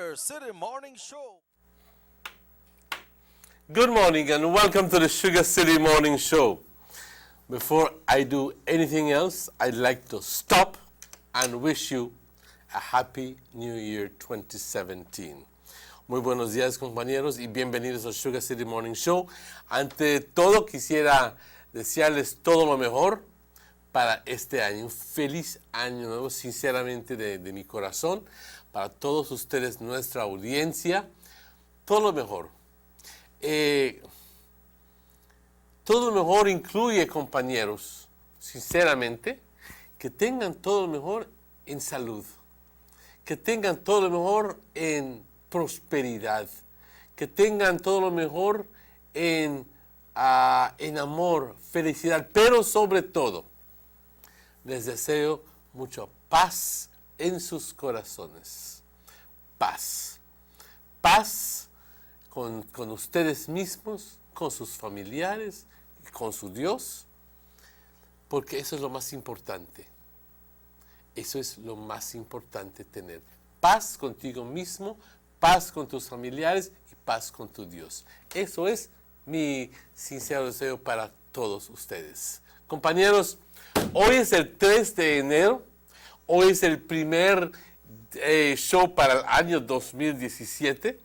Sugar City Morning Show. Good morning and welcome to the Sugar City Morning Show. Before I do anything else, I'd like to stop and wish you a happy New Year 2017. Muy buenos días, compañeros, y bienvenidos al Sugar City Morning Show. Ante todo, quisiera desearles todo lo mejor para este año. Un feliz año nuevo, sinceramente, de mi corazón. Para todos ustedes, nuestra audiencia, todo lo mejor. Todo lo mejor incluye, compañeros, sinceramente, que tengan todo lo mejor en salud, que tengan todo lo mejor en prosperidad, que tengan todo lo mejor en amor, felicidad, pero sobre todo, les deseo mucha paz en sus corazones. Paz. Paz con ustedes mismos, con sus familiares, con su Dios, porque eso es lo más importante. Eso es lo más importante, tener paz contigo mismo, paz con tus familiares y paz con tu Dios. Eso es mi sincero deseo para todos ustedes. Compañeros, hoy es el 3 de enero, hoy es el primer show para el año 2017.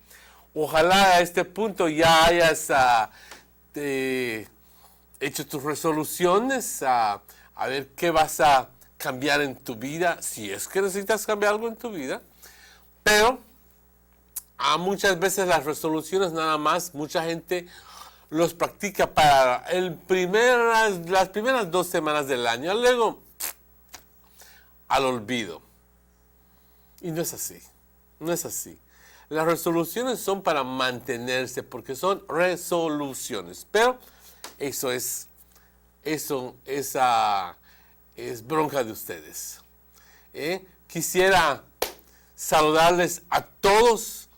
Ojalá a este punto ya hayas hecho tus resoluciones, a ver qué vas a cambiar en tu vida, si es que necesitas cambiar algo en tu vida. Pero muchas veces las resoluciones nada más, mucha gente los practica para las primeras 2 semanas del año, luego al olvido. Y no es así, no es así. Las resoluciones son para mantenerse porque son resoluciones, pero eso es bronca de ustedes. Quisiera saludarles a todos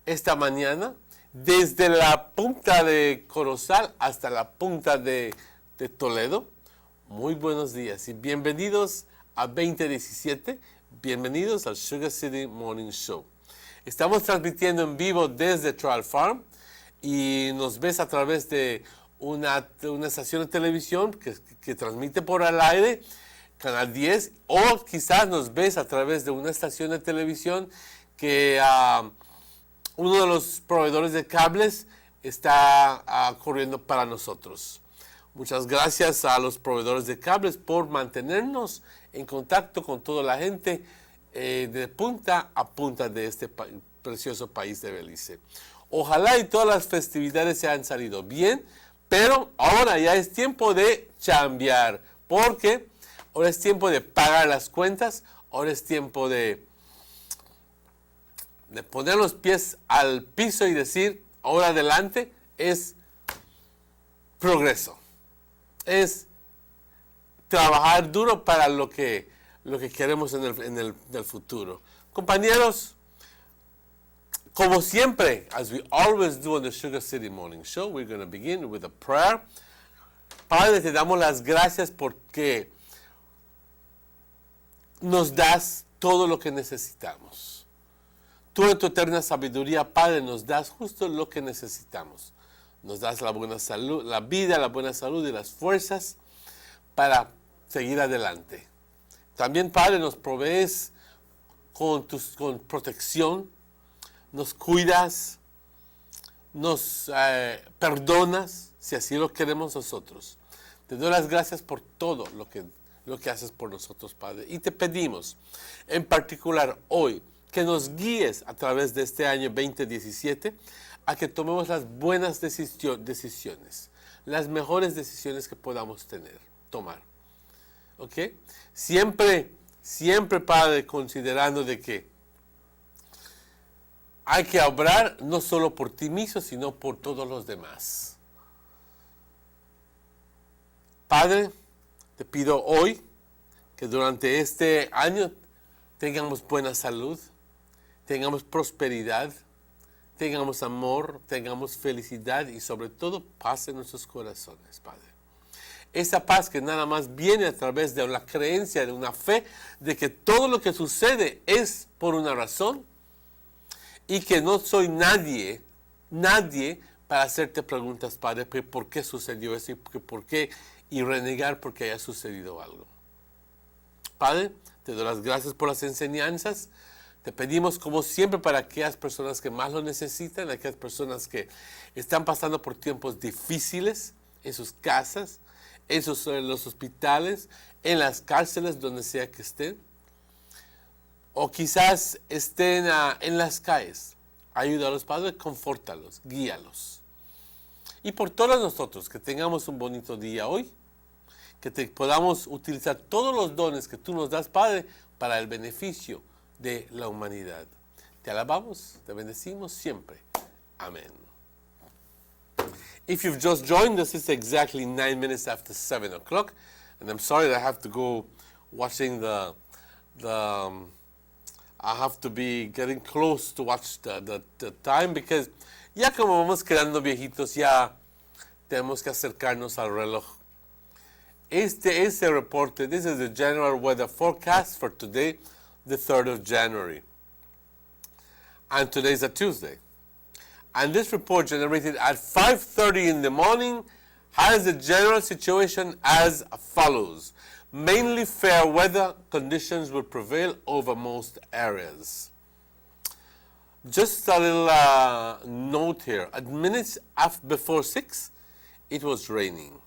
esta mañana, desde la punta de Corozal hasta la punta de Toledo. Muy buenos días y bienvenidos a 2017, bienvenidos al Sugar City Morning Show. Estamos transmitiendo en vivo desde Trial Farm y nos ves a través de una estación de televisión que transmite por el aire, Canal 10, o quizás nos ves a través de una estación de televisión que uno de los proveedores de cables está corriendo para nosotros. Muchas gracias a los proveedores de cables por mantenernos en contacto con toda la gente de punta a punta de este precioso país de Belice. Ojalá y todas las festividades se han salido bien, pero ahora ya es tiempo de chambear, porque ahora es tiempo de pagar las cuentas, ahora es tiempo de poner los pies al piso y decir, ahora adelante es progreso, es trabajar duro para lo que queremos en el futuro. Compañeros, como siempre, as we always do on the Sugar City Morning Show, we're going to begin with a prayer. Padre, te damos las gracias porque nos das todo lo que necesitamos. Tú en tu eterna sabiduría, Padre, nos das justo lo que necesitamos. Nos das la buena salud, la vida, la buena salud y las fuerzas para seguir adelante. También, Padre, nos provees con protección, nos cuidas, nos perdonas, si así lo queremos nosotros. Te doy las gracias por todo lo que haces por nosotros, Padre. Y te pedimos, en particular hoy, que nos guíes a través de este año 2017 a que tomemos las buenas decisiones, las mejores decisiones que podamos tomar. ¿Ok? Siempre, Padre, considerando de que hay que obrar no solo por ti mismo, sino por todos los demás. Padre, te pido hoy que durante este año tengamos buena salud, tengamos prosperidad, tengamos amor, tengamos felicidad y sobre todo paz en nuestros corazones, Padre. Esa paz que nada más viene a través de la creencia, de una fe, de que todo lo que sucede es por una razón y que no soy nadie para hacerte preguntas, Padre, ¿por qué sucedió eso? ¿Por qué? Y renegar porque haya sucedido algo. Padre, te doy las gracias por las enseñanzas. Te pedimos, como siempre, para aquellas personas que más lo necesitan, aquellas personas que están pasando por tiempos difíciles en sus casas, en los hospitales, en las cárceles, donde sea que estén, o quizás estén en las calles. Ayúdalos, Padre, confórtalos, guíalos. Y por todos nosotros, que tengamos un bonito día hoy, que podamos utilizar todos los dones que tú nos das, Padre, para el beneficio de la humanidad. Te alabamos, te bendecimos siempre. Amén. If you've just joined us, it's exactly 9 minutes after 7 o'clock. And I'm sorry that I have to go watching I have to be getting close to watch the time, because ya como vamos quedando viejitos, ya tenemos que acercarnos al reloj. Este es el reporte. This is the general weather forecast for today, the 3rd of January. And today is a Tuesday. And this report, generated at 5:30 in the morning, has the general situation as follows. Mainly fair weather conditions will prevail over most areas. Just a little note here. At minutes before 6, it was raining.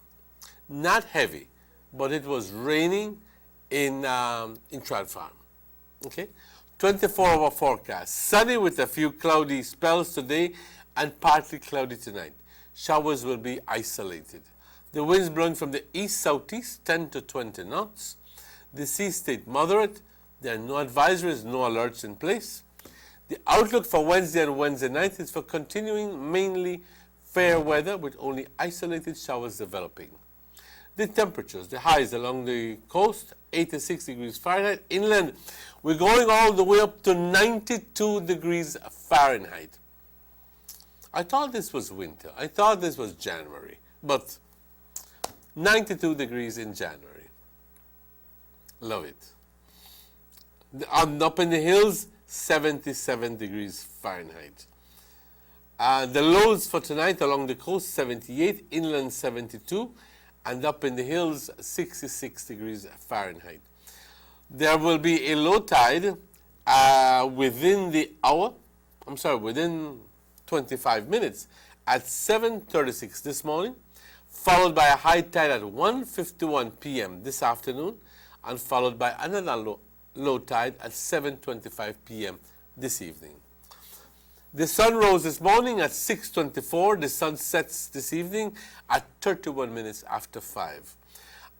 Not heavy, but it was raining in Trout Farm. Okay? 24-hour forecast. Sunny with a few cloudy spells today and partly cloudy tonight. Showers will be isolated. The winds blowing from the east-southeast, 10 to 20 knots. The sea stayed moderate. There are no advisories, no alerts in place. The outlook for Wednesday and Wednesday night is for continuing mainly fair weather with only isolated showers developing. The temperatures, the highs along the coast, 86 degrees Fahrenheit. Inland, we're going all the way up to 92 degrees Fahrenheit. I thought this was winter. I thought this was January. But 92 degrees in January. Love it. Up in the hills, 77 degrees Fahrenheit. The lows for tonight along the coast, 78, inland 72, and up in the hills, 66 degrees Fahrenheit. There will be a low tide within 25 minutes at 7:36 this morning, followed by a high tide at 1:51 p.m. this afternoon, and followed by another low tide at 7:25 p.m. this evening. The sun rose this morning at 6:24. The sun sets this evening at 31 minutes after 5.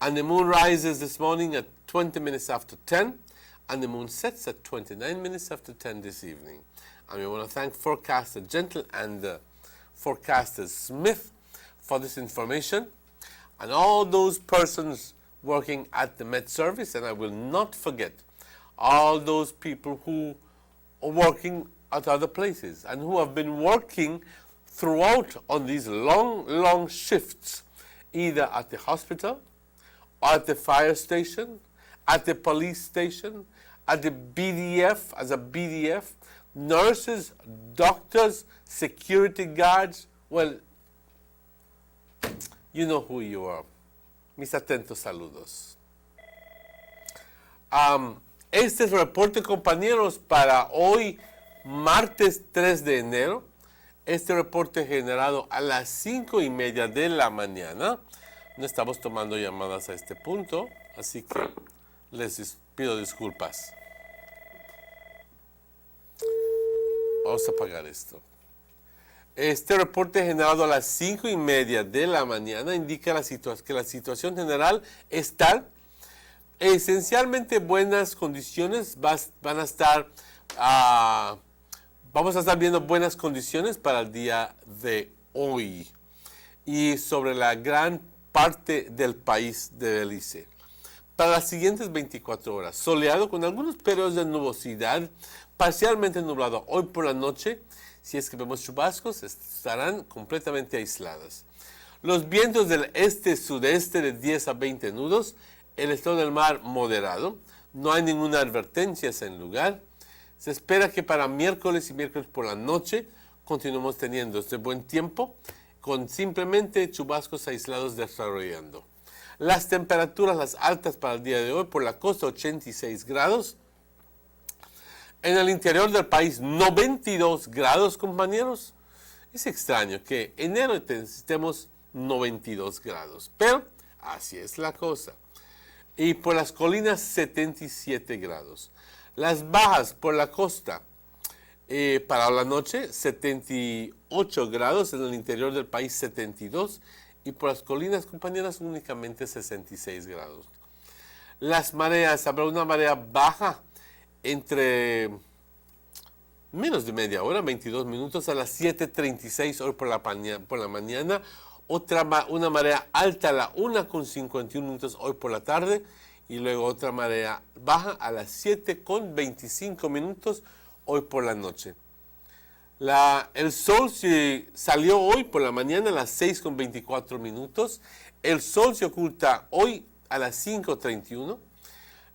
And the moon rises this morning at 20 minutes after 10, and the moon sets at 29 minutes after 10 this evening. And we want to thank forecaster Gentle and forecaster Smith for this information, and all those persons working at the Met Service. And I will not forget all those people who are working at other places and who have been working throughout on these long shifts, either at the hospital, or at the fire station, at the police station, at the BDF, as a BDF, nurses, doctors, security guards. Well, you know who you are. Mis atentos saludos. Este es el reporte, compañeros, para hoy, martes 3 de enero. Este reporte generado a las 5:30 de la mañana. No estamos tomando llamadas a este punto, así que les pido disculpas. Vamos a apagar esto. Este reporte generado a las 5:30 de la mañana indica que la situación general es tal. Esencialmente buenas condiciones, van a estar, vamos a estar viendo buenas condiciones para el día de hoy y sobre la gran parte del país de Belice. Para las siguientes 24 horas, soleado con algunos periodos de nubosidad, parcialmente nublado. Hoy por la noche, si es que vemos chubascos, estarán completamente aisladas. Los vientos del este-sudeste de 10 a 20 nudos, el estado del mar moderado, no hay ninguna advertencia en lugar. Se espera que para miércoles y miércoles por la noche continuemos teniendo este buen tiempo con simplemente chubascos aislados desarrollando. Las temperaturas, las altas para el día de hoy, por la costa 86 grados. En el interior del país 92 grados, compañeros. Es extraño que en enero estemos 92 grados, pero así es la cosa. Y por las colinas 77 grados. Las bajas por la costa para la noche 78 grados, en el interior del país 72 y por las colinas, compañeras, únicamente 66 grados. Las mareas, habrá una marea baja entre menos de media hora, 22 minutos, a las 7:36 hoy por la mañana. Una marea alta a la 1:51 minutos hoy por la tarde. Y luego otra marea baja a las 7:25 minutos hoy por la noche. El sol salió hoy por la mañana a las 6:24 minutos. El sol se oculta hoy a las 5:31.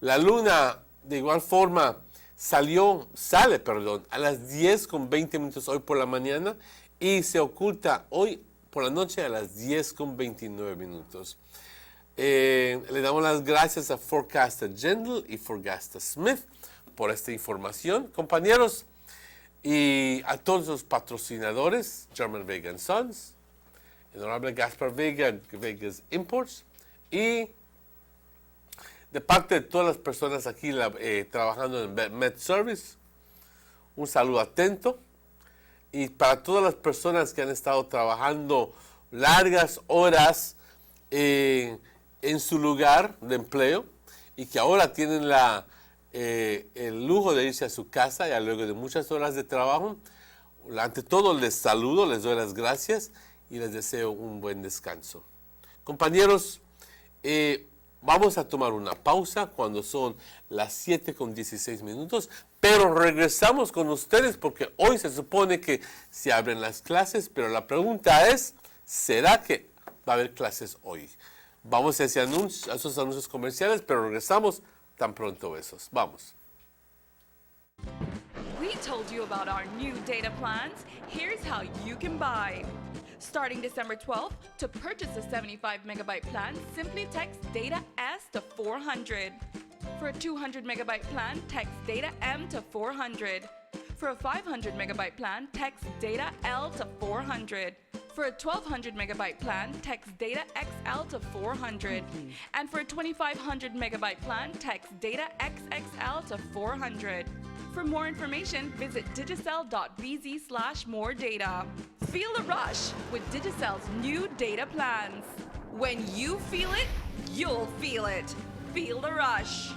La luna de igual forma sale a las 10:20 minutos hoy por la mañana y se oculta hoy por la noche a las 10:29 minutos. Le damos las gracias a Forecaster Gentle y Forecaster Smith por esta información, compañeros, y a todos los patrocinadores, German Vega Sons, el honorable Gaspar Vega, Vega's Imports, y de parte de todas las personas aquí trabajando en Med Service, un saludo atento, y para todas las personas que han estado trabajando largas horas en su lugar de empleo y que ahora tienen el lujo de irse a su casa ya luego de muchas horas de trabajo. Ante todo les saludo, les doy las gracias y les deseo un buen descanso. Compañeros, vamos a tomar una pausa cuando son las 7:16 minutos, pero regresamos con ustedes porque hoy se supone que se abren las clases, pero la pregunta es, ¿será que va a haber clases hoy? Vamos a esos anuncios comerciales, pero regresamos tan pronto esos. Vamos. We told you about our new data plans. Here's how you can buy. Starting December 12th, to purchase a 75 megabyte plan, simply text data S to 400. For a 200 megabyte plan, text data M to 400. For a 500 megabyte plan, text data L to 400. For a 1200 megabyte plan, text data XL to 400. And for a 2500 megabyte plan, text data XXL to 400. For more information, visit digicel.bz/more data. Feel the rush with Digicel's new data plans. When you feel it, you'll feel it. Feel the rush.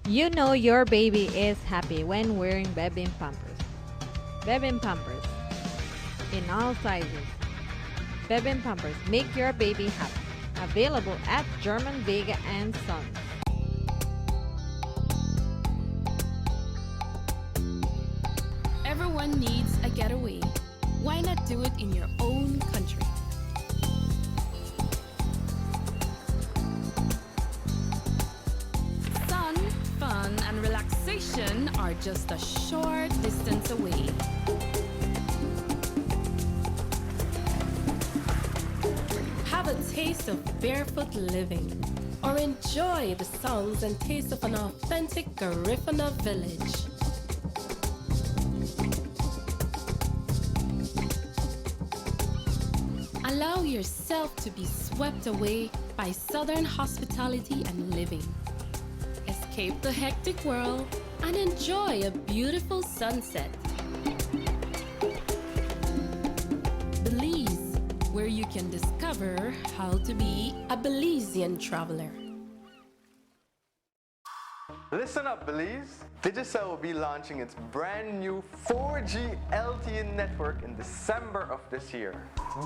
You know your baby is happy when wearing Bebin Pampers. Bebin Pampers in all sizes. Bebin Pampers make your baby happy. Available at German Vega and Sons. Everyone needs a getaway. Why not do it in your own country? Sun, fun, and relaxation are just a short distance away. Have a taste of barefoot living, or enjoy the sounds and taste of an authentic Garifuna village. Allow yourself to be swept away by Southern hospitality and living. Escape the hectic world and enjoy a beautiful sunset. Belize, where you can discover how to be a Belizean traveler. Listen up, Belize. Digicel will be launching its brand new 4G LTE network in December of this year.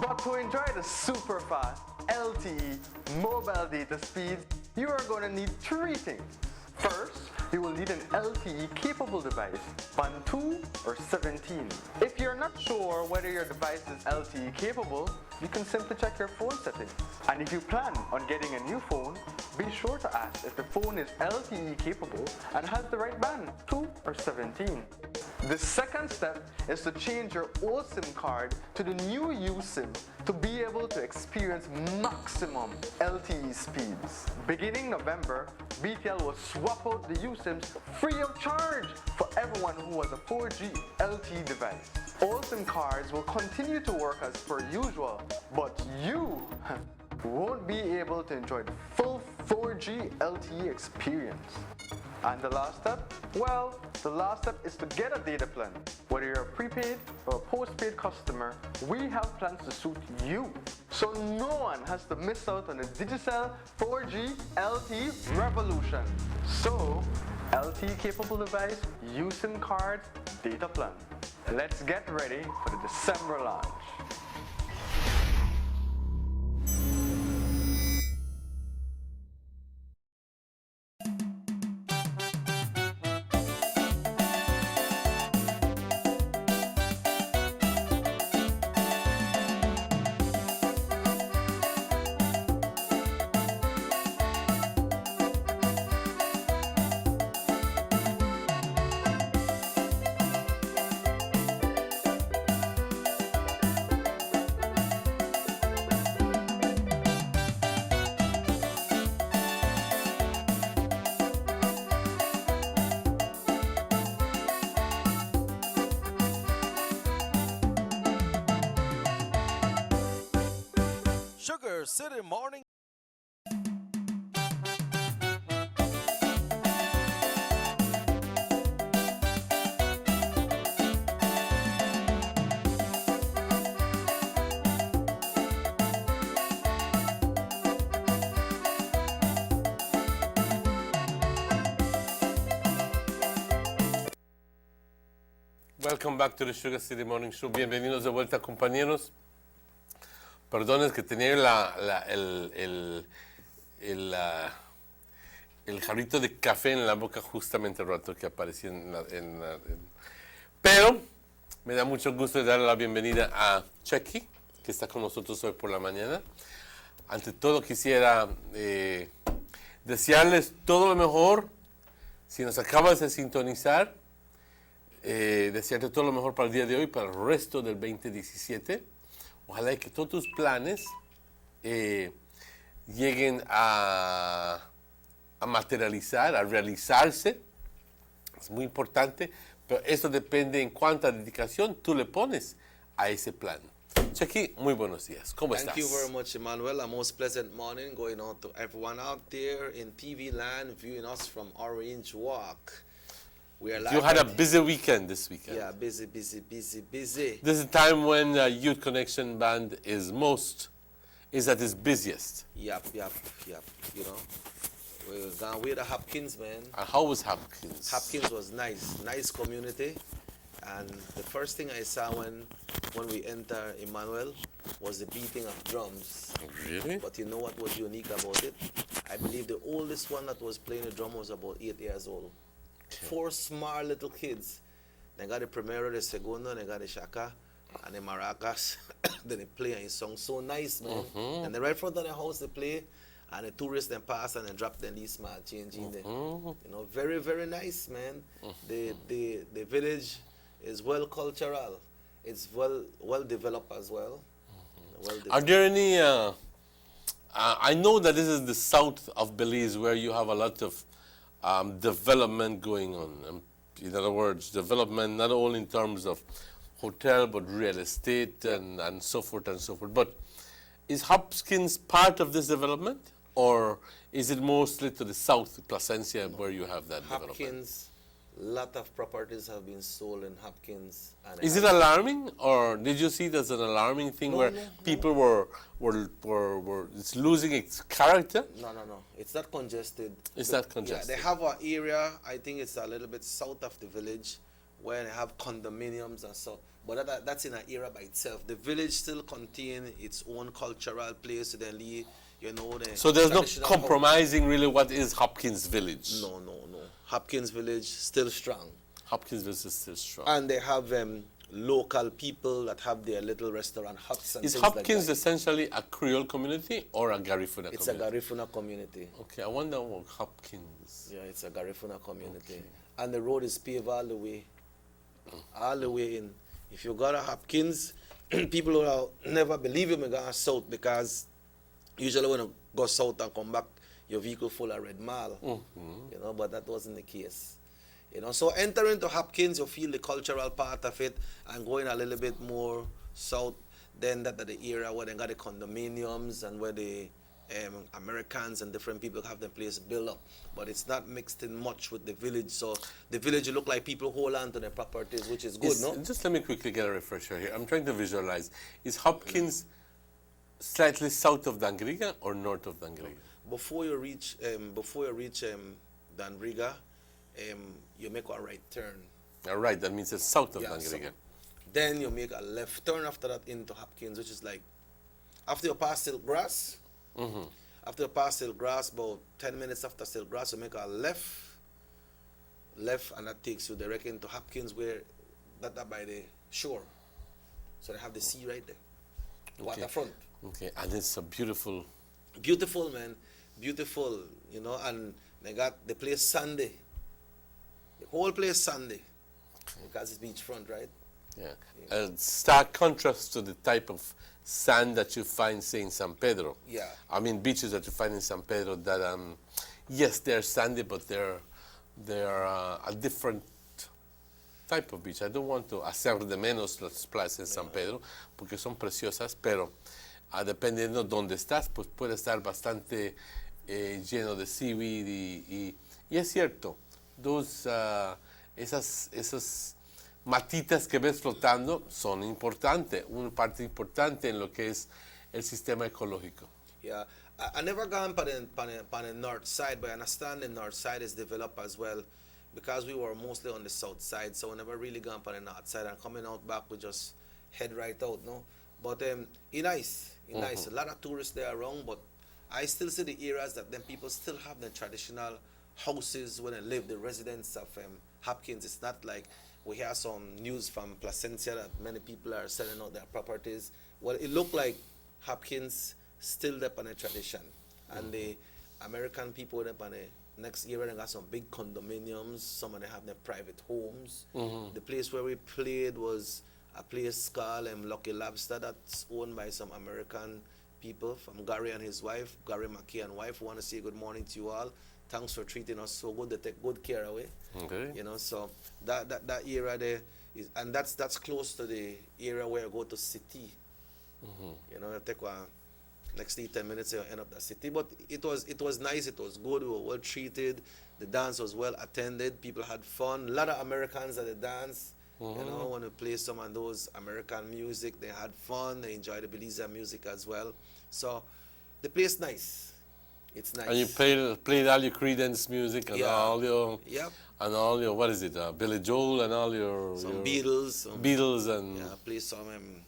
But to enjoy the super fast LTE mobile data speeds, you are going to need three things. First, you will need an LTE capable device, band 2 or 17. If you're not sure whether your device is LTE capable, you can simply check your phone settings. And if you plan on getting a new phone, be sure to ask if the phone is LTE capable and has the right band, 2 or 17. The second step is to change your old SIM card to the new USIM to be able to experience maximum LTE speeds. Beginning November, BTL will swap out the USIMs free of charge for everyone who has a 4G LTE device. All SIM cards will continue to work as per usual, but you won't be able to enjoy the full 4G LTE experience. And the last step? Well, the last step is to get a data plan. Whether you're a prepaid or a postpaid customer, we have plans to suit you. So no one has to miss out on the Digicel 4G LTE revolution. So, LTE capable device, USIM cards, data plan. Let's get ready for the December launch. Sugar City Morning. Welcome back to the Sugar City Morning Show. Bienvenidos de vuelta, compañeros. Perdones que tenía el jarrito de café en la boca justamente el rato que aparecía Pero me da mucho gusto darle la bienvenida a Chucky, que está con nosotros hoy por la mañana. Ante todo quisiera desearles todo lo mejor. Si nos acabas de sintonizar, desearte todo lo mejor para el día de hoy, para el resto del 2017. Ojalá que todos tus planes lleguen a materializar, a realizarse. Es muy importante, pero eso depende en cuánta dedicación tú le pones a ese plan. Chucky, muy buenos días. ¿Cómo estás? Thank you very much, Emmanuel. A most pleasant morning going on to everyone out there in TV land viewing us from Orange Walk. We are live. You had a busy weekend this weekend. Yeah, busy. This is a time when Youth Connection Band is at its busiest. Yep. You know, we're gone with the Hopkins, man. And how was Hopkins? Hopkins was nice community. And the first thing I saw when we enter Emmanuel was the beating of drums. Really? But you know what was unique about it? I believe the oldest one that was playing the drum was about 8 years old. 4 small little kids. They got the primero, the segundo, they got the shaka, and the maracas. Then they play and it song so nice, man. And the right front of the house they play, and the tourists then pass and they drop them these small change in there. You know, very, very nice, man. The village is well cultural. It's well developed as well. Are there any? I know that this is the south of Belize where you have a lot of development going on. In other words, development not only in terms of hotel, but real estate and so forth and so forth. But is Hopkins part of this development, or is it mostly to the south, Placencia, where you have that development? Hopkins, lot of properties have been sold in Hopkins. And Is it alarming, or did you see it as an alarming thing where people were it's losing its character? No. It's not congested. It's not congested. Yeah, they have an area, I think it's a little bit south of the village, where they have condominiums and so. But that's in an area by itself. The village still contains its own cultural place. Then you know. The So there's no traditional compromising really what is Hopkins Village. No. Hopkins Village still strong. Hopkins Village is still strong. And they have local people that have their little restaurant huts and Is things Hopkins like that. essentially a Creole community or a Garifuna It's a community? Garifuna community. Okay, I wonder what Hopkins. Yeah, it's a Garifuna community. And the road is paved all the way. All the way in. If you go to Hopkins, people will never believe you may go south because usually when you go south and come back, your vehicle full of red mall. You know, but that wasn't the case. You know, so entering into Hopkins, you feel the cultural part of it, and going a little bit more south, then that the area where they got the condominiums and where the Americans and different people have their place built up. But it's not mixed in much with the village, so the village look like people hold on to their properties, which is good, no? Just let me quickly get a refresher here. I'm trying to visualize. Is Hopkins slightly south of Dangriga or north of Dangriga? Before you reach Danbriga, you make a right turn. All right, that means it's south of Yeah, Dangriga. Then you make a left turn after that into Hopkins, which is like after you pass Silk Grass. After you pass Silk Grass, about 10 minutes after Silk Grass, you make a left, and that takes you directly into Hopkins, where that by the shore. So they have the sea right there, the waterfront. Okay, and it's a beautiful. Beautiful, man, beautiful. You know, and they got the place Sunday. The whole place Sunday, because it's beachfront, right? Yeah. A stark contrast to the type of sand that you find, say, in San Pedro. Yeah. I mean, beaches that you find in San Pedro that, yes, they're sandy, but they're a different type of beach. I don't want to hacer de menos las playas en San Pedro, porque son preciosas, pero dependiendo dónde estás, pues puede estar bastante lleno de seaweed y es cierto, esas matitas que ves flotando son importantes, una parte importante en lo que es el sistema ecológico. Yeah, I never gone on the north side, but I understand the north side is developed as well, because we were mostly on the south side, so we never really gone on the north side, and coming out back we just head right out, no? But it's nice, nice. A lot of tourists there around, but I still see the areas that them people still have the traditional houses when they live, the residents of Hopkins. It's not like we hear some news from Placencia that many people are selling out their properties. Well, it looked like Hopkins still up on a tradition. And the American people up on the next area, they got some big condominiums. Some of them have their private homes. The place where we played was a place called Lucky Lobster, that's owned by some American people, from Gary and his wife, Gary McKay and wife. We want to say good morning to you all. Thanks for treating us so good. They take good care of it. Okay. You know, so that area there is, and that's close to the area where you go to city. You know, you take next 10 minutes you end up the city. But it was nice, it was good, we were well treated, the dance was well attended, people had fun. A lot of Americans at the dance. You know, when we play some of those American music, they had fun, they enjoyed the Belize music as well. So the place nice. It's nice. And you played all your Creedence music and Yeah. all your Yep. and all your, what is it, Billy Joel and all your Some your Beatles. Beatles and Yeah, play some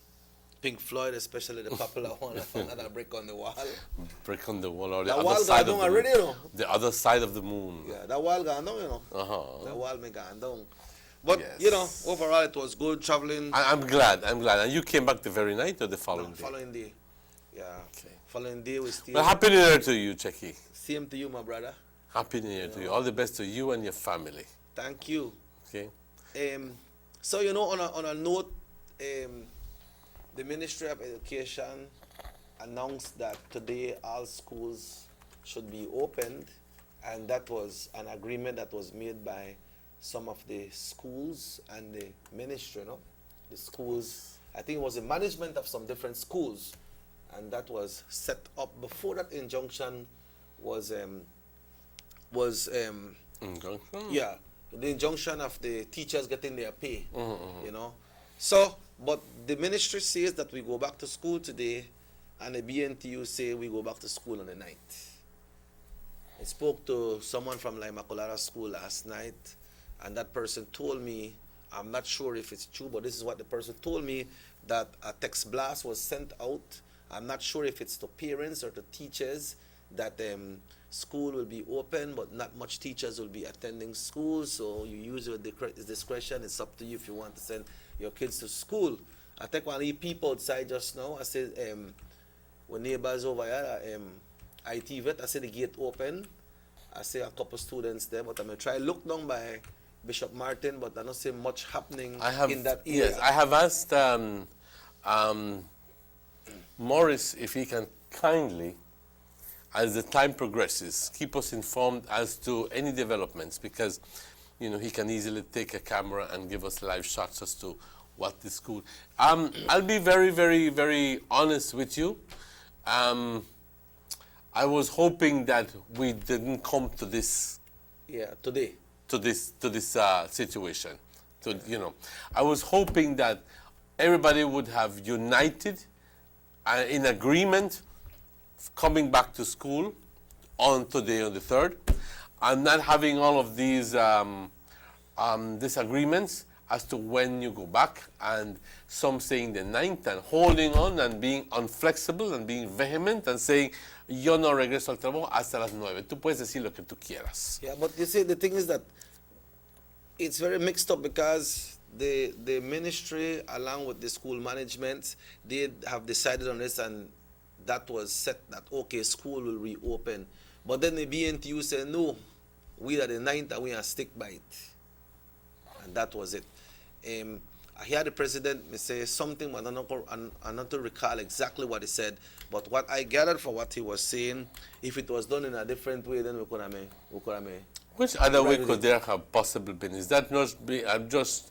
Pink Floyd, especially the popular one, Another Brick on the Wall. Break on the Wall or the That other wall side gone of down the already, you know. the other side of the moon. Yeah, that wall gone down, you know. That Uh-huh. wall may gone down. But, Yes. you know, overall it was good traveling. I'm glad. And you came back the very night or the following day? Following day. Yeah. Okay. Following day we still. Well, Happy New Year to you, Checky. Same to you, my brother. Happy New Year to you. All the best to you and your family. Thank you. Okay. So, you know, on a note, the Ministry of Education announced that today all schools should be opened, and that was an agreement that was made by some of the schools and the ministry, no? The schools, I think it was the management of some different schools, and that was set up before that injunction was yeah, the injunction of the teachers getting their pay, you know. So, but the ministry says that we go back to school today, and the BNTU say we go back to school on the 9th. I spoke to someone from La Immaculata School last night, and that person told me, I'm not sure if it's true, but this is what the person told me, that a text blast was sent out I'm not sure if it's to parents or to teachers that school will be open, but not much teachers will be attending school. So you use your discretion. It's up to you if you want to send your kids to school. I think one of the people outside just now, I said, when neighbors over here, IT vet, I said the gate open. I see a couple students there, but I'm going to try look down by Bishop Martin, but I don't see much happening in that area. Yes, I have asked Morris if he can kindly, as the time progresses, keep us informed as to any developments, because he can easily take a camera and give us live shots as to what the school. I'll be very, very, very honest with you. I was hoping that we didn't come to this. Yeah, today. To this situation. I was hoping that everybody would have united in agreement coming back to school on today, on the 3rd, and not having all of these disagreements as to when you go back, and some saying the 9th and holding on and being unflexible and being vehement and saying, yo no regreso al trabajo hasta las 9. Tú puedes decir lo que tú quieras. Yeah, but you see, the thing is that it's very mixed up, because the ministry, along with the school management, they have decided on this, and that was set that, okay, school will reopen. But then the BNTU said, no, we are the 9th and we are stick by it. And that was it. I hear the president say something, but I'm not to recall exactly what he said. But what I gathered from what he was saying, if it was done in a different way, then we could have Which other way could there have possibly been? Is that not be? I'm just.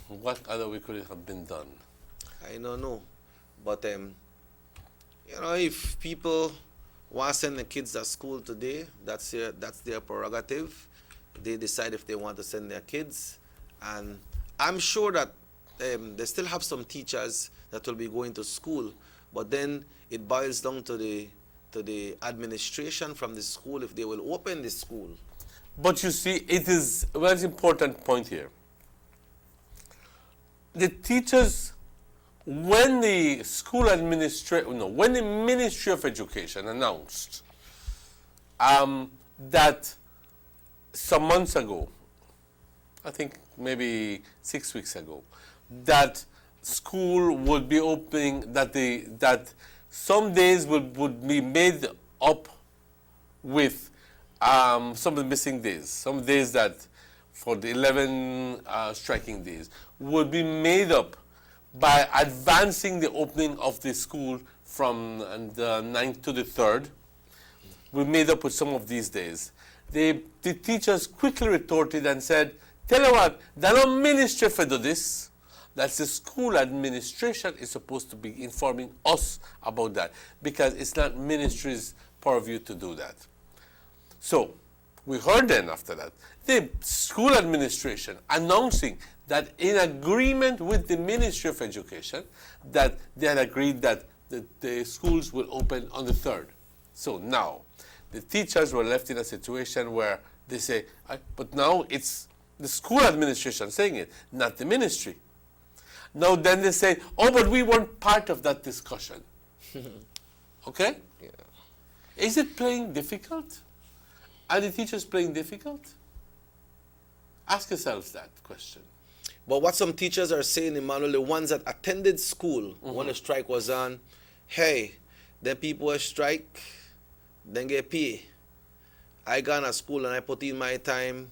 What other way could it have been done? I don't know, but if people want to send the kids to school today, that's their prerogative. They decide if they want to send their kids, and I'm sure that they still have some teachers that will be going to school, but then it boils down to the administration from the school if they will open the school. But you see, it is a very important point here. The teachers, when the school administration, when the Ministry of Education announced that some months ago, I think maybe 6 weeks ago, that school would be opening, that some days would be made up with some of the missing days, some days that for the 11 striking days would be made up by advancing the opening of the school from the 9th to the 3rd. We made up with some of these days. The teachers quickly retorted and said, tell you what, the no ministry for do this. That's the school administration is supposed to be informing us about that, because it's not ministry's purview to do that. So we heard then after that, the school administration announcing that in agreement with the Ministry of Education, that they had agreed that the schools will open on the 3rd. So now, the teachers were left in a situation where they say, but now it's the school administration saying it, not the ministry. Now then they say, oh, but we weren't part of that discussion. Okay? Yeah. Is it playing difficult? Are the teachers playing difficult? Ask yourselves that question. But what some teachers are saying, Emmanuel, the ones that attended school when the strike was on, hey, then people were strike, then get pay. I gone to school and I put in my time,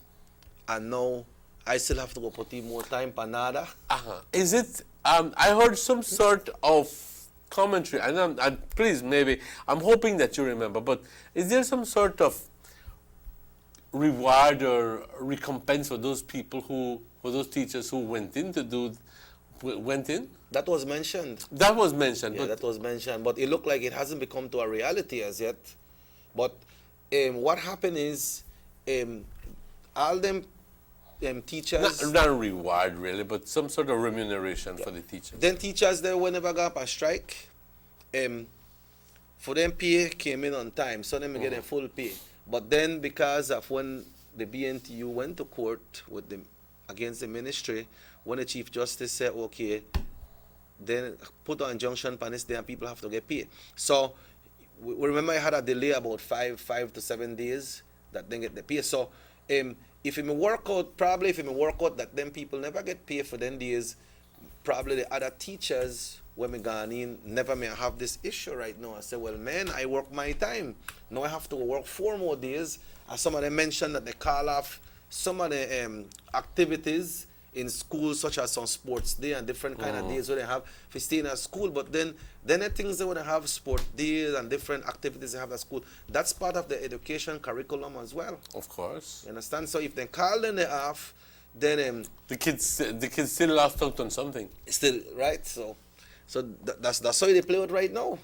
and now I still have to go put in more time for nada. Is it, I heard some sort of commentary, and please, maybe, I'm hoping that you remember, but is there some sort of reward or recompense for those people for those teachers who went in? That was mentioned. That was mentioned. Yeah, that was mentioned, but it looked like it hasn't become to a reality as yet. But what happened is, all them teachers... Not a reward, really, but some sort of remuneration for the teachers. Then teachers there, whenever got up a strike, for them pay came in on time, so them get a full pay. But then because of when the BNTU went to court with against the ministry, when the Chief Justice said, okay, then put an injunction on this day and people have to get paid. So we remember I had a delay about 5 to 7 days that then get the pay. So if it may work out, probably if it may work out that then people never get paid for them days, probably the other teachers when me gone in never may have this issue right now. I say, well, man, I work my time. Now I have to work 4 more days. As some of them mentioned that they call off some of the activities in school, such as on sports day and different kind of days where they have for staying at school. But then the things they would have sport days and different activities they have at school. That's part of the education curriculum as well. Of course. You understand? So if they call them off, then The kids still lost out on something. still right. So that's how they play it right now.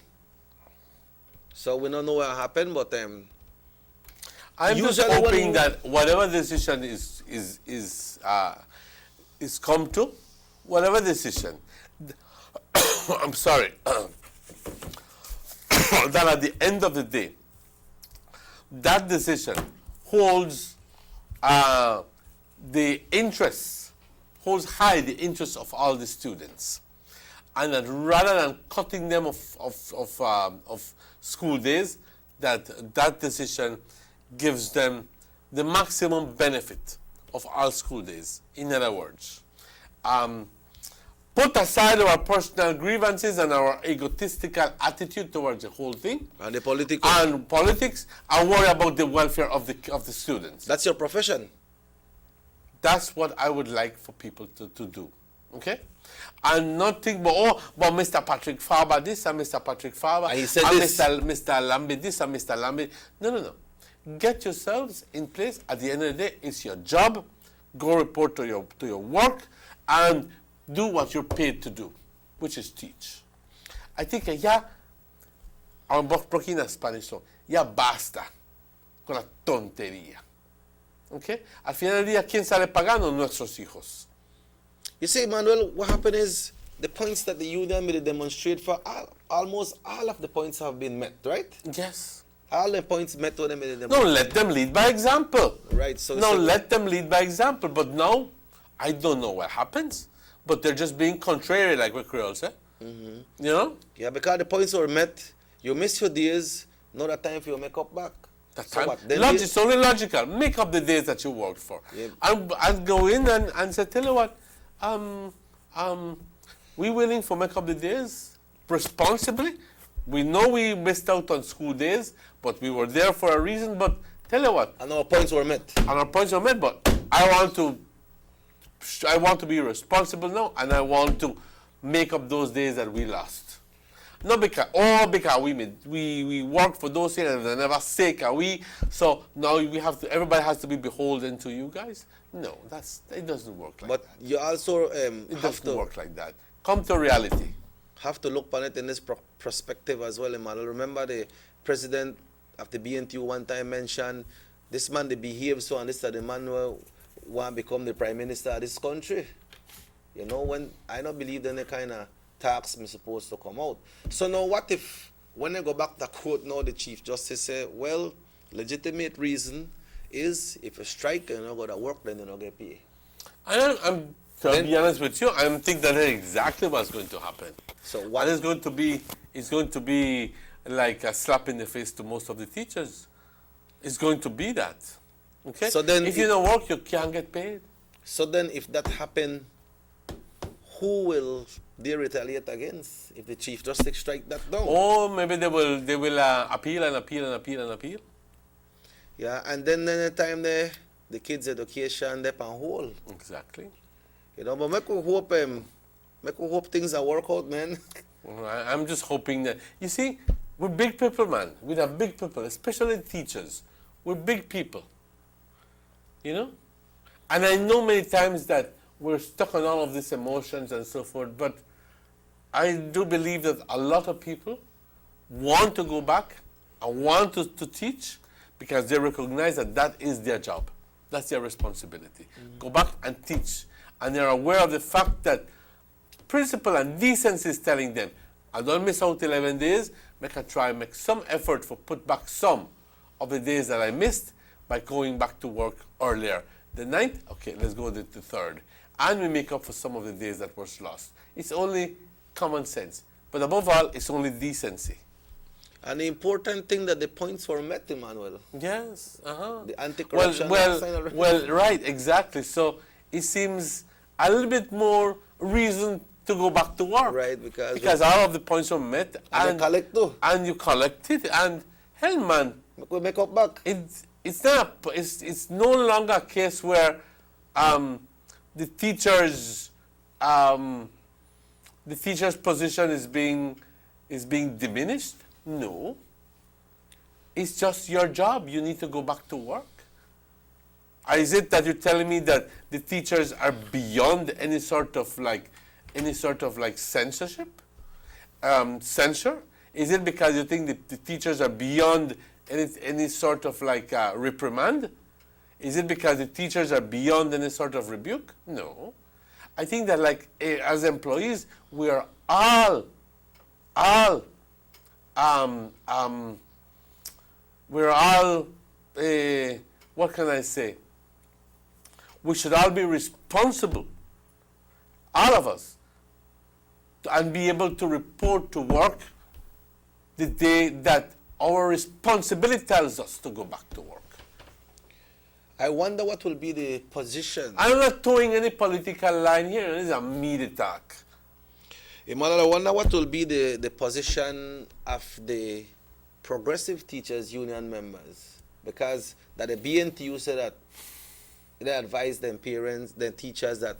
So we don't know what happened, but I'm just Usually hoping when- that whatever decision is come to, whatever decision, I'm sorry, that at the end of the day, that decision holds the interests, holds high the interests of all the students, and that rather than cutting them of school days, that decision gives them the maximum benefit of all school days. In other words, put aside our personal grievances and our egotistical attitude towards the whole thing and the political. and politics, and worry about the welfare of the students. That's your profession. That's what I would like for people to do. Okay? And not think, but Mr. Patrick Farber this and Mr. Patrick Farber And he said and this. Mr. Lambie this and Mr. Lambie. No. Get yourselves in place. At the end of the day, it's your job. Go report to your work and do what you're paid to do, which is teach. I think ya, I'm talking in Spanish, so ya basta con la tontería. Okay? Al final del día, ¿quién sale pagando? Nuestros hijos. You see, Manuel, what happened is the points that the union made demonstrate for, almost all of the points have been met, right? Yes. All the points met when they made a No, let them lead by example. Right, so- no, so- let them lead by example. But now, I don't know what happens. But they're just being contrary, like what Creole say. You know? Yeah, because the points were met, you miss your days, now the time for you to make up back. That So time. what, then It's only logical. Make up the days that you worked for. Yeah. And go in and say, tell you what, we willing for make up the days responsibly. We know we missed out on school days, but we were there for a reason. But tell you what, And our points were met. and our points are met, but I want to be responsible now, and I want to make up those days that we lost. Not because we work for those days and they never say we, so now everybody has to be beholden to you guys. No, it doesn't work like But that. you also It have doesn't to work like that. Come to reality. have to look on it in this perspective as well, Emmanuel. Remember the president of the BNTU one time mentioned, this man, they behave so, and this that the man will want to become the prime minister of this country. You know, when I don't believe any kind of tax me supposed to come out. So now what if, when I go back to court now, the Chief Justice say, well, legitimate reason is if you strike and you don't go to work, then you don't get paid. I'm to be honest with you, I think that is exactly what's going to happen. So what And it's going to be like a slap in the face to most of the teachers. It's going to be that. Okay? So then if you don't work, you can't get paid. So then if that happen, who will they retaliate against if the Chief Justice strike that down? Or maybe they will appeal and appeal and appeal and appeal. Yeah, and then the time the kids' education they on hold. Exactly. You know, but make we hope things will work out, man. Well, I'm just hoping that, you see, we're big people, man. We have big people, especially teachers. We're big people. You know? And I know many times that we're stuck on all of these emotions and so forth, but I do believe that a lot of people want to go back and want to teach because they recognize that that is their job. That's their responsibility. Go back and teach. And they're aware of the fact that principle and decency is telling them, I don't miss out 11 days, make some effort for put back some of the days that I missed by going back to work earlier. The 9th, okay, let's go to the 3rd. And we make up for some of the days that was lost. It's only common sense. But above all, it's only decency. And the important thing that the points were met, Emmanuel. Yes. Uh-huh. The anti-corruption. Well, right, exactly. So it seems a little bit more reason to go back to work. Right, because all of the points were met. And collect too. And you collect it. And hell, man, We make up back. it's no longer a case where the teacher's position is being diminished. No. It's just your job. You need to go back to work. Is it that you're telling me that the teachers are beyond any sort of like censorship, censure? Is it because you think the teachers are beyond any sort of like reprimand? Is it because the teachers are beyond any sort of rebuke? No. I think that like as employees, we are all what can I say? We should all be responsible, all of us, and be able to report to work the day that our responsibility tells us to go back to work. I wonder what will be the position. I'm not towing any political line here. This is a media talk. Emmanuel, I wonder what will be the position of the Progressive Teachers Union members, because that the BNTU said that they advised their parents, their teachers, that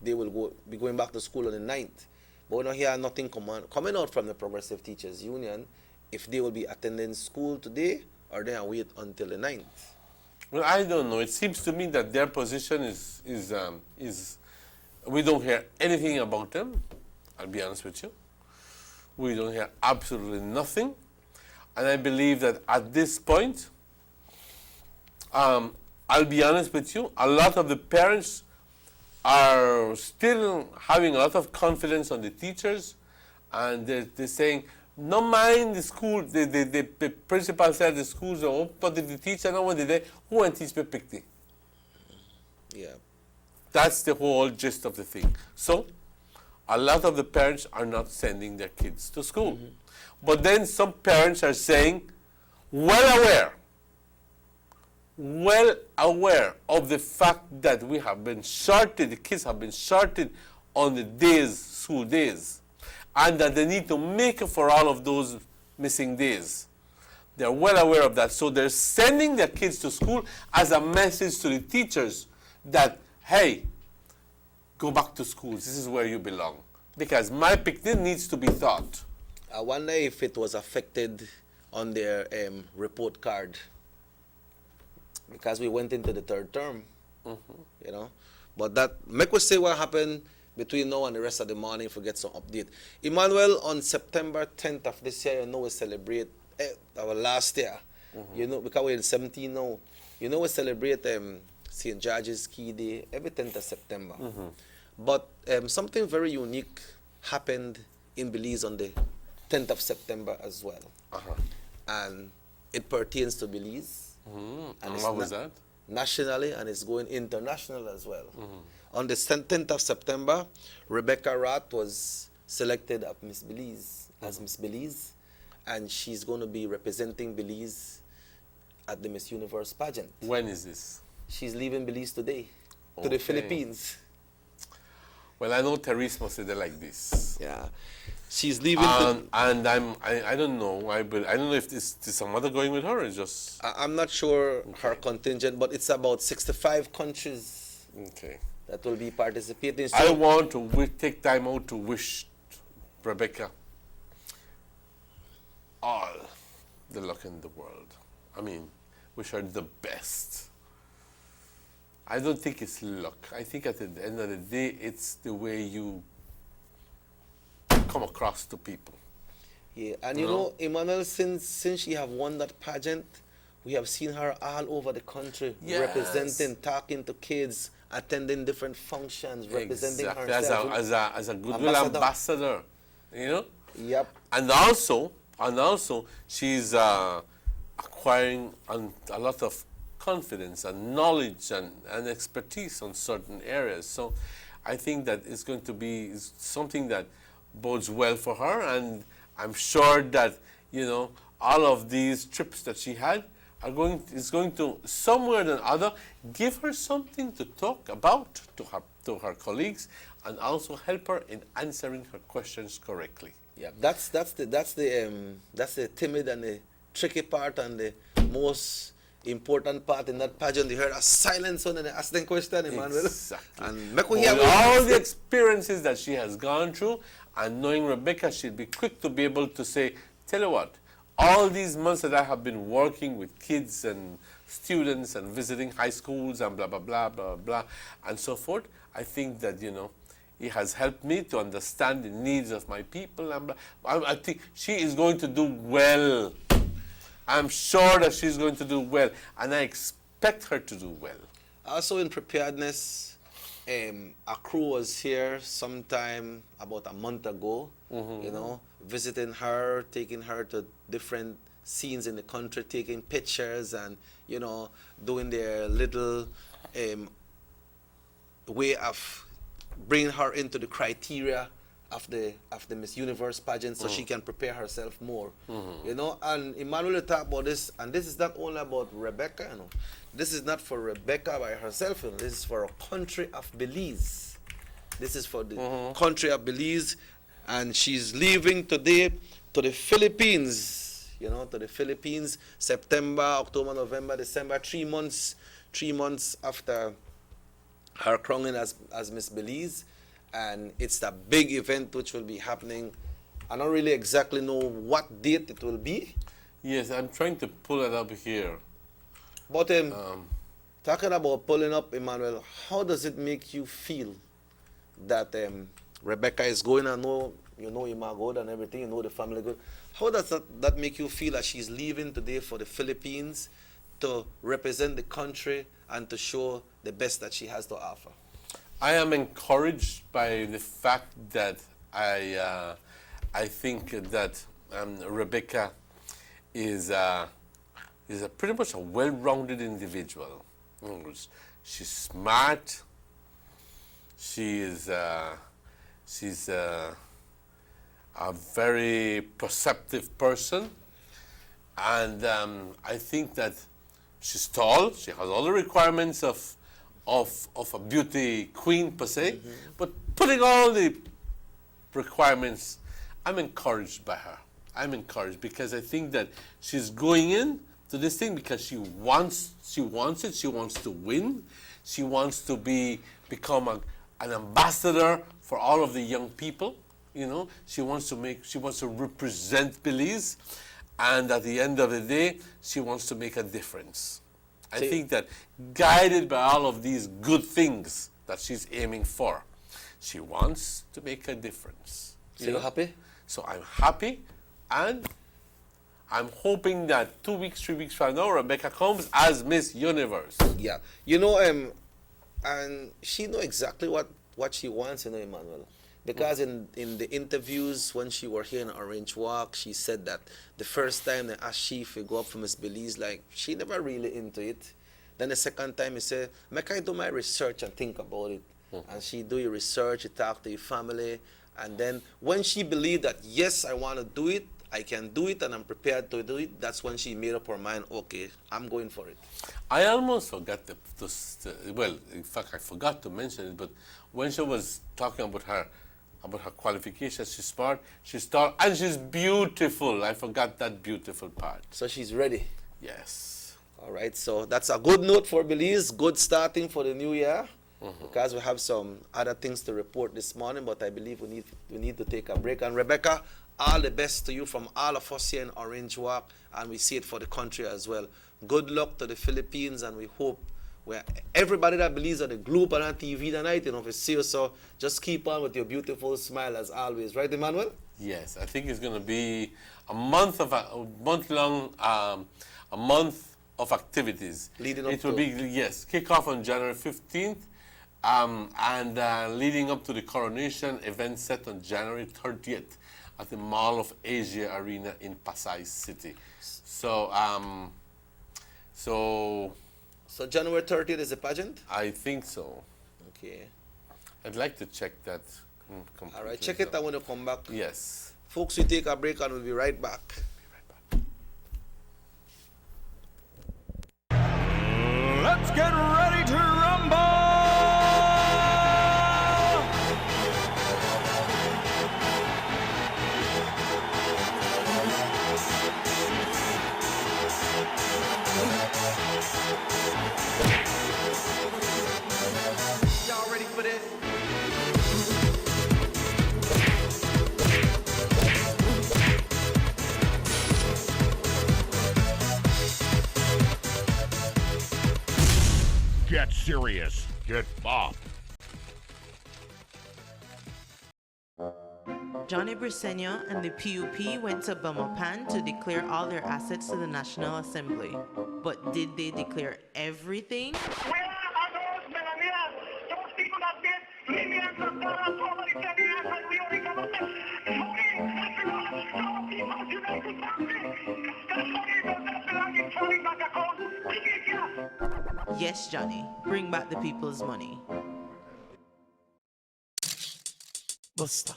they will be going back to school on the 9th. But we don't hear nothing coming out from the Progressive Teachers Union if they will be attending school today or they will wait until the 9th. Well, I don't know. It seems to me that their position is we don't hear anything about them. I'll be honest with you. We don't hear absolutely nothing. And I believe that at this point, I'll be honest with you, a lot of the parents are still having a lot of confidence on the teachers, and they're saying, no mind the school, the principal said the schools are open, but if the teacher no one did they, who and teach me picnic? Yeah. That's the whole gist of the thing. So, a lot of the parents are not sending their kids to school. Mm-hmm. But then some parents are saying, well aware of the fact that we have been shorted, the kids have been shorted on the days, school days, and that they need to make up for all of those missing days. They're well aware of that. So they're sending their kids to school as a message to the teachers that, hey, go back to school. This is where you belong. Because my picnic needs to be taught. I wonder if it was affected on their report card, because we went into the third term, you know. But that, make us say what happened between now and the rest of the morning if we get some update. Emmanuel, on September 10th of this year, you know, we celebrate our last year. You know, because we're in 17 now. You know, we celebrate St. George's Key Day every 10th of September. But something very unique happened in Belize on the 10th of September as well. And it pertains to Belize. And what was that? Nationally, and it's going international as well. On the 10th of September, Rebecca Rath was selected as Miss Belize, and she's going to be representing Belize at the Miss Universe pageant. When is this? She's leaving Belize today to the Philippines. Well, I know Therese must say they like this. Yeah, she's leaving. And I don't know. I don't know if there's some other going with her or just. I'm not sure her contingent, but it's about 65 countries. Okay. That will be participating. So I want to take time out to wish Rebecca all the luck in the world. I mean, wish her the best. I don't think it's luck. I think at the end of the day, it's the way you come across to people. Yeah, and you know, Emmanuel, since she have won that pageant, we have seen her all over the country, representing, talking to kids, attending different functions, representing herself. As a goodwill ambassador, you know? Yep. And also, she's acquiring a lot of confidence and knowledge and expertise on certain areas. So I think that it's going to be something that bodes well for her, and I'm sure that, you know, all of these trips that she had is going to, somewhere or other, give her something to talk about to her colleagues, and also help her in answering her questions correctly. Yeah, that's the timid and the tricky part and the most important part in that pageant. You heard a silent son and ask them question, Emmanuel. Exactly. And make we With hear all the experiences that she has gone through, and knowing Rebecca, she'll be quick to be able to say, tell you what, all these months that I have been working with kids and students and visiting high schools and blah, blah, blah, blah, blah, and so forth, I think that, you know, it has helped me to understand the needs of my people. And I think she is going to do well. I'm sure that she's going to do well, and I expect her to do well. Also in preparedness, a crew was here sometime about a month ago, you know, visiting her, taking her to different scenes in the country, taking pictures and, you know, doing their little way of bringing her into the criteria of the Miss Universe pageant so she can prepare herself more. You know, and Emmanuel talked about this, and this is not only about Rebecca, you know. This is not for Rebecca by herself, you know. This is for a country of Belize. This is for the country of Belize, and she's leaving today to the Philippines, you know, to the Philippines, September, October, November, December, 3 months after her crowning as Miss Belize. And it's a big event which will be happening. I don't really exactly know what date it will be. Yes, I'm trying to pull it up here. But talking about pulling up, Emmanuel, how does it make you feel that Rebecca is going? I know you know Ima good and everything, you know the family good. How does that make you feel that she's leaving today for the Philippines to represent the country and to show the best that she has to offer? I am encouraged by the fact that I think that Rebecca is pretty much a well-rounded individual. She's smart. She's a very perceptive person, and I think that she's tall. She has all the requirements of a beauty queen per se, but putting all the requirements, I'm encouraged by her. I'm encouraged because I think that she's going in to this thing because she wants it. She wants to win. She wants to become an ambassador for all of the young people. You know, she wants to represent Belize, and at the end of the day, she wants to make a difference. I think that guided by all of these good things that she's aiming for, she wants to make a difference. So you're happy? So I'm happy, and I'm hoping that 2 weeks, 3 weeks from now, Rebecca comes as Miss Universe. Yeah. You know, and she know exactly what she wants, you know, Emmanuel. Because in the interviews when she were here in Orange Walk, she said that the first time they asked she if go up for Miss Belize, like, she never really into it. Then the second time he said, make I do my research and think about it. And she do your research, you talk to your family. And then when she believed that, yes, I want to do it, I can do it, and I'm prepared to do it, that's when she made up her mind, okay, I'm going for it. I almost forgot well, in fact, I forgot to mention it, but when she was talking about her qualifications, she's smart, she's tall, and she's beautiful. I forgot that beautiful part. So she's ready. Yes. All right, so that's a good note for Belize, good starting for the new year. Because we have some other things to report this morning, but I believe we need to take a break. And Rebecca, all the best to you from all of us here in Orange Walk, and we see it for the country as well. Good luck to the Philippines, and we hope everybody that believes on the globe and on TV tonight, you know, if you see you, so just keep on with your beautiful smile as always, right, Emmanuel? Yes, I think it's going to be a month of activities. Leading up it will be, yes, kick off on January 15th, and leading up to the coronation event set on January 30th at the Mall of Asia Arena in Pasay City. So January 30th is the pageant? I think so. Okay. I'd like to check that All right, check it out when you come back. Yes. Folks, we take a break and we'll be right back. Let's get ready to rumble! Y'all ready for this? Get serious. Get bopped. Johnny Briseño and the PUP went to Belmopan to declare all their assets to the National Assembly. But did they declare everything? Where are those Melanias? Those people that did millions of dollars over the 10 years when we were in government. Money, everyone, our people's united family. That money does not belong in falling back account. We need ya. Yes, Johnny. Bring back the people's money. Buster.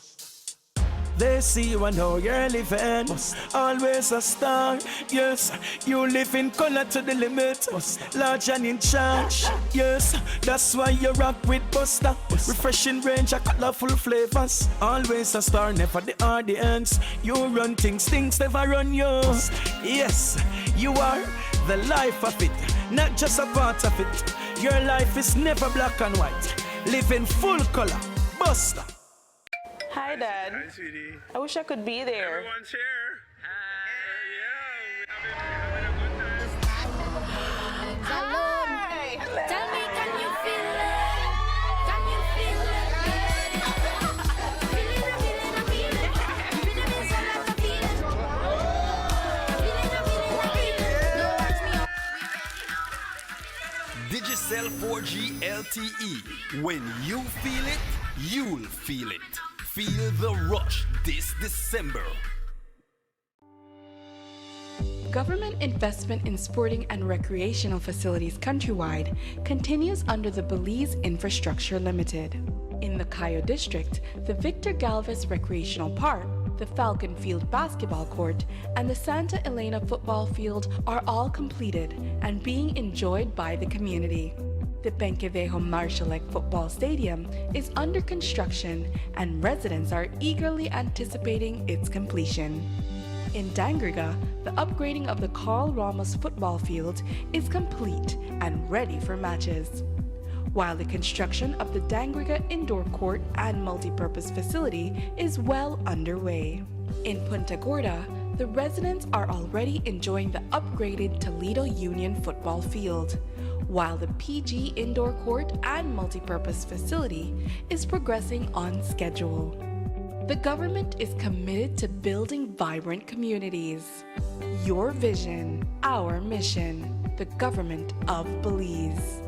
They see you and know you're living. Buster. Always a star. Yes, you live in color to the limit. Buster. Large and in charge. Yes, that's why you rock with Buster. Refreshing range of colorful flavors. Always a star, never the audience. You run things never run you. Buster. Yes, you are the life of it, not just a part of it. Your life is never black and white. Live in full color. Buster. Hi, Dad. Hi, sweetie. I wish I could be there. Everyone's here. Having a good time. Hi. Tell me, can you feel it? Can you feel it? Rhythm is all I feel it. Digicel 4G LTE. When you feel it, you'll feel it. Feel the rush this December. Government investment in sporting and recreational facilities countrywide continues under the Belize Infrastructure Limited. In the Cayo District, the Victor Galvez Recreational Park, the Falcon Field Basketball Court, and the Santa Elena Football Field are all completed and being enjoyed by the community. The Penquevejo Marshalek Football Stadium is under construction and residents are eagerly anticipating its completion. In Dangriga, the upgrading of the Carl Ramos football field is complete and ready for matches, while the construction of the Dangriga indoor court and multipurpose facility is well underway. In Punta Gorda, the residents are already enjoying the upgraded Toledo Union football field, while the PG indoor court and multipurpose facility is progressing on schedule. The government is committed to building vibrant communities. Your vision, our mission, the government of Belize.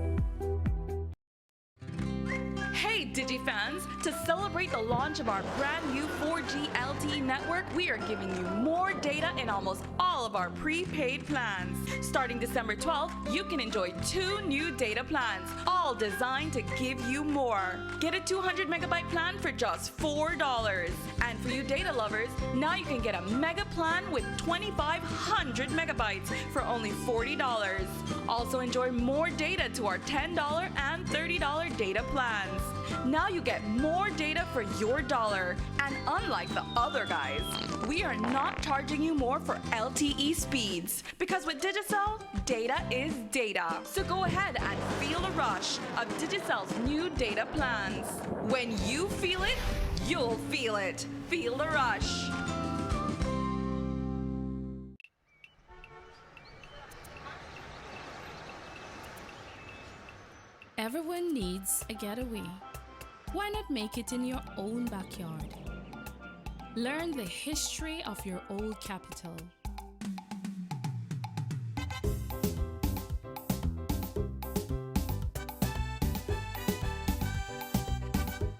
Hey DigiFans, to celebrate the launch of our brand new 4G LTE network, we are giving you more data in almost all of our prepaid plans. Starting December 12th, you can enjoy 2 new data plans, all designed to give you more. Get a 200 megabyte plan for just $4. And for you data lovers, now you can get a mega plan with 2,500 megabytes for only $40. Also enjoy more data to our $10 and $30 data plans. Now you get more data for your dollar. And unlike the other guys, we are not charging you more for LTE speeds. Because with Digicel, data is data. So go ahead and feel the rush of Digicel's new data plans. When you feel it, you'll feel it. Feel the rush. Everyone needs a getaway. Why not make it in your own backyard? Learn the history of your old capital.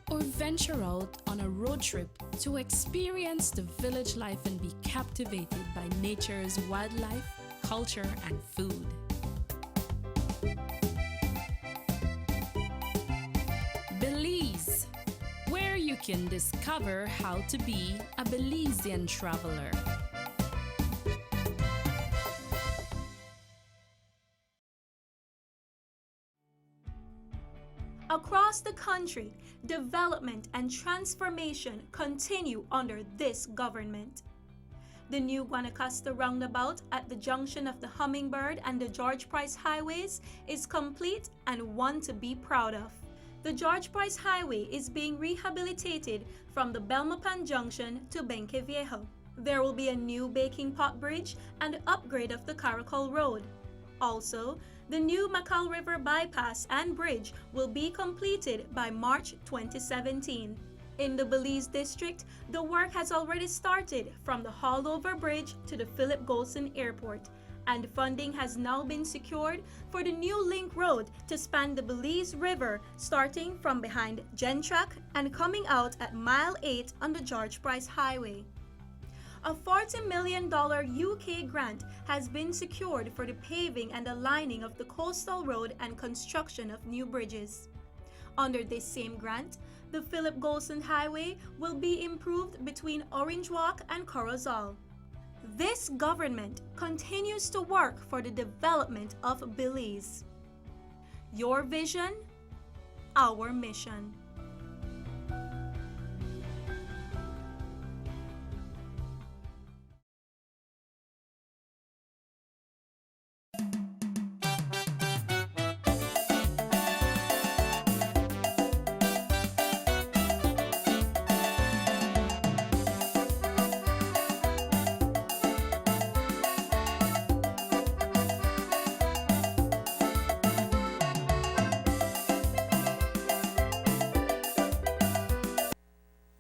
Or venture out on a road trip to experience the village life and be captivated by nature's wildlife, culture, and food. Belize, where you can discover how to be a Belizean traveler. Across the country, development and transformation continue under this government. The new Guanacaste roundabout at the junction of the Hummingbird and the George Price highways is complete and one to be proud of. The George Price Highway is being rehabilitated from the Belmopan Junction to Benque Viejo. There will be a new baking pot bridge and upgrade of the Caracol Road. Also, the new Macal River bypass and bridge will be completed by March 2017. In the Belize district, the work has already started from the Hallover Bridge to the Philip Golson Airport, and funding has now been secured for the new link road to span the Belize River starting from behind Gentrack and coming out at Mile 8 on the George Price Highway. A $40 million UK grant has been secured for the paving and aligning of the coastal road and construction of new bridges. Under this same grant, the Philip Golson Highway will be improved between Orange Walk and Corozal. This government continues to work for the development of Belize. Your vision, our mission.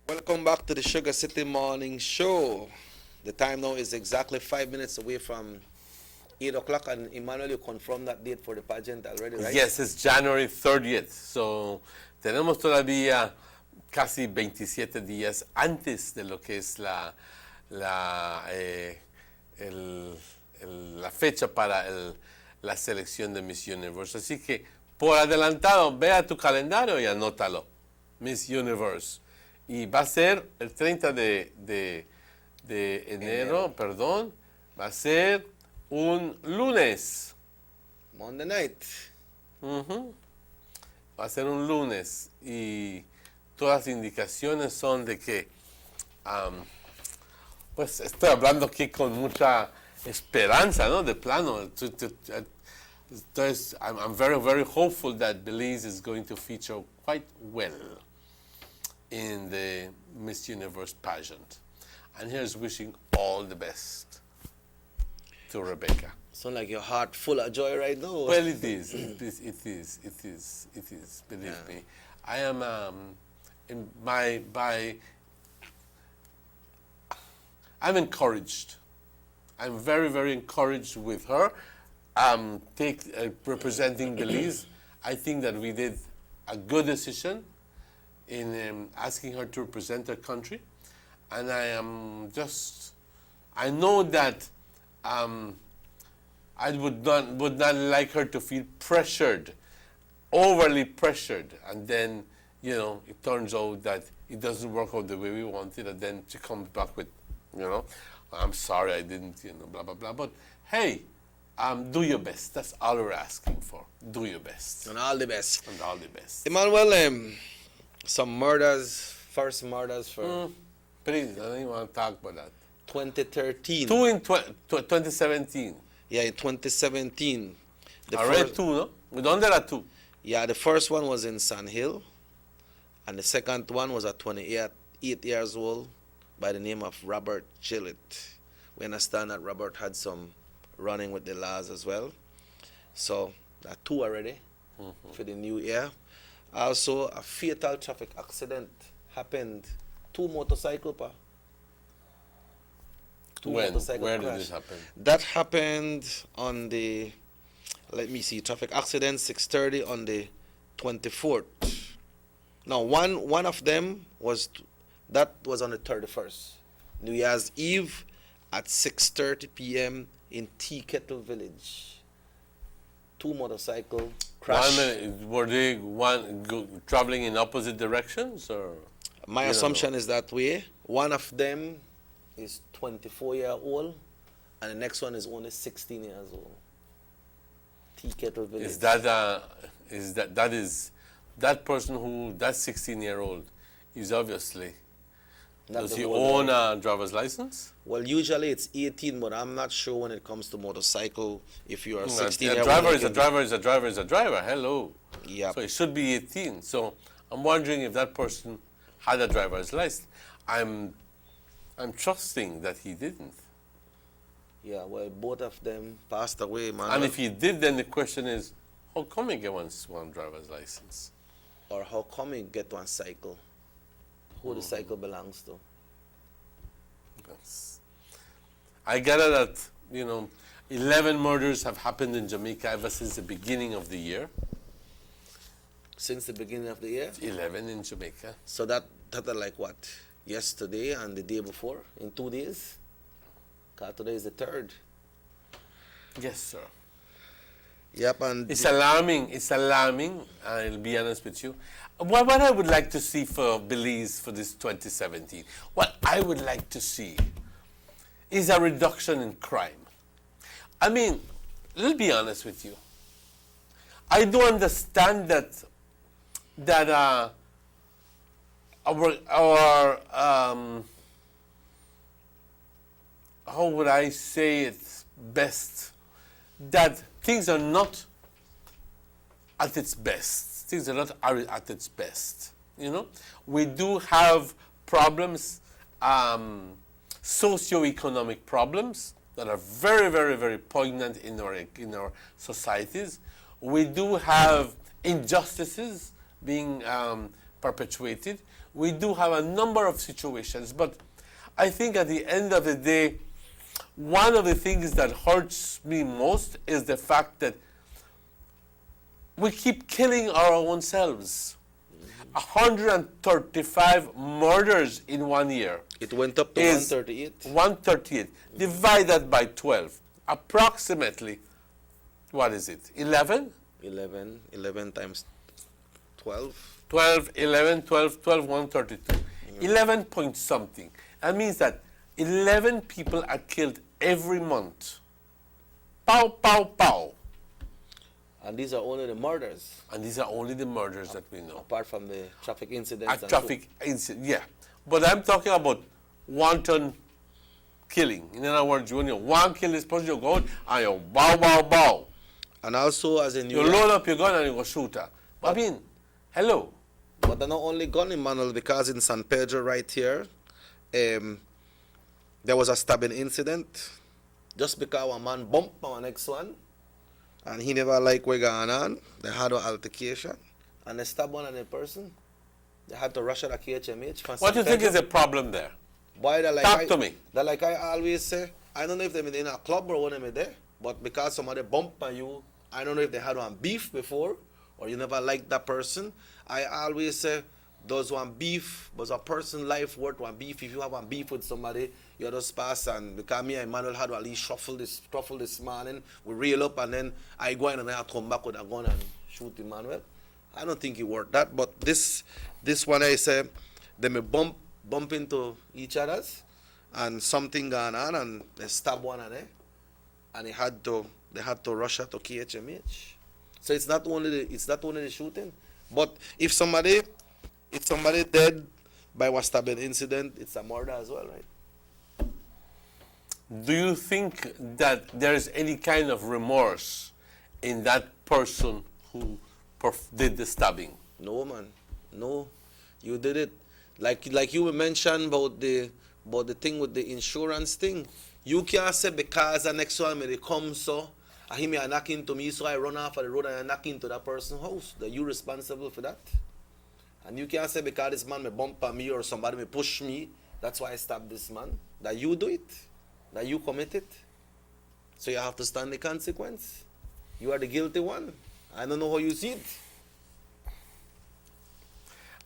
Welcome back to the Sugar City Morning Show. The time now is exactly 5 minutes away from 8 o'clock, and Emmanuel, you confirmed that date for the pageant already, right? Yes, it's January 30th. So tenemos todavía casi 27 días antes de lo que es la fecha para la selección de Miss Universe. Así que por adelantado, ve a tu calendario y anótalo. Miss Universe. Y va a ser el 30 de enero, perdón, va a ser un lunes. Monday night. Va a ser un lunes y todas las indicaciones son de que, pues estoy hablando aquí con mucha esperanza, ¿no? De plano. Entonces, I'm very, very hopeful that Belize is going to feature quite well in the Miss Universe pageant. And here's wishing all the best to Rebecca. Sound like your heart full of joy right now. Well, it is. It is. Believe me. I am I'm encouraged. I'm very, very encouraged with her. Representing Belize, I think that we did a good decision in asking her to represent her country, and I know that I would not like her to feel pressured, overly pressured, and then, you know, it turns out that it doesn't work out the way we wanted, and then she comes back with, you know, I'm sorry I didn't, you know, blah, blah, blah. But hey, do your best. That's all we're asking for. Do your best. And all the best. And all the best. Emmanuel, some murders, first murders for... Please, I don't even want to talk about that. 2013. Two in 2017. Yeah, in 2017. I read two, no? ¿Dónde era two? Yeah, the first one was in San Hill, and the second one was at 28 years old by the name of Robert Gillett. We understand that Robert had some running with the laws as well. So, that two already for the new year. Also, a fatal traffic accident happened. Two motorcycle, pa. Where did this happen? That happened on the, let me see, traffic accident 6:30 on the 24th. Now, one of them was on the 31st, New Year's Eve at 6:30 p.m. in Tea Kettle Village. Two motorcycle crash. Were they traveling in opposite directions, or? My assumption is that way. One of them is 24-year-old, and the next one is only 16 years old. Tea Kettle Village. Is that person who, that 16-year-old, is obviously, Not does the he whole own guy. a driver's license? Well, usually it's 18, but I'm not sure when it comes to motorcycle. If you are 16 A year driver old, is a driver is a driver is a driver. Hello. Yeah. So it should be 18. So I'm wondering if that person had a driver's license. I'm trusting that he didn't. Yeah, well, both of them passed away, man. And if he did, then the question is, how come he get one driver's license? Or how come you get one cycle? Who the cycle belongs to? Yes. I gather that, 11 murders have happened in Jamaica ever since the beginning of the year. Since the beginning of the year? 11 in Jamaica. So that are like what? Yesterday and the day before? In 2 days? Because today is the 3rd. Yes, sir. Yep, and It's alarming, I'll be honest with you. What I would like to see for Belize for this 2017, what I would like to see is a reduction in crime. I mean, let's be honest with you. I do understand that our how would I say it best, that things are not at its best. Things are not at its best. We do have problems, socioeconomic problems that are very, very, very poignant in our societies. We do have injustices being perpetuated. We do have a number of situations, but I think at the end of the day, one of the things that hurts me most is the fact that we keep killing our own selves. 135 murders in 1 year. it went up to 138. 138. Divide that by 12. Approximately, what is it? 11? 11 times 12. 12, 11, 12, 12, 132. 11 point something. That means that 11 people are killed every month. Pow, pow, pow. And these are only the murders. And these are only the murders that we know. Apart from the traffic incidents. A traffic incident, yeah. But I'm talking about wanton killing. In other words, when you one kill this person, you go out and you bow, bow, bow. And also, as in you load up your gun and you go shoot her. I mean, hello. But they're not only gun, Emmanuel, because in San Pedro right here, there was a stabbing incident. Just because one man bumped on the next one, and he never liked what going on, they had an altercation, and they stabbed one other person. They had to rush out of KHMH. What do you think is the problem there? Boy, Talk to me. They're like I always say, I don't know if they're in a club or when they're there, but because somebody bumped on you, I don't know if they had one beef before, or you never liked that person. I always say, does one beef, was a person life worth one beef? If you have one beef with somebody, you just pass, and because me and Emmanuel had to at least shuffle this morning, we reel up, and then I go in and I have to come back with a gun and shoot Emmanuel. I don't think it worth that, but this one I say, they may bump into each other's, and something going on, and they stab one another, and they had to rush out to KHMH. So it's not only the shooting, but if somebody dead by a stabbing incident, it's a murder as well, right? Do you think that there is any kind of remorse in that person who did the stabbing? No, man. No. You did it. Like you mentioned about the thing with the insurance thing. You can't say because the next one may come so and he may knock into me, so I run off of the road and I knock into that person's house. That you responsible for that? And you can't say because this man may bump on me or somebody may push me, that's why I stabbed this man. That you do it. That you commit it. So you have to stand the consequence. You are the guilty one. I don't know how you see it.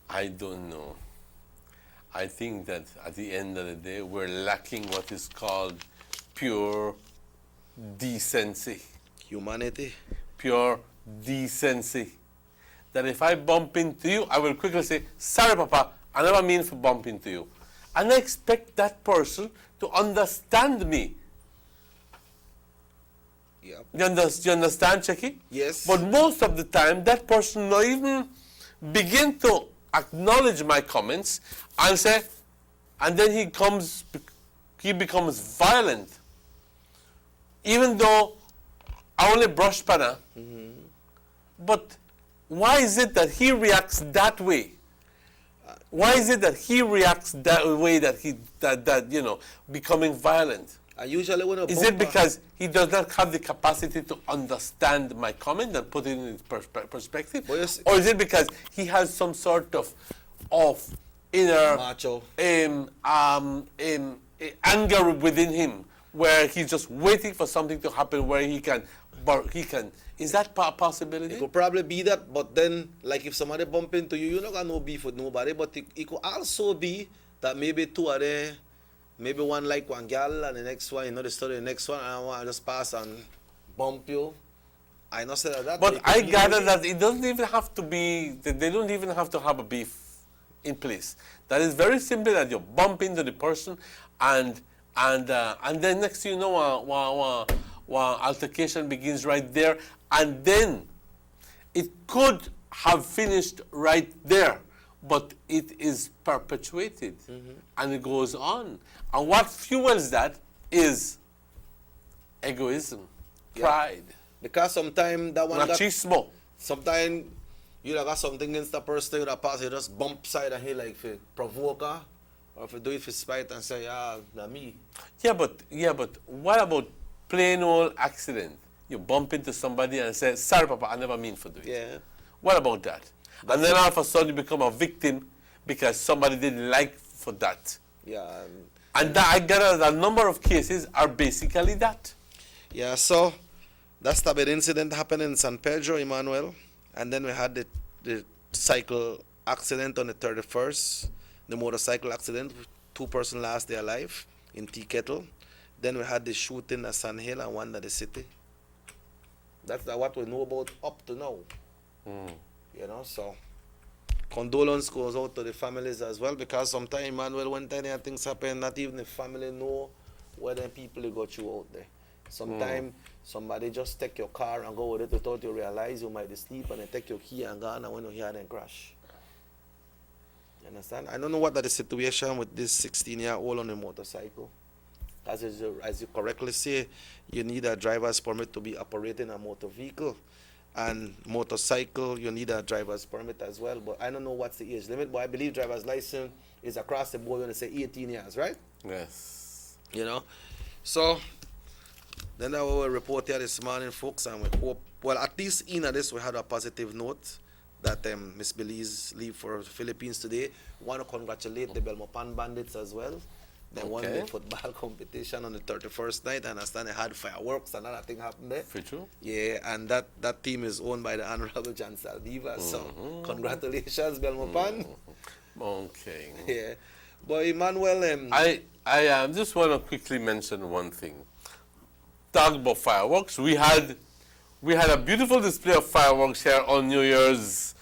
I don't know. I think that at the end of the day, we're lacking what is called pure decency. Humanity. Pure decency. That if I bump into you, I will quickly say, sorry, Papa, I never mean for bump into you. And I expect that person to understand me. Yeah. You understand, Checky? Yes. But most of the time, that person not even begin to acknowledge my comments and say, and then he becomes violent. Even though I only brush pana. But why is it that he reacts that way? Why is it that he reacts that way, that you know, becoming violent? I usually when Is it because he does not have the capacity to understand my comment and put it in perspective? Or is it because he has some sort of inner macho anger within him, where he's just waiting for something to happen where he can, is that a possibility? It could probably be that, but then, like if somebody bump into you, you not got no beef with nobody, but it could also be that maybe two are there, maybe one like one girl and the next one, you know the story, the next one, and I want to just pass and bump you. I not say that. But I gather that it doesn't even have to be, they don't even have to have a beef in place. That is very simply that you bump into the person and then next thing you know, altercation begins right there, and then it could have finished right there, but it is perpetuated and it goes on. And what fuels that is egoism, pride. Because sometimes that one machismo. Sometimes you got something against the person that pass, you just bump side of him like if you provoke her, or if you do it for spite and say, yeah, not me. Yeah, but what about plain old accident? You bump into somebody and say, sorry, Papa, I never mean for doing it. Yeah. What about that? And then all of a sudden you become a victim because somebody didn't like for that. Yeah. And that, I gather that a number of cases are basically that. Yeah, so that's the big incident happened in San Pedro, Emmanuel. And then we had the cycle accident on the 31st, the motorcycle accident. 2 persons lost their life in Tea Kettle. Then we had the shooting at San Hill and one at the city. That's what we know about up to now. You know, so condolence goes out to the families as well, because sometimes, Emmanuel, when tiny things happen, not even the family know where the people got you out there. Sometimes somebody just take your car and go with it without you realize you might be asleep, and they take your key and gone, and when you hear them crash. You understand? I don't know what that is situation with this 16-year-old on a motorcycle. As you correctly say, you need a driver's permit to be operating a motor vehicle. And motorcycle, you need a driver's permit as well. But I don't know what's the age limit, but I believe driver's license is across the board when they say 18 years, right? Yes. You know? So, then I will report here this morning, folks, and we hope, well, at least in this, we had a positive note that Miss Belize leave for the Philippines today. Want to congratulate the Belmopan Bandits as well. They won the football competition on the 31st night. I understand they had fireworks and another thing happened there. For true? Yeah, and that team is owned by the Honorable John Saldiva. So, congratulations, Belmopan. Okay. Yeah. But Emmanuel... I just want to quickly mention one thing. Talk about fireworks. We had a beautiful display of fireworks here on New Year's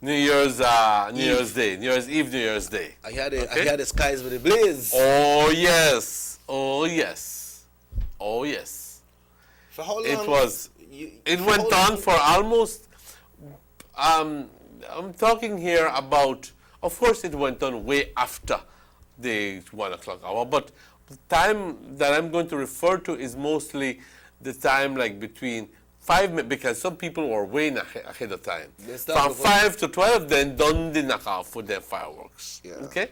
Day, New Year's Day. I had the skies with the blaze. Oh yes, oh yes, oh yes. For how long? It went on for almost. I'm talking here about. Of course, it went on way after the 1 o'clock hour, but the time that I'm going to refer to is mostly the time like between 5 minutes, because some people were way ahead of time. From 5 to 12, then done the knockoff with their fireworks. Yeah. Okay?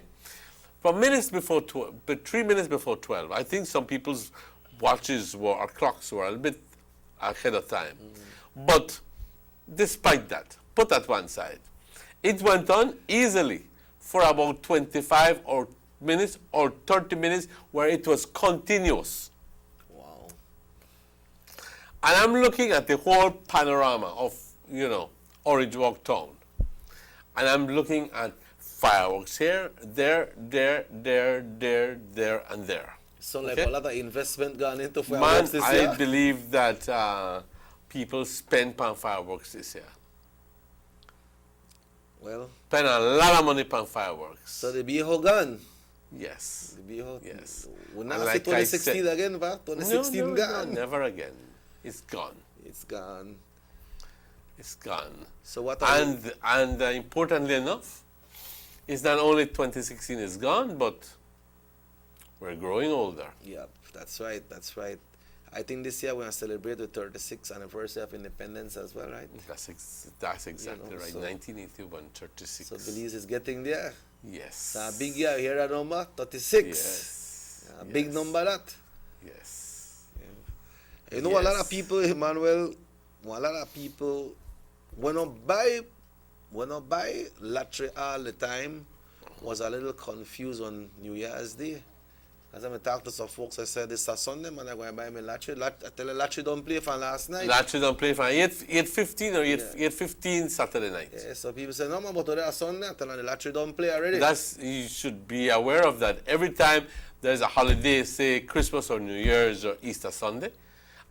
From minutes before 12, but 3 minutes before 12, I think some people's watches or clocks were a little bit ahead of time. But despite that, put that one side. It went on easily for about 25 or minutes or 30 minutes where it was continuous. And I'm looking at the whole panorama of, Orange Walk town. And I'm looking at fireworks here, there, and there. So like a lot of investment gone into fireworks this year? I believe that people spend on fireworks this year. Well, spend a lot of money on fireworks. so the viejo gone. Yes. The viejo. Yes. We're And not like see I 2016 said- again, pa? 2016 no, gone. never again. It's gone. It's gone. It's gone. So what are And importantly enough, it's not only 2016 is gone, but we're growing older. Yep, that's right. That's right. I think this year we're gonna celebrate the 36th anniversary of independence as well, right? That's exactly right. so- 1981, 36. So Belize is getting there. Yes. It's a big year. Hear that number? 36. Yes. A big Yes. number that. Yes. You know, a lot Yes. of people, Emmanuel, a lot of people, when I buy lottery all the time, was a little confused on New Year's Day. As I talked to some folks, I said, it's a Sunday, man, I'm going to buy me lottery. I tell the lottery don't play from last night. Lottery don't play from 8:15 or 8:15 Saturday night. Yeah, so people say, no, man, but today is Sunday. I tell them the lottery don't play already. You should be aware of that. Every time there's a holiday, say Christmas or New Year's or Easter Sunday,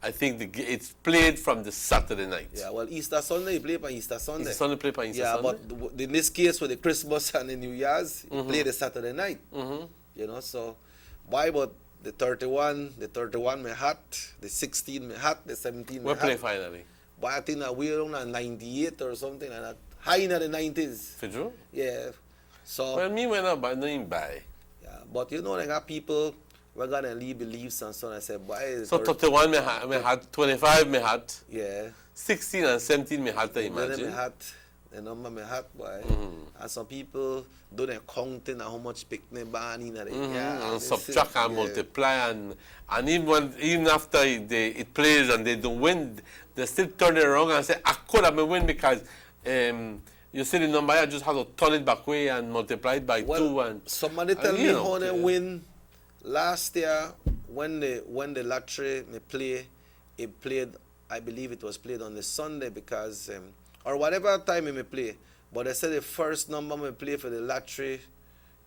I think it's played from the Saturday night. Yeah, well, Easter Sunday, you play for Easter Sunday. Easter Sunday play for Easter yeah, Sunday. but in this case, with the Christmas and the New Year's, you play the Saturday night. Mm-hmm. You know, so why? But the 31 me hot, the 16 me hot, the 17 me We'll hot. play finally. But I think that we're on a 98 or something like that. High in the 90s. For true? Yeah. So, Well, me when I buy, no in buy. yeah, but you know, they got people, we're going to leave beliefs and so on. I said, why? So 31 me had, 25 me had, Yeah. 16 and 17 me had, I Then me imagine. hat, the number me hat, boy. Mm-hmm. And some people do their counting and how much picnic ban in the And subtract and multiply and even after it plays and they don't win, they still turn it around and say, I could have been win because you see the number, I just have to turn it back way and multiply it by 2 and somebody tell me you know, how they win last year when the lottery me play, it played, I believe it was played on the Sunday because or whatever time it may play. But they said the first number we play for the lottery,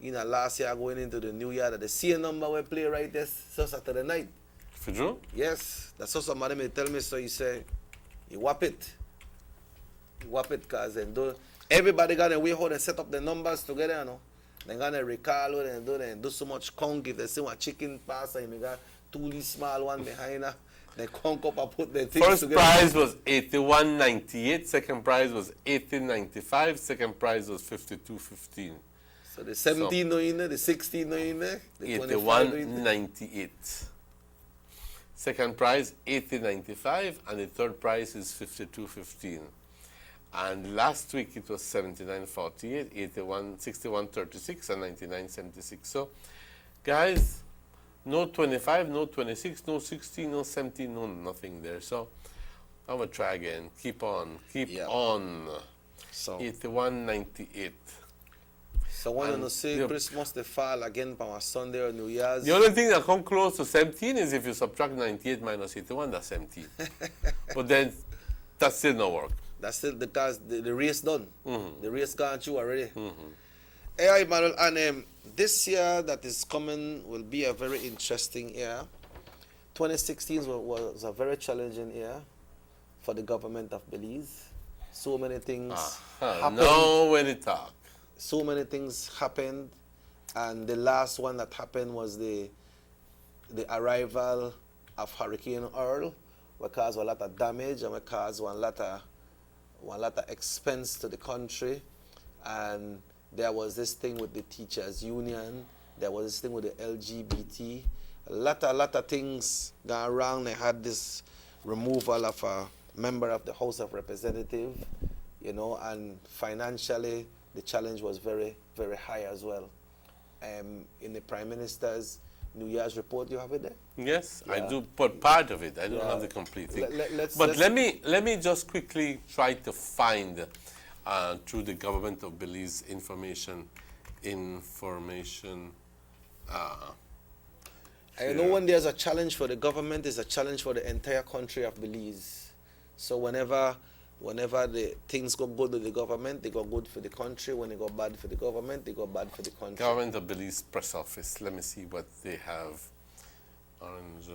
last year going into the new year, that the same number we play right there, so Saturday night. For true? Yes, that's what somebody may tell me. So you say, you whap it. You whap it, because everybody got to wait how they set up the numbers together, you know. They're going to recall what they do so much conk. If they see one chicken pass and you got two little small one behind her, they conk up and put their things First together. prize was 81.98, second prize was 18.95, second prize was 52.15. So the 17 no in there, the 16 no in there, the 25 no in there. 81.98. Second prize 80.95 and the third prize is 52.15. And last week it was 79.48, 81, 61.36 and 99.76. So guys, no 25, no 26, no 16, no 17, no nothing there. So I'm gonna try again. Keep on. So 81.98. So when you say Christmas the fall again from a Sunday or New Year's. The only thing that come close to 17 is if you subtract 98 minus 81, that's 17. But then that still no work. That's still because the race done. Mm-hmm. The race gone through already. Hey, Emmanuel, and this year that is coming will be a very interesting year. 2016 was a very challenging year for the government of Belize. So many things happened. No way to talk. So many things happened, and the last one that happened was the arrival of Hurricane Earl, which caused a lot of damage and which caused one lot of expense to the country. And there was this thing with the teachers union, there was this thing with the LGBT, a lot of things gone around. They had this removal of a member of the House of Representatives, and financially the challenge was very, very high as well. In the Prime Minister's New Year's report, you have it there? Yes, Yeah. I do put part of it. I don't have the complete thing. Let me just quickly try to find through the government of Belize information. I know when there's a challenge for the government, there's a challenge for the entire country of Belize. So whenever the things go good with the government, they go good for the country. When they go bad for the government, they go bad for the country. Government of Belize press office. Let me see what they have. Orange.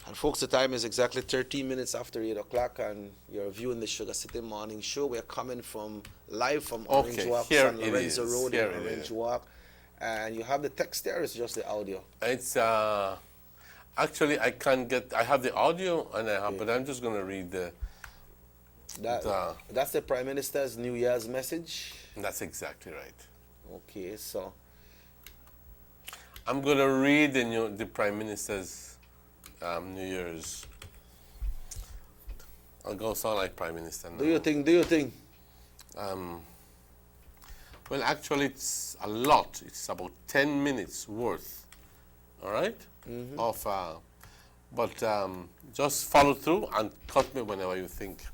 And folks, the time is exactly 13 minutes after 8 o'clock, and you're viewing the Sugar City Morning Show. We're coming live from Orange Walk, here San it Lorenzo is. Road Here in it Orange is. Walk. And you have the text there, it's just the audio. It's actually I have the audio but I'm just gonna read That's the Prime Minister's New Year's message. That's exactly right. Okay, so I'm gonna read the Prime Minister's New Year's. I'll go sound like Prime Minister now. Do you think? Well, actually, it's a lot. It's about 10 minutes worth. All right? But just follow through and cut me whenever you think.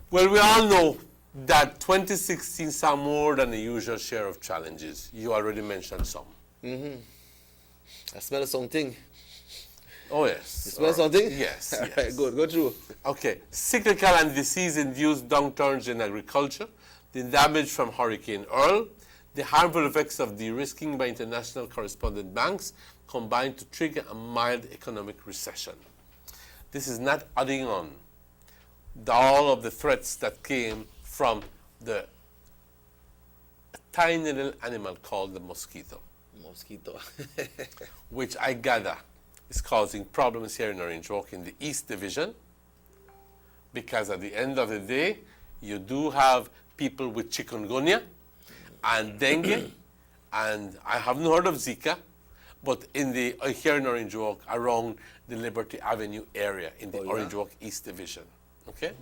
Well, we all know that 2016 saw more than the usual share of challenges. You already mentioned some. I smell something. Oh, yes. You smell something? Yes. All yes. right, good. Go through. Okay. Cyclical and disease-induced downturns in agriculture, the damage from Hurricane Earl, the harmful effects of de-risking by international correspondent banks combined to trigger a mild economic recession. This is not adding on all of the threats that came from the tiny little animal called the mosquito. Which I gather is causing problems here in Orange Walk in the East Division, because at the end of the day, you do have people with chikungunya and dengue, and I haven't heard of Zika, but in the here in Orange Walk, around the Liberty Avenue area in the Orange Walk East Division. Okay,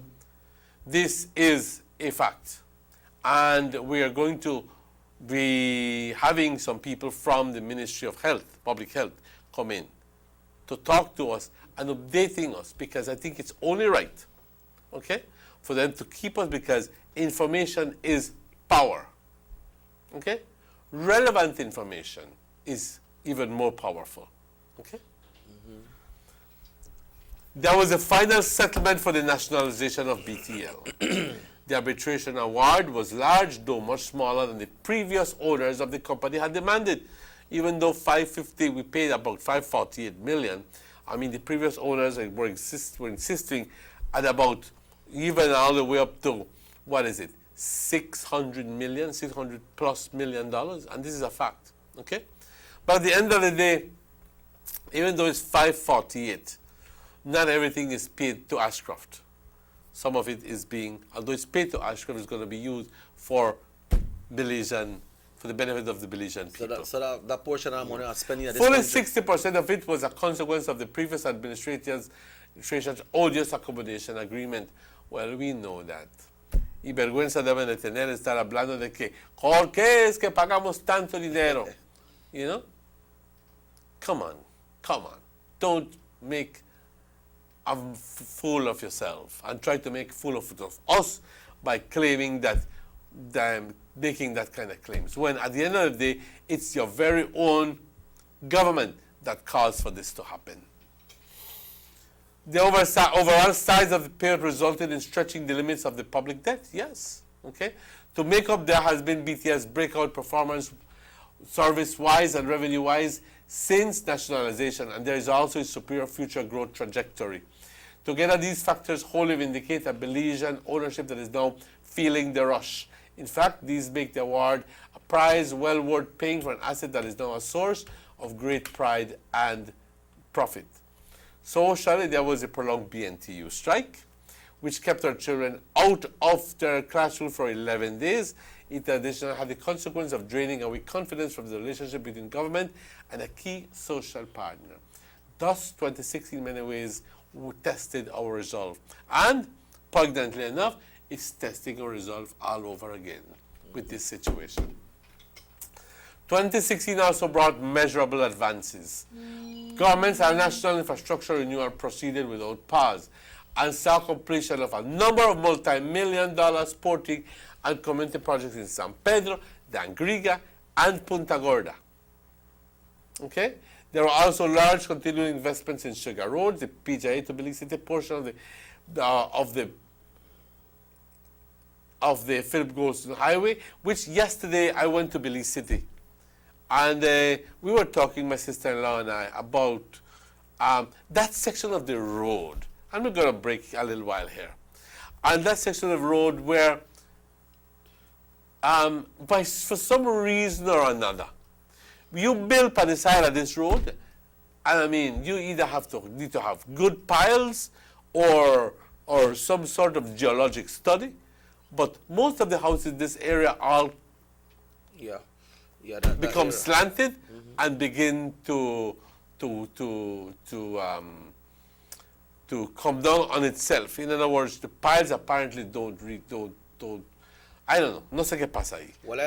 this is a fact, and we are going to be having some people from the Ministry of Health, Public Health, come in to talk to us and updating us, because I think it's only right, okay, for them to keep us, because information is power, okay? Relevant information is even more powerful, okay? There was a final settlement for the nationalization of BTL. The arbitration award was large, though much smaller than the previous owners of the company had demanded. Even though 550, we paid about 548 million. I mean, the previous owners were insisting at about, even all the way up to, what is it, 600 plus million dollars, and this is a fact, okay? But at the end of the day, even though it's 548, not everything is paid to Ashcroft. Some of it is being, although it's paid to Ashcroft, it's going to be used for Belizean, for the benefit of the Belizean people. So that portion of money are spending at this Fully country. 60% of it was a consequence of the previous administration's odious accommodation agreement. Well, we know that. Y vergüenza deben de tener estar hablando de que, ¿por qué es que pagamos tanto dinero? You know? Come on. Don't make a fool of yourself and try to make a fool of us by claiming that, making that kind of claims, when at the end of the day, it's your very own government that calls for this to happen. The overall size of the payout resulted in stretching the limits of the public debt, yes, okay? To make up, there has been BTS breakout performance service-wise and revenue-wise since nationalization, and there is also a superior future growth trajectory. Together, these factors wholly vindicate a Belizean ownership that is now feeling the rush. In fact, these make the award a prize well worth paying for an asset that is now a source of great pride and profit. Socially, there was a prolonged BNTU strike, which kept our children out of their classroom for 11 days. It additionally had the consequence of draining away confidence from the relationship between government and a key social partner. Thus, 2016 in many ways tested our resolve. And, poignantly enough, it's testing our resolve all over again with this situation. 2016 also brought measurable advances. Government's national infrastructure renewal proceeded without pause and saw completion of a number of multi-million-dollar sporting and community projects in San Pedro, Dangriga, and Punta Gorda. Okay? There were also large continuing investments in Sugar Road, the PJA to Belize City portion of the Philip Goldson Highway, which yesterday I went to Belize City. And we were talking, my sister-in-law and I, about that section of the road, I'm going to break a little while here, and that section of road where, for some reason or another, you build on the side of this road, and I mean, you either need to have good piles or some sort of geologic study, but most of the houses in this area all become area. slanted and begin to come down on itself. In other words, the piles apparently don't. I don't know. No sé qué pasa ahí. Well, I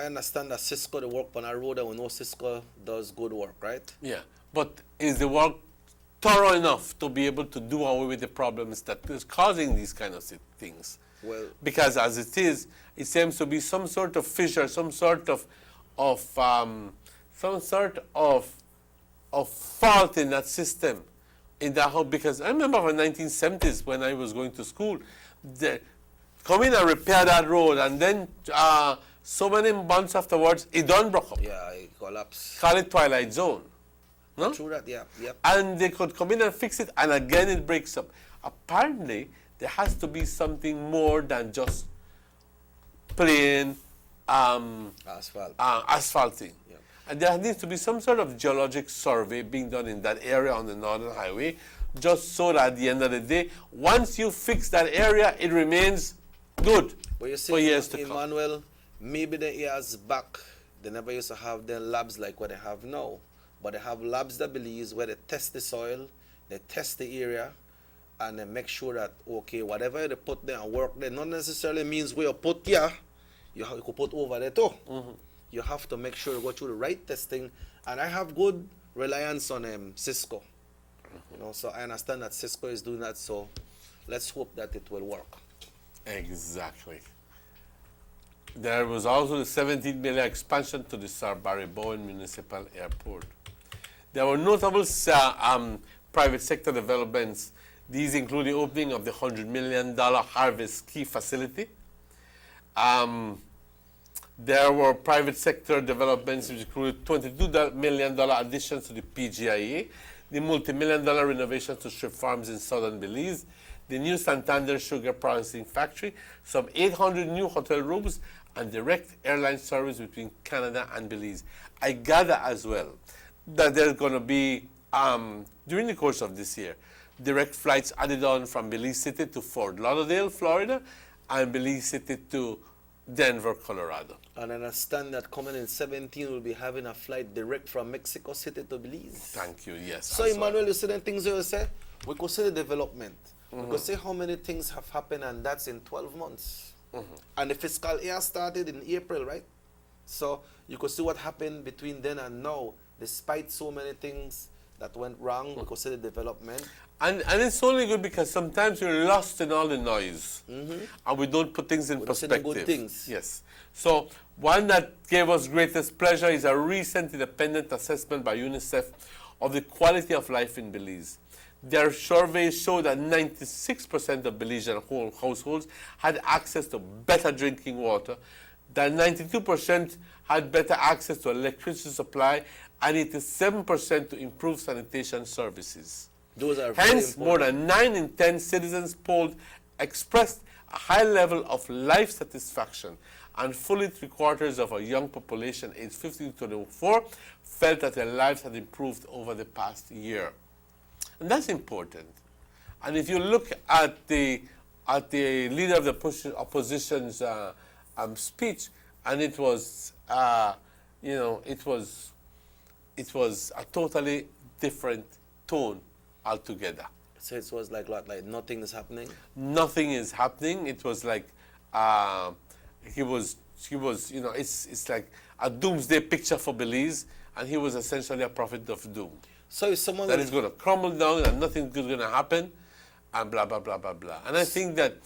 understand that Cisco they work on a road, and we know Cisco does good work, right? Yeah, but is the work thorough enough to be able to do away with the problems that is causing these kind of things? Well, because as it is, it seems to be some sort of fissure, some sort of fault in that system, in that whole. Because I remember in the 1970s when I was going to school, come in and repair that road, and then so many months afterwards, it done broke up. Yeah, it collapsed. Call it Twilight Zone. No? True that, yeah. And they could come in and fix it, and again it breaks up. Apparently, there has to be something more than just plain asphalting. Yeah. And there needs to be some sort of geologic survey being done in that area on the Northern Highway, just so that at the end of the day, once you fix that area, it remains good But you see, for years to come. Emmanuel, maybe the years back, they never used to have their labs like what they have now. But they have labs that Belize where they test the soil, they test the area, and they make sure that, okay, whatever they put there and work there, not necessarily means where you put here, you could put over there too. You have to make sure you go through the right testing. And I have good reliance on Cisco. You know, so I understand that Cisco is doing that, so let's hope that it will work. Exactly. There was also the 17 million expansion to the Sir Barry Bowen Municipal Airport. There were notable private sector developments. These include the opening of the $100 million Harvest Key facility. There were private sector developments which included $22 million additions to the PGIA, the multi-million-dollar renovations to strip farms in southern Belize, the new Santander sugar processing factory, some 800 new hotel rooms, and direct airline service between Canada and Belize. I gather as well that there's going to be, during the course of this year, direct flights added on from Belize City to Fort Lauderdale, Florida, and Belize City to Denver, Colorado. And I understand that coming in 17, we'll be having a flight direct from Mexico City to Belize. Thank you, yes. So, Emmanuel, you see the things you said? We could see the development. We could see how many things have happened, and that's in 12 months. And the fiscal year started in April, right? So, you could see what happened between then and now. Despite so many things that went wrong, we could see the development. And it's only good because sometimes we're lost in all the noise, and we don't put things in perspective. Good things. Yes. So one that gave us greatest pleasure is a recent independent assessment by UNICEF of the quality of life in Belize. Their surveys show that 96% of Belizean households had access to better drinking water, that 92% had better access to electricity supply, and 87% to improved sanitation services. Those are Hence, more than 9 in 10 citizens polled expressed a high level of life satisfaction, and fully 3/4 of a young population aged 15 to 24 felt that their lives had improved over the past year. And that's important. And if you look at the leader of the opposition's speech, and it was, it was a totally different tone altogether. So it was like what? Like nothing is happening? Nothing is happening. It was like he was, it's like a doomsday picture for Belize, and he was essentially a prophet of doom. So if someone that is going to crumble down and nothing good is going to happen, and blah, blah, blah, blah, blah. And I think that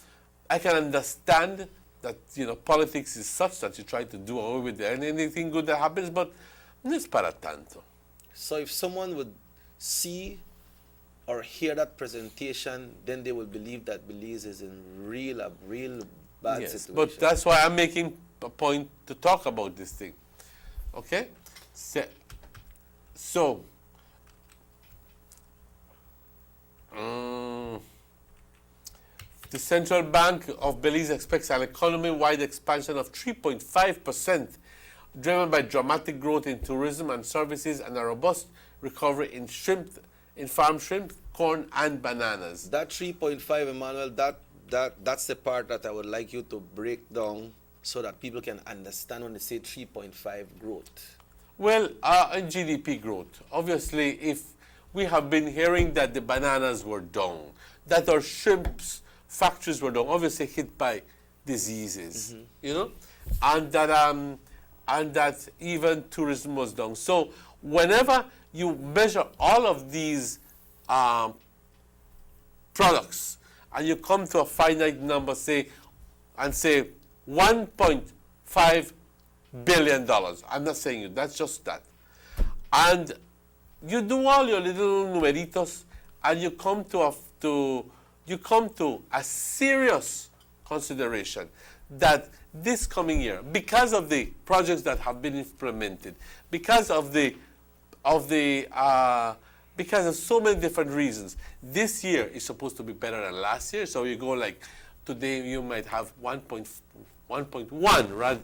I can understand that, politics is such that you try to do away with anything good that happens, but no es para tanto. So if someone would see or hear that presentation, then they will believe that Belize is in a real bad situation. But that's why I'm making a point to talk about this thing. Okay? So The Central Bank of Belize expects an economy-wide expansion of 3.5%, driven by dramatic growth in tourism and services and a robust recovery in farm shrimp, corn, and bananas. That 3.5, Emmanuel, that's the part that I would like you to break down so that people can understand when they say 3.5 growth. Well, in GDP growth, obviously, if we have been hearing that the bananas were down, that our shrimps factories were down, obviously hit by diseases, you know, and that even tourism was down. So whenever you measure all of these products and you come to a finite number, say $1.5 billion, I'm not saying you, that's just that, and you do all your little numeritos and you come to a serious consideration that this coming year, because of the projects that have been implemented, because of so many different reasons, this year is supposed to be better than last year. So you go like today, you might have 1.1, right?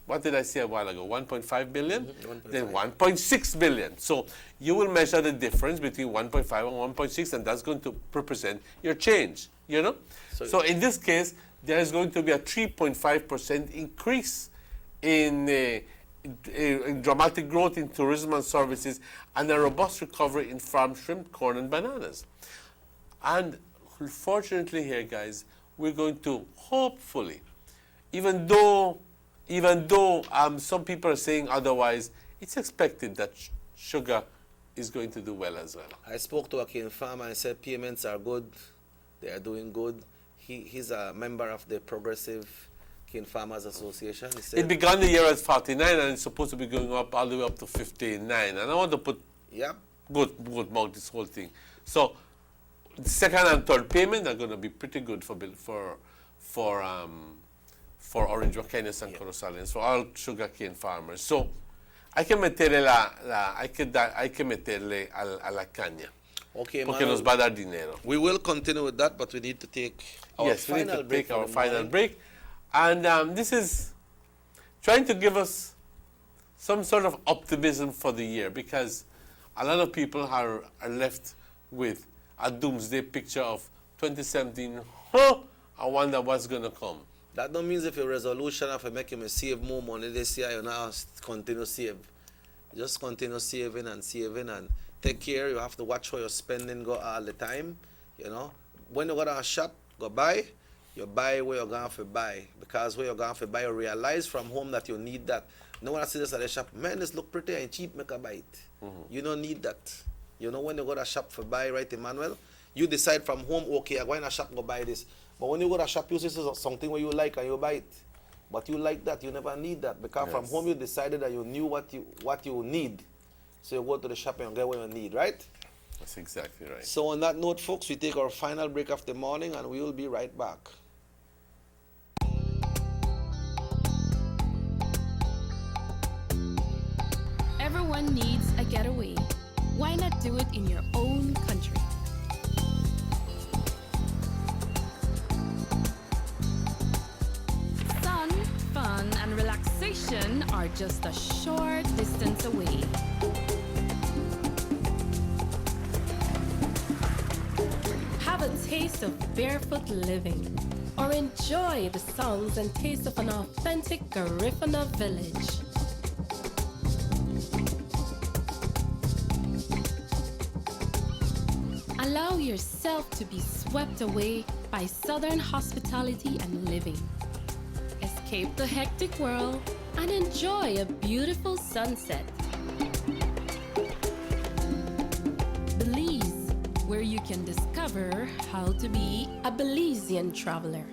What did I say a while ago? 1.5 billion? Then 1.6 billion. So you will measure the difference between 1.5 and 1.6, and that's going to represent your change, you know? So in this case, there is going to be a 3.5% increase in dramatic growth in tourism and services and a robust recovery in farm shrimp, corn, and bananas. And fortunately here, guys, we're going to hopefully, even though some people are saying otherwise, it's expected that sugar is going to do well as well. I spoke to a cane farmer and said payments are good. They are doing good. He's a member of the Progressive Cane Farmers Association. He said, it began the year at 49 and it's supposed to be going up all the way up to 59. And I want to put good mark this whole thing. So the second and third payment are going to be pretty good for Orange Wakeños and Corozalians, for all sugarcane farmers. So hay que meterle a la caña. Okay, porque nos va a dar dinero. We will continue with that, but we need to take our final break. And this is trying to give us some sort of optimism for the year, because a lot of people are left with a doomsday picture of 2017. I wonder what's going to come. That don't mean if your resolution of making me save more money this year, you now continue save. Just continue saving and take care. You have to watch how your spending go all the time. You know, when you go to a shop, go buy. You buy where you're going to buy, because where you're going to buy, you realize from home that you need that. No one see this at the shop. Man, this look pretty and cheap. Make a buy it. You don't need that. You know, when you go to a shop for buy, right, Emmanuel? You decide from home, okay, I'm going to shop, go buy this. But when you go to a shop, you see something where you like and you buy it. But you like that, you never need that, because from home you decided that you knew what you need. So you go to the shop and get what you need, right? That's exactly right. So on that note, folks, we take our final break of the morning and we will be right back. Everyone needs a getaway. Why not do it in your own country? Sun, fun, and relaxation are just a short distance away. Have a taste of barefoot living, or enjoy the sounds and taste of an authentic Garifuna village. Allow yourself to be swept away by Southern hospitality and living. Escape the hectic world and enjoy a beautiful sunset. Belize, where you can discover how to be a Belizean traveler.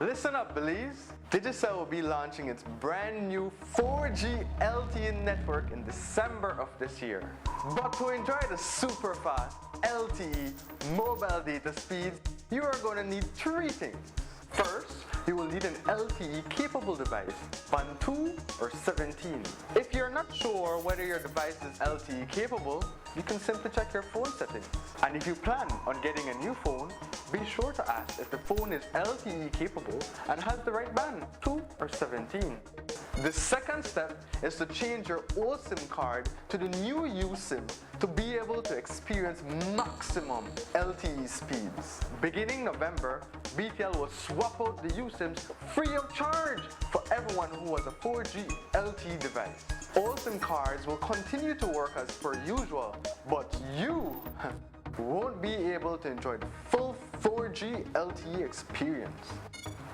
Listen up, Belize. Digicel will be launching its brand new 4G LTE network in December of this year. But to enjoy the super fast LTE mobile data speeds, you are going to need three things. First, you will need an LTE-capable device, Band 2 or 17. If you're not sure whether your device is LTE-capable, you can simply check your phone settings. And if you plan on getting a new phone, be sure to ask if the phone is LTE-capable and has the right band, 2 or 17. The second step is to change your old SIM card to the new USIM to be able to experience maximum LTE speeds. Beginning November, BTL will swap out the USIMs free of charge for everyone who has a 4G LTE device. All SIM cards will continue to work as per usual, but you won't be able to enjoy the full 4G LTE experience.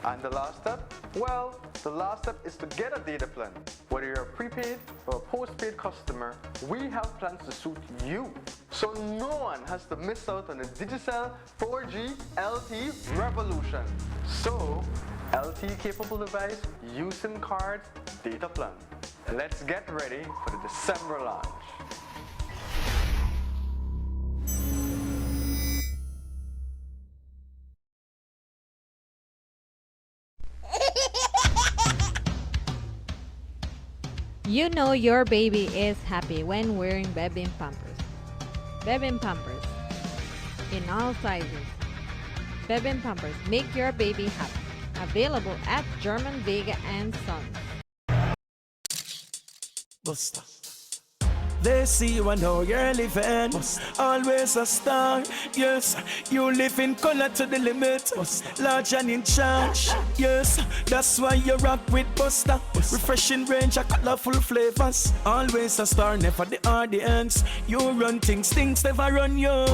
And the last step? Well, the last step is to get a data plan. Whether you're a prepaid or a postpaid customer, we have plans to suit you. So no one has to miss out on the Digicel 4G LTE revolution. So, LTE capable device, USIM cards, data plan. Let's get ready for the December launch. You know your baby is happy when wearing Bebin Pampers. Bebin Pampers in all sizes. Bebin Pampers make your baby happy. Available at German Vega and Sons. Buster. They see you and how you're living. Always a star. Yes, you live in color to the limit. Large and in charge. Yes, that's why you rock with Buster. Refreshing range of colorful flavors. Always a star, never the audience. You run things never run you.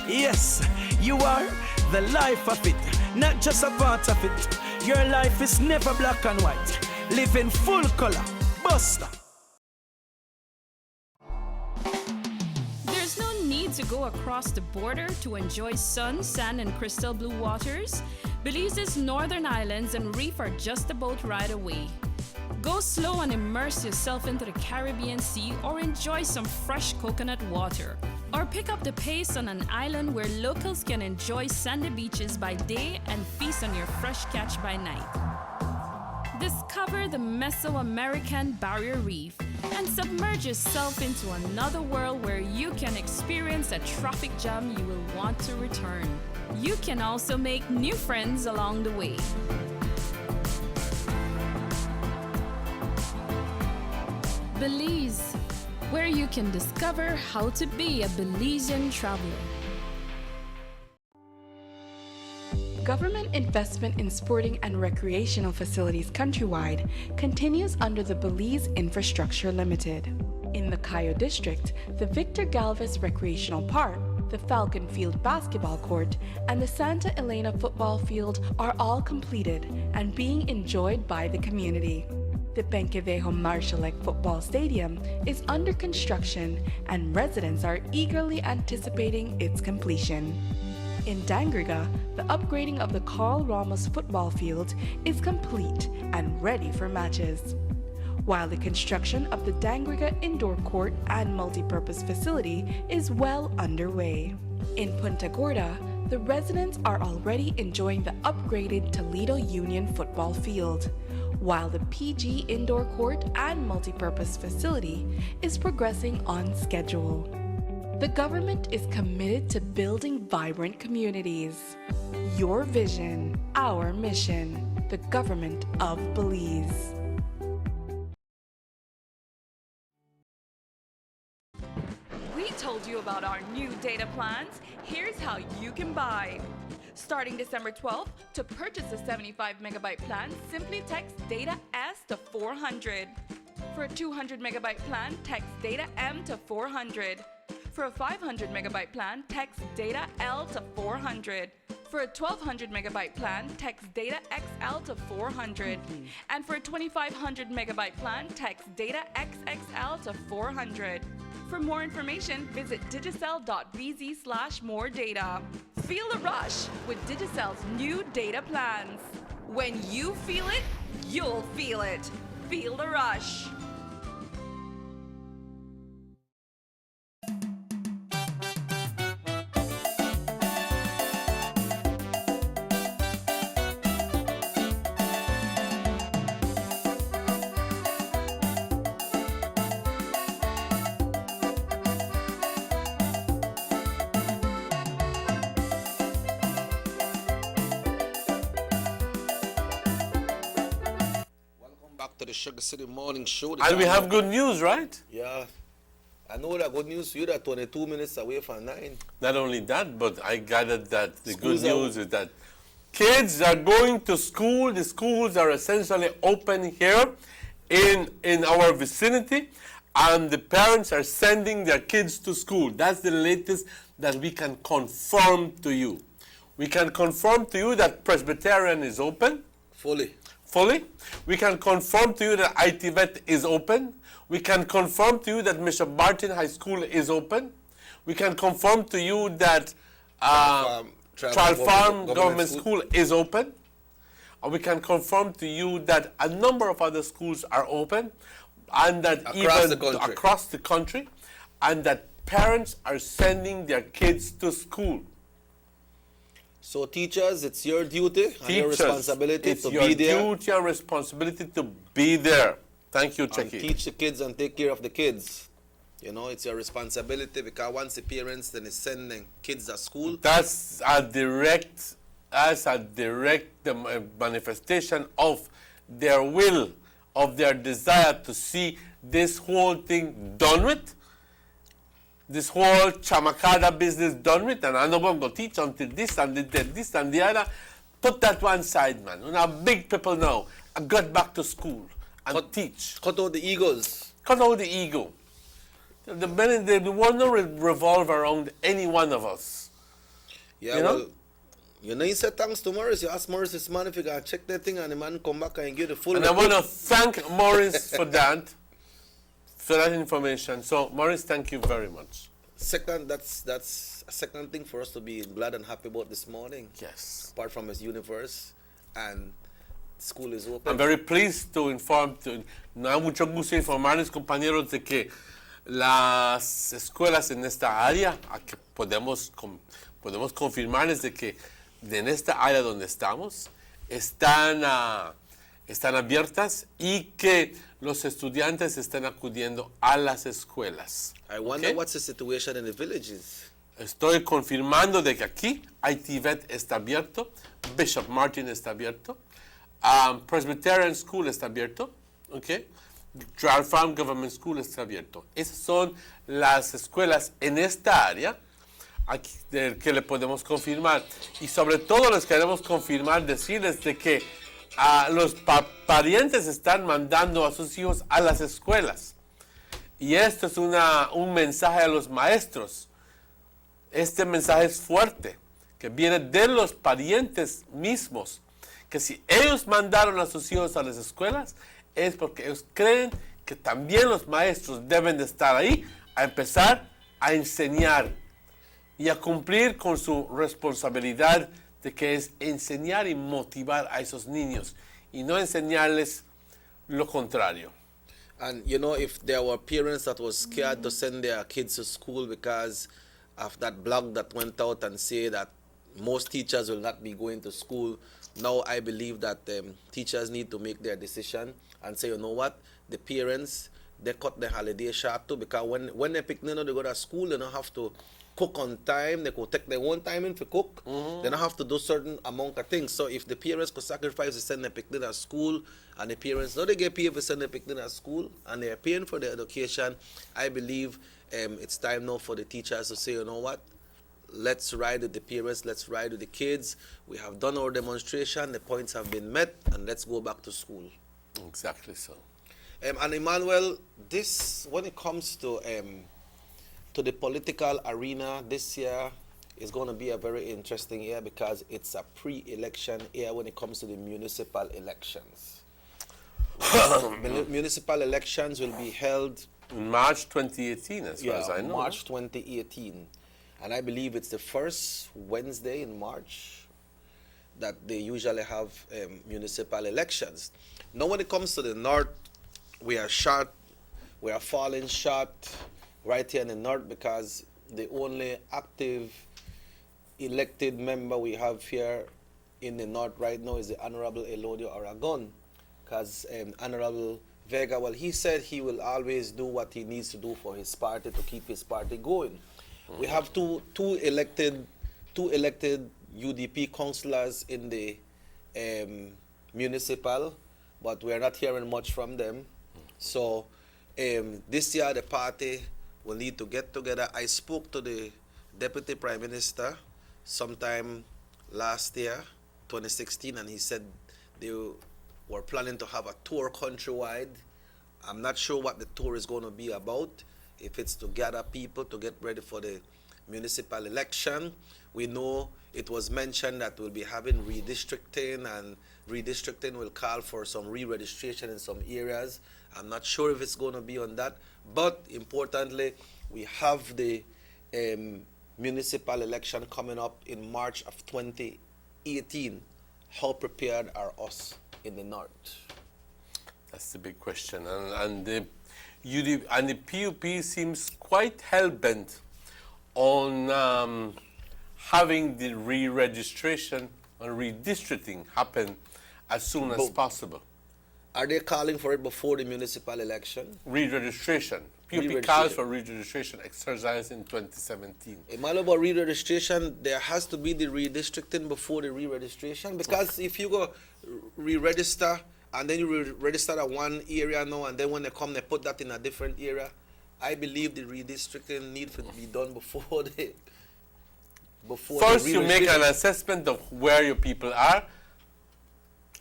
Yes, you are the life of it, not just a part of it. Your life is never black and white. Live in full color. Buster. There's no need to go across the border to enjoy sun, sand, and crystal blue waters. Belize's northern islands and reef are just about right away. Go slow and immerse yourself into the Caribbean Sea or enjoy some fresh coconut water. Or pick up the pace on an island where locals can enjoy sandy beaches by day and feast on your fresh catch by night. Discover the Mesoamerican Barrier Reef and submerge yourself into another world where you can experience a traffic jam you will want to return. You can also make new friends along the way. Belize, where you can discover how to be a Belizean traveler. Government investment in sporting and recreational facilities countrywide continues under the Belize Infrastructure Limited. In the Cayo District, the Victor Galvez Recreational Park, the Falcon Field Basketball Court, and the Santa Elena Football Field are all completed and being enjoyed by the community. The Penquevejo Marshallek Football Stadium is under construction and residents are eagerly anticipating its completion. In Dangriga, the upgrading of the Carl Ramos football field is complete and ready for matches, while the construction of the Dangriga indoor court and multipurpose facility is well underway. In Punta Gorda, the residents are already enjoying the upgraded Toledo Union football field, while the PG indoor court and multipurpose facility is progressing on schedule. The government is committed to building vibrant communities. Your vision, our mission, the government of Belize. We told you about our new data plans. Here's how you can buy. Starting December 12th, to purchase a 75 megabyte plan, simply text data S to 400. For a 200 megabyte plan, text data M to 400. For a 500 megabyte plan, text data L to 400. For a 1200 megabyte plan, text data XL to 400. And for a 2500 megabyte plan, text data XXL to 400. For more information, visit digicel.bz/moredata. Feel the rush with Digicel's new data plans. When you feel it, you'll feel it. Feel the rush. to the Sugar City Morning Show. And we have good news, right? Yeah. I know that good news for you that 22 minutes away from 9. Not only that, but I gathered that the Schools good are- news is that kids are going to school. The schools are essentially open here in our vicinity, and the parents are sending their kids to school. That's the latest that we can confirm to you. We can confirm to you that Presbyterian is open. Fully. We can confirm to you that ITVET is open. We can confirm to you that Bishop Barton High School is open. We can confirm to you that Trial Farm Government School is open. And we can confirm to you that a number of other schools are open, and that across the country, and that parents are sending their kids to school. So teachers, it's your duty and your responsibility it's to your be there. duty and responsibility to be there. Thank you, And Chucky. teach the kids and take care of the kids. You know, it's your responsibility because once the parents then is sending kids to school. That's a direct manifestation of their will, of their desire to see this whole thing done with, this whole Chamakada business done with, and I'm not going to teach until this and this and the other. Put that one side, man. We're now big people now. I got back to school and teach. Cut out the egos. Cut out the ego. The will not revolve around any one of us. Yeah, you know? well, you know, you said thanks to Morris. You ask Morris this man if he can check that thing, and the man come back and give the full. And I want to thank Morris for that information. So, Morris, thank you very much. Second, that's a second thing for us to be glad and happy about this morning. Yes. Apart from his universe and school is open. I'm very pleased to inform, no hay mucho gusto informarles, compañeros, de que las escuelas en esta área, a que podemos confirmarles de que en esta área donde estamos, están abiertas y que los estudiantes están acudiendo a las escuelas. I wonder what's the situation in the villages. Estoy confirmando de que aquí ITVET está abierto, Bishop Martin está abierto, Presbyterian School está abierto, okay? Trial Farm Government School está abierto. Esas son las escuelas en esta área aquí, que le podemos confirmar. Y sobre todo les queremos confirmar, decirles de que los parientes están mandando a sus hijos a las escuelas. Y esto es un mensaje a los maestros. Este mensaje es fuerte, que viene de los parientes mismos, que si ellos mandaron a sus hijos a las escuelas, es porque ellos creen que también los maestros deben de estar ahí a empezar a enseñar y a cumplir con su responsabilidad de que es enseñar y motivar a esos niños y no enseñarles lo contrario. And you know, if there were parents that was scared to send their kids to school because of that blog that went out and say that most teachers will not be going to school, now I believe that teachers need to make their decision and say, you know what, the parents, they cut their holiday short too, because when they pick, they go to school, they don't have to cook on time, they could take their own time in to cook, they don't have to do certain amount of things. So if the parents could sacrifice to send their picnic at school, and the parents know they get paid for send their picnic at school, and they're paying for their education, I believe it's time now for the teachers to say, you know what, let's ride with the parents, let's ride with the kids. We have done our demonstration, the points have been met, and let's go back to school. Exactly so. And Emmanuel, this, when it comes to the political arena, this year is going to be a very interesting year because it's a pre-election year when it comes to the municipal elections. Municipal elections will be held in March 2018, as far as I know. March 2018. And I believe it's the first Wednesday in March that they usually have municipal elections. Now, when it comes to the north, we are falling short right here in the north because the only active elected member we have here in the north right now is the Honorable Elodio Aragon, because Honorable Vega, well, he said he will always do what he needs to do for his party to keep his party going. We have two elected UDP councillors in the municipal, but we're not hearing much from them. So this year the party will need to get together. I spoke to the Deputy Prime Minister sometime last year, 2016, and he said they were planning to have a tour countrywide. I'm not sure what the tour is going to be about, if it's to gather people to get ready for the municipal election. We know it was mentioned that we'll be having redistricting, and redistricting will call for some re-registration in some areas. I'm not sure if it's going to be on that, but importantly, we have the municipal election coming up in March of 2018. How prepared are us in the north? That's the big question, and the PUP seems quite hell-bent on having the re-registration and redistricting happen as soon as possible. Are they calling for it before the municipal election? Re-registration. PUP calls for re-registration exercise in 2017. In all about re-registration, there has to be the redistricting before the re-registration, because if you go re-register and then you register at one area now, and then when they come, they put that in a different area. I believe the redistricting needs to be done before the First, you make an assessment of where your people are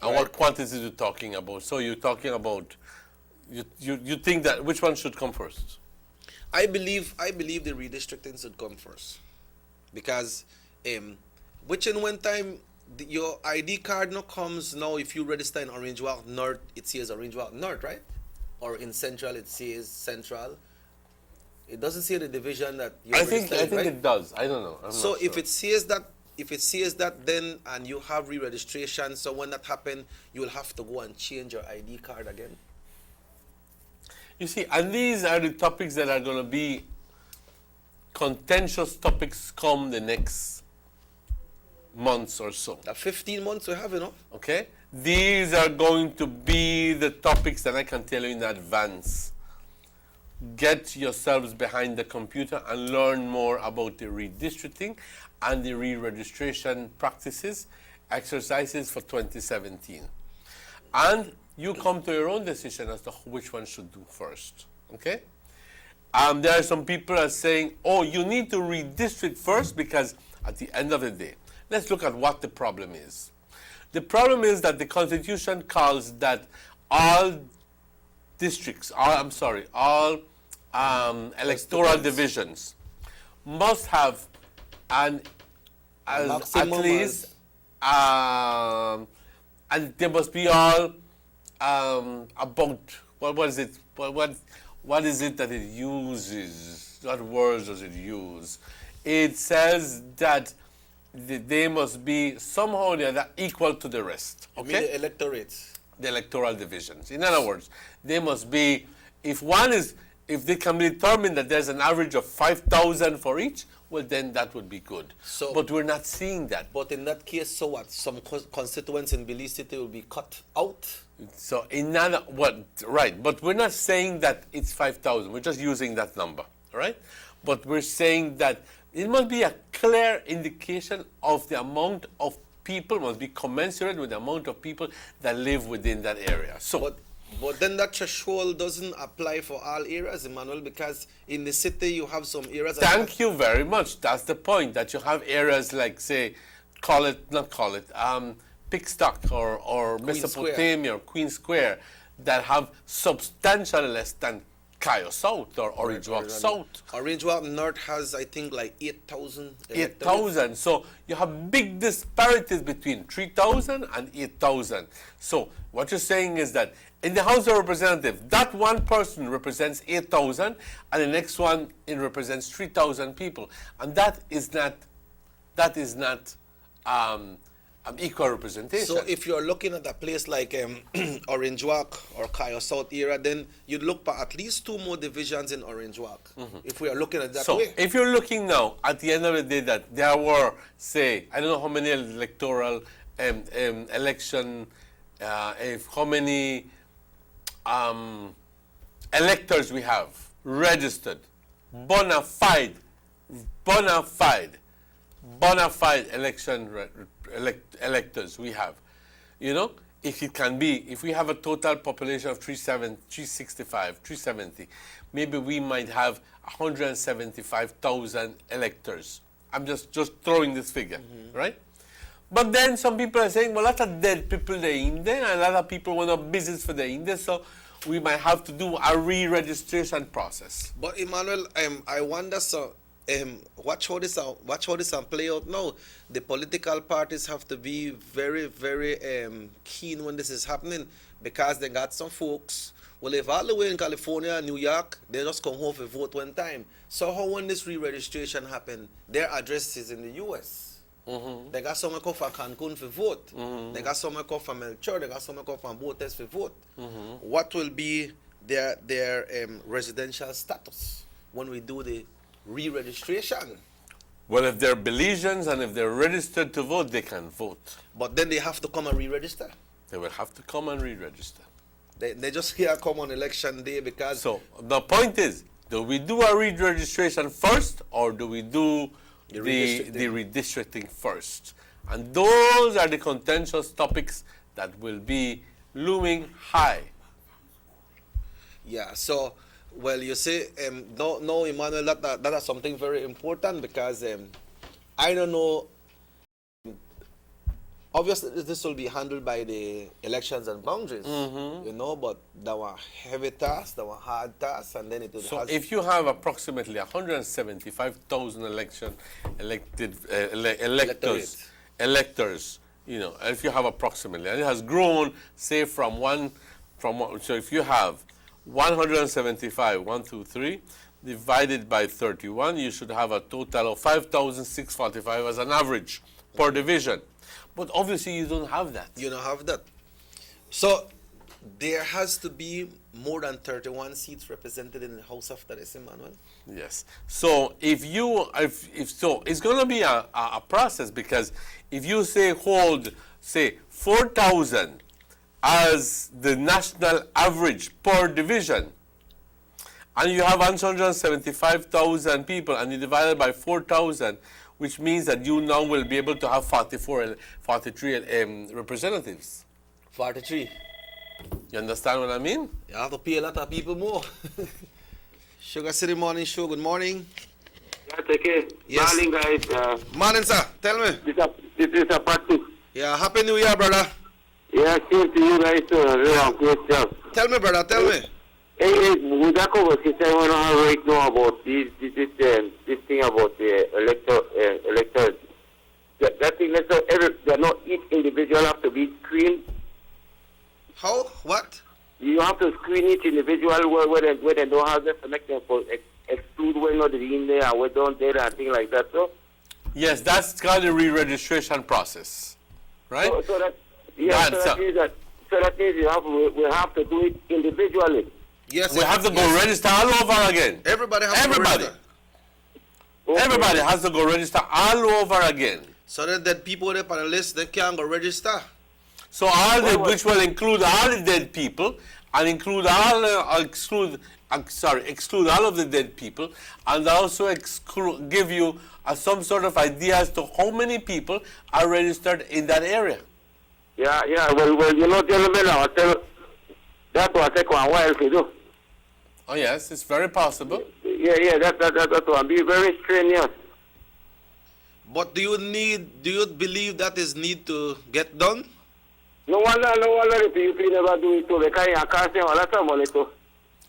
and what quantities you're talking about. So you're talking about, you think that which one should come first? I believe the redistricting should come first, because which in one time your ID card now comes now if you register in Orange Walk North, it says Orange Walk North, right? Or in Central it says Central. It doesn't say the division that you I think right? it does. I don't know. So if it says that, then and you have re-registration, so when that happens, you will have to go and change your ID card again. You see, and these are the topics that are going to be contentious topics come the next months or so. 15 months we have, you know. Okay? These are going to be the topics that I can tell you in advance. Get yourselves behind the computer and learn more about the redistricting and the re-registration practices, exercises for 2017. And you come to your own decision as to which one should do first. Okay? There are some people are saying, oh, you need to redistrict first, because at the end of the day, let's look at what the problem is. The problem is that the Constitution calls that all districts, all electoral divisions must have at least, and they must be all about, what is it? What is it that it uses? What words does it use? It says that they must be somehow or the other equal to the rest. Okay? You mean the electorates? The electoral divisions. In other words, they must be, if they can be determined that there's an average of 5,000 for each, well, then that would be good. So, but we're not seeing that. But in that case, so what? Some constituents in Belize City will be cut out? So, right. But we're not saying that it's 5,000. We're just using that number, right? But we're saying that it must be a clear indication of the amount of people, must be commensurate with the amount of people that live within that area. So, but then that threshold doesn't apply for all areas, Emmanuel, because in the city you have some areas. Thank you very much. That's the point, that you have areas like, say, Pickstock or Mesopotamia or Queen Square that have substantially less than Cayo South or Orange Walk South. Orange Walk North has, I think, like 8,000. 8,000. So you have big disparities between 3,000 and 8,000. So what you're saying is that in the House of Representatives, that one person represents 8,000 and the next one represents 3,000 people. And that is not equal representation. So if you're looking at a place like Orange Walk or Cayo South area, then you'd look for at least 2 more divisions in Orange Walk, if we are looking at that way. So if you're looking now, at the end of the day, that there were, say, I don't know how many electoral election, how many electors we have registered, bona fide election electors we have. You know, if it can be, if we have a total population of 365, 370, maybe we might have 175,000 electors. I'm just throwing this figure, right? But then some people are saying, well, a lot of dead people there in there, and a lot of people want a business for the in there, so we might have to do a re-registration process. But Emmanuel, I wonder, so watch how this play out now. The political parties have to be very, very keen when this is happening, because they got some folks who live all the way in California and New York. They just come home to vote one time. So how when this re-registration happen, their address is in the U.S. They got someone come from Cancun for vote. They got someone come from Melchor. They got someone come from Botes for vote. What will be their residential status when we do the re-registration? Well, if they're Belizeans and if they're registered to vote, they can vote. But then they have to come and re-register. They will have to come and re-register. They just here come on election day because... So the point is, do we do a re-registration first, or do we do the redistricting first? And those are the contentious topics that will be looming high. Yeah, so, well, you see, no, Emmanuel, that is something very important, because I don't know, obviously this will be handled by the elections and boundaries, you know, but that was heavy task, that was hard task, and then it will... So if you have approximately 175,000 electors, you know, if you have approximately, and it has grown, say, so if you have 175, 1, 2, 3, divided by 31, you should have a total of 5,645 as an average per division. But obviously you don't have that. You don't have that. So there has to be more than 31 seats represented in the House after this, Emmanuel? Yes. So if so, it's going to be a process, because if you hold 4,000 as the national average per division, and you have 175,000 people, and you divide it by 4,000, which means that you now will be able to have 43 representatives. 43. You understand what I mean? You have to pay a lot of people more. Sugar City Morning Show, good morning. Yeah, take care. Yes. Morning, guys. Morning, sir. Tell me. This is a practice. Yeah, Happy New Year, brother. Yeah, same to you guys. Great job. Tell me, brother, tell me. Hey, with that conversation I want to have right now about this thing about the electors. That thing, each individual have to be screened. How? What? You have to screen each individual where they don't have the connection for exclude when not in there and we don't there and things like that. So yes, that's called the re-registration process, right? So that means we have to do it individually. Yes, we have to go register all over again. Everybody has to register. Okay. Everybody has to go register all over again. So that people up on the list, they can't go register. So which will include all the dead people, and exclude all of the dead people, and also give you some sort of idea as to how many people are registered in that area. Yeah. Well, you know, gentlemen, that will take a while to do. Oh yes, it's very possible. Yeah, that will be very strenuous. But do you believe that is need to get done? No wonder the PUP never do it too, because you can't say a lot of money too.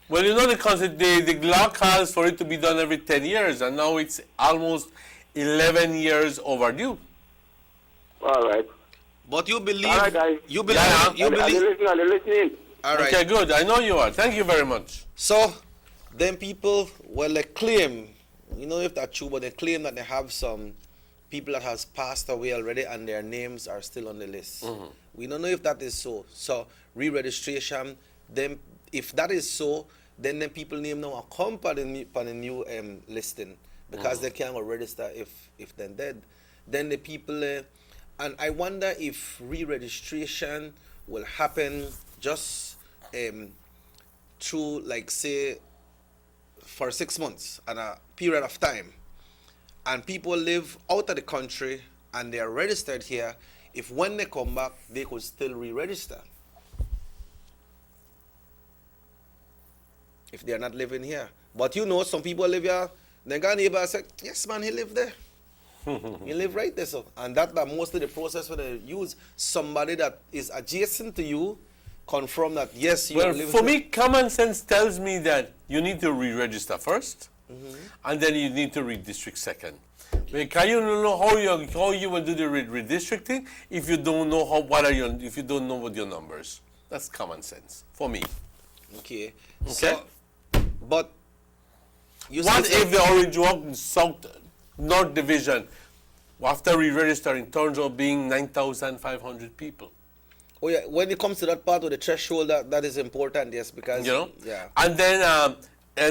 Well, you know, the law calls for it to be done every 10 years, and now it's almost 11 years overdue. All right. But you believe... All right, guys. You believe... Yeah, you believe... They're listening. All right. Okay, good. I know you are. Thank you very much. So, then people, well, they claim, you know if that's true, but they claim that they have some people that has passed away already and their names are still on the list. We don't know if that is so. So, re-registration, then if that is so, then the people name now come on the new listing, because they can't register if they're dead. Then the people, and I wonder if re-registration will happen just through, like, say, for 6 months and a period of time, and people live out of the country and they are registered here. if when they come back, they could still re-register. If they are not living here. But you know, some people live here, they got a neighbor say, yes man, he live there. He live right there, so. And that mostly the process when they use somebody that is adjacent to you, confirm that yes, you Well, live for there. me, common sense tells me that you need to re-register first, and then you need to redistrict second. Because you don't know how you will do the redistricting if you don't know if you don't know what your numbers. That's common sense for me. Okay. Okay. So, but you What said- if the Orange Walk South North Division, after re-registering, turns out being 9,500 people? Oh yeah, when it comes to that part of the threshold, that is important, yes, because You know? yeah. And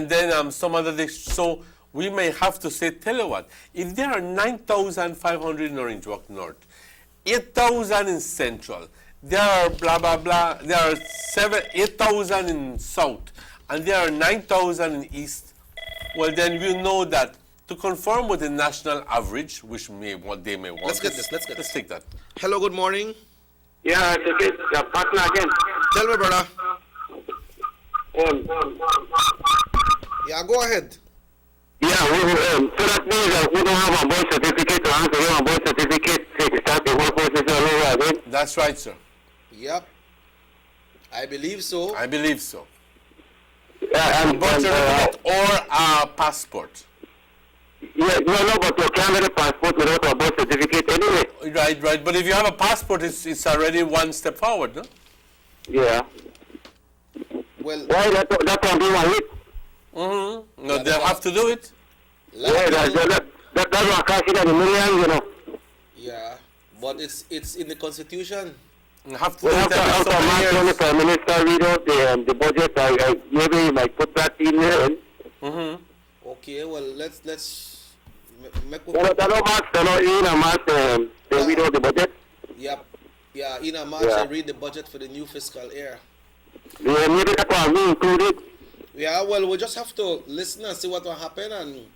then some other things. So we may have to say, tell you what, if there are 9,500 in Orange Walk North, 8,000 in Central, there are blah, blah, blah, there are 8,000 in South, and there are 9,000 in East, well then we know that to conform with the national average, which they may want. Let's get this. Let's take that. Hello, good morning. Yeah, it's okay. Yeah, partner again. Tell me, brother. Yeah, go ahead. Yeah, so that means that we don't have a birth certificate to answer you a birth certificate to start the whole process all over again. That's right, sir. Yep. I believe so. I believe so. Yeah, and, Birth certificate or a passport. yeah, no, but you can't get a passport without a birth certificate anyway. Right. But if you have a passport, it's already one step forward, no? Yeah. Well, why that's what we want it? Mm-hmm. No, they have to do it. Yeah, that's what costs you the millions, you know. Yeah, but it's in the constitution. You have to We do have it to every so many March when the years. Prime Minister read out the budget. Maybe you might put that in there. Mm-hmm. Okay, well let's make. Well, that don't March, that don't in a March, they read out the budget. Yep. Yeah, in a March I read the budget for the new fiscal year. Yeah, maybe that's what we included. Yeah, well we just have to listen and see what will happen, and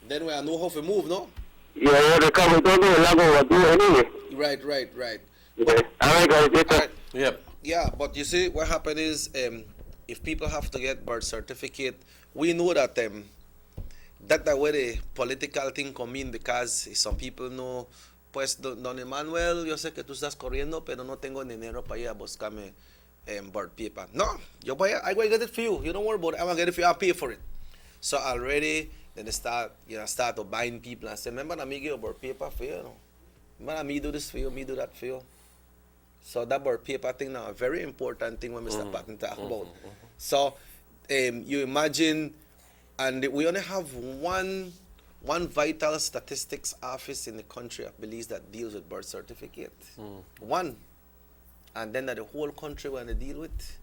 then we know how to move, no? Yeah, they come, we don't know how long we'll do anyway. Right. Yeah. All right, guys, later. Alright. Yep. Yeah, but you see, what happened is, if people have to get birth certificate, we know that that where the political thing come in, because some people know, pues, don Emmanuel, yo sé que tú estás corriendo, pero no tengo dinero para ir a buscarme birth paper. No, I'm going to get it for you. You don't worry about it. I'm going to get it for you. I'll pay for it. So already, then they start to buying people and say, remember, me give you birth paper for you, no? Remember, me do this for you, me do that for you. So that birth paper thing now a very important thing when Mr. Patton talk about. So you imagine, and we only have one vital statistics office in the country, I believe, that deals with birth certificate. One. And then that the whole country want to deal with.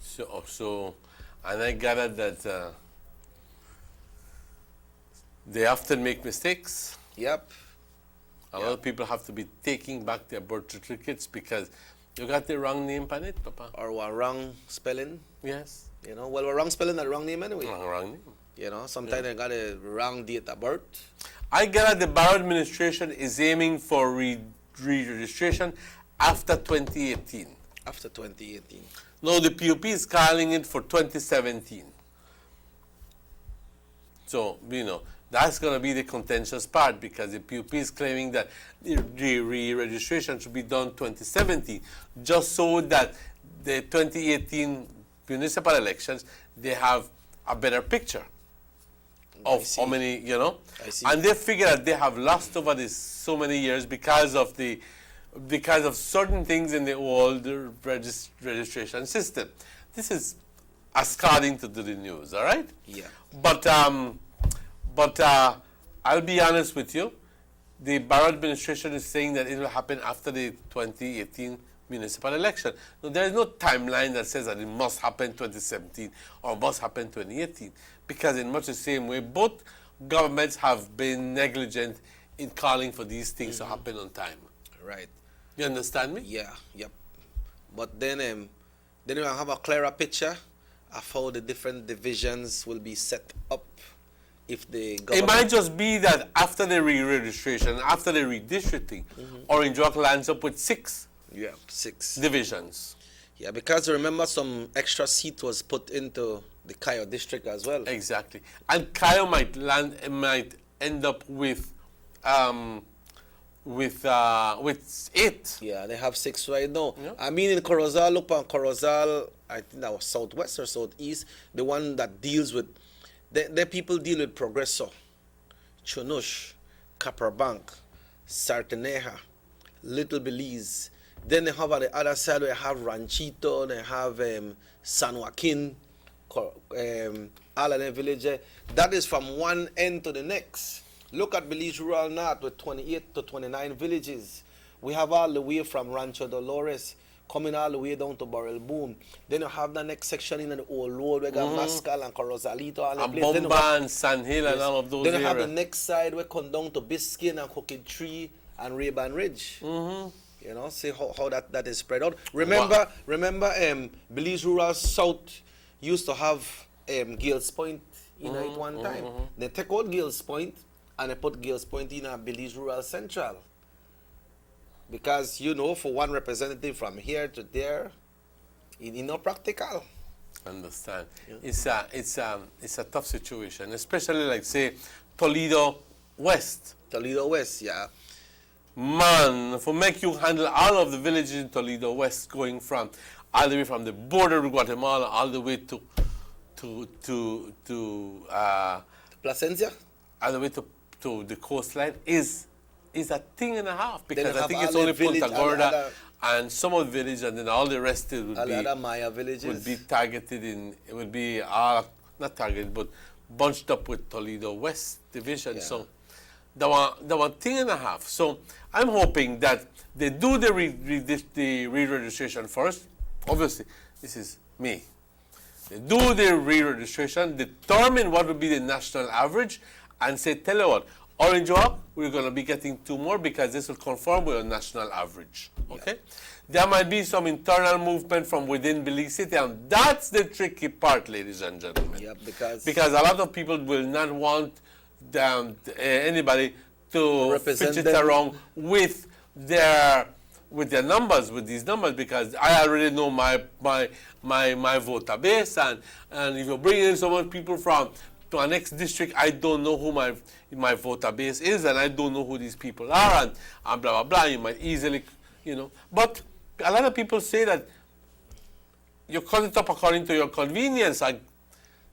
So, and I gathered that they often make mistakes. Yep. A lot of people have to be taking back their birth certificates because you got the wrong name on it, Papa. Or a wrong spelling. Yes. You know, well, a wrong spelling and a wrong name anyway. Wrong name. You know, sometimes they got a wrong date of birth. I gathered the Barrow administration is aiming for re-registration after 2018. After 2018. No, the PUP is calling it for 2017. So, that's going to be the contentious part because the PUP is claiming that the re-registration should be done 2017, just so that the 2018 municipal elections, they have a better picture of how many, I see. And they figure that they have lost over this so many years because of certain things in the old registration system. This is according to the news, all right? Yeah. But I'll be honest with you. The Barrow administration is saying that it will happen after the 2018 municipal election. Now, there is no timeline that says that it must happen 2017 or must happen 2018, because in much the same way, both governments have been negligent in calling for these things to happen on time. Right. You understand me? Yeah, yep. But then we'll have a clearer picture of how the different divisions will be set up if the It government... might just be that after the re-registration, after the redistricting, Orange Walk lands up with 6 6 divisions. Yeah, because remember some extra seat was put into the Cayo district as well. Exactly. And Cayo might end up with 8. Yeah, they have 6 right now. Yeah. I mean, in Corozal, look on Corozal, I think that was southwest or southeast, the one that deals with, the people deal with Progreso, Chunush, Bank, Sarteneja, Little Belize. Then they have on the other side, they have Ranchito, they have San Joaquin, all of the villages. That is from one end to the next. Look at Belize Rural North with 28 to 29 villages. We have all the way from Rancho Dolores, coming all the way down to Barrel Boom. Then you have the next section in the old road, we got Mascal and Corozalito. And Bomba and San Hill and all of those Then you areas. have the next side, we come down to Biskin and Crooked Tree and Ray-Ban Ridge. You know, see how that is spread out. Remember, Belize Rural South used to have Gales Point in it one time. They take out Gales Point and they put Gales Point in Belize Rural Central. Because, you know, for one representative from here to there, it's not practical. Understand. Yeah. It's a tough situation, especially like say Toledo West. Toledo West, yeah. Man, for make you handle all of the villages in Toledo West, going from all the way from the border with Guatemala all the way to Placencia, all the way to the coastline is a thing and a half, because I think it's all only the village, Punta Gorda and some of the villages, and then all the rest would all be other Maya villages would be targeted in. It would be not targeted, but bunched up with Toledo West Division. Yeah. So the one thing and a half. So I'm hoping that they do the re-registration first. Obviously, this is me. They do the re-registration, determine what would be the national average, and say, tell you what, Orange Walk, we're going to be getting 2 more because this will conform with a national average. Okay? There might be some internal movement from within Belize City, and that's the tricky part, ladies and gentlemen. Yeah, because a lot of people will not want anybody to represent fidget them around with their numbers, with these numbers, because I already know my voter base, and if you bring in some people from to our next district, I don't know who my voter base is, and I don't know who these people are, and blah blah blah. You might easily, but a lot of people say that you cut it up according to your convenience.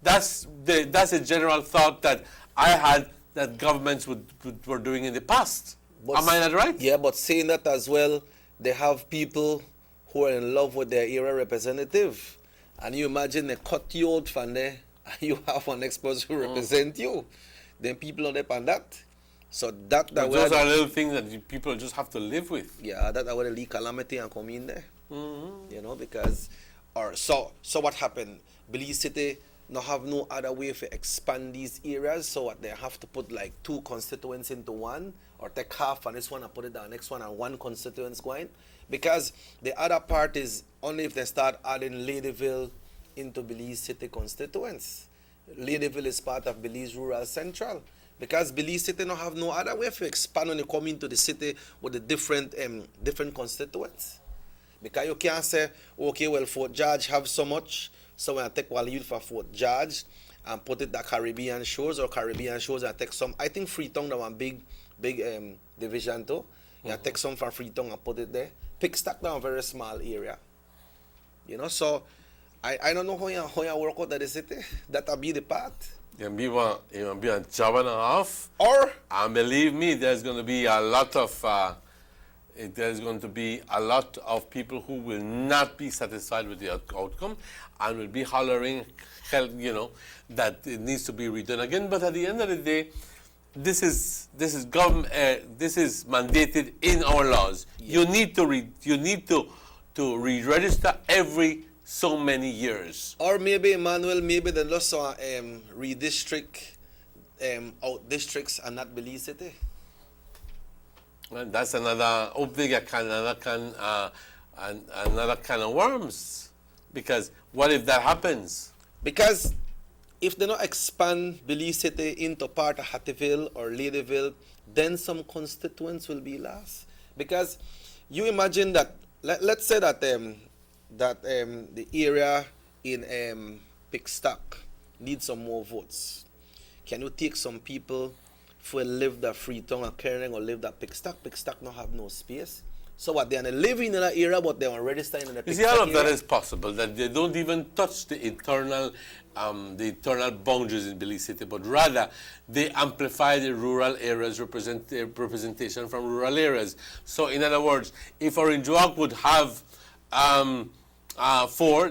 That's a general thought that I had that governments were doing in the past. Am I not right? Yeah, but saying that as well, they have people who are in love with their area representative. And you imagine they cut you out from there, and you have one expert who represent you. Then people are up on that. So those are little things that people just have to live with. Yeah, that's where the lead calamity and come in there. Because, so what happened? Belize City now have no other way to expand these areas, so what they have to put like 2 constituents into one, or take half on this one and put it down next one, and 1 constituents going. Because the other part is only if they start adding Ladyville into Belize City constituents. Ladyville is part of Belize Rural Central. Because Belize City now have no other way to expand when you come into the city with the different constituents. Because you can't say, okay, well, Fort George have so much, so when I take one youth for Fort George and put it at Caribbean Shores and take some. I think Freetown that one big division too. You take some from Freetown and put it there. Pickstock down a very small area. So I don't know how you work out that the city. That'll be the part. You'll be a job and a half. And believe me, there's going to be a lot of people who will not be satisfied with the outcome and will be hollering, that it needs to be redone again. But at the end of the day, this is mandated in our laws. Yeah. You need to re-register every so many years. Or maybe, Emmanuel, they lost redistrict out districts and not Belize City. Well, that's another kind of worms. Because what if that happens? Because if they not expand Belize City into part of Hattieville or Ladyville, then some constituents will be lost. Because you imagine that, let's say that the area in Pickstock needs some more votes. Can you take some people who live at Freetown or Kerrang or live at Pickstock? Pickstock not have no space. So what, they're living in that area, but they're already staying in the Pickstock You see, all of that area? is possible, that they don't even touch the internal boundaries in Belize City, but rather they amplify the rural areas representation from rural areas. So in other words, if Orange Walk would have 4,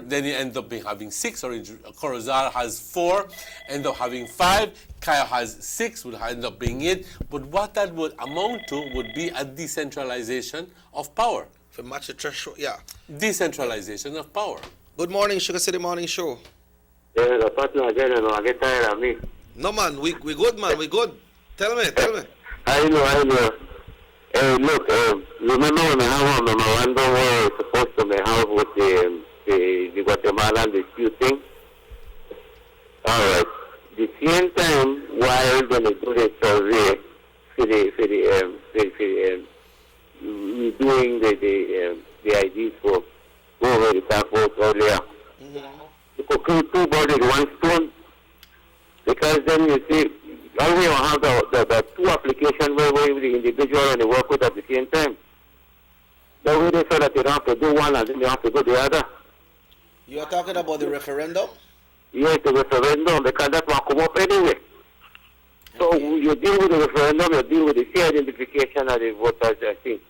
then you end up having 6. Corozal has 4, end up having 5. Kaya has 6, would end up being 8. But what that would amount to would be a decentralization of power. For match the threshold, yeah. Decentralization of power. Good morning, Sugar City Morning Show. Yeah, the partner again, I get tired of me. No man, we good man, we good. Tell me. I know. Look, remember when we have a memorandum where we're supposed to have with the Guatemalan dispute thing? Alright. The same time, while when they do the survey we're doing the IDs for go over the top votes earlier. You could kill 2 birds with 1 stone. Because then you see, all we have the 2 applications where the individual and the work with at the same time. The way they say that they don't have to do one and then they have to do the other. You are talking about the referendum? Yes, the referendum, because that will come up anyway. So you deal with the referendum, you deal with the fair identification of the voters, I think.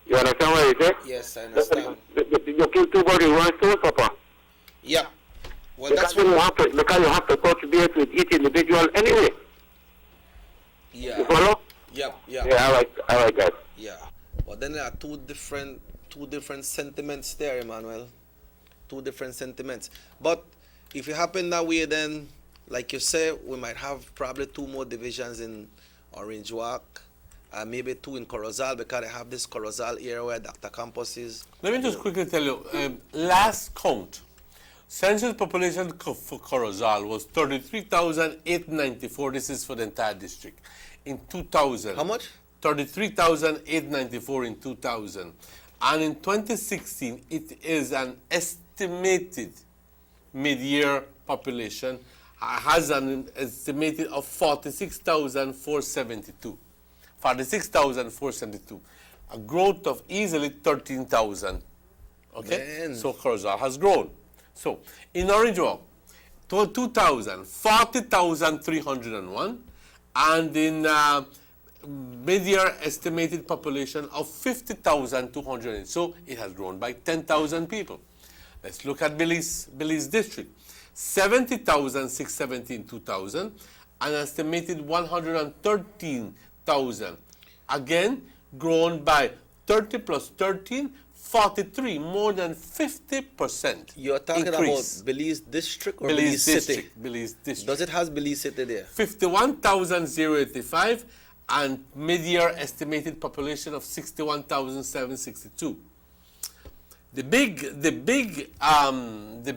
You understand what I say? Yes, I understand. You kill 2 birds with 1 stone, Papa. Yeah. Well, because you have to touch base with each individual anyway. Yeah. You follow? Yeah. Yeah, I like that. Yeah. Well, then there are two different sentiments there, Emmanuel. 2 different sentiments. But if it happen that way, then, like you say, we might have probably 2 more divisions in Orange Walk, maybe 2 in Corozal, because they have this Corozal area where Dr. Campos is. Let me just quickly tell you, last count, census population for Corozal was 33,894. This is for the entire district. In 2000. How much? 33,894 in 2000. And in 2016, it is an estimated mid-year population, has an estimated of 46,472. 46,472. A growth of easily 13,000. Okay? Man. So Corozal has grown. So, in Orange Walk, 2000, 40,301, and in mid-year estimated population of 50,200. So, it has grown by 10,000 people. Let's look at Belize District. 70,670 in 2000, an estimated 113,000. Again, grown by 30 plus 13, 43, more than 50%. You're talking increase. about Belize District or Belize City? District. Belize District. Does it have Belize City there? 51,085 and mid-year estimated population of 61,762. The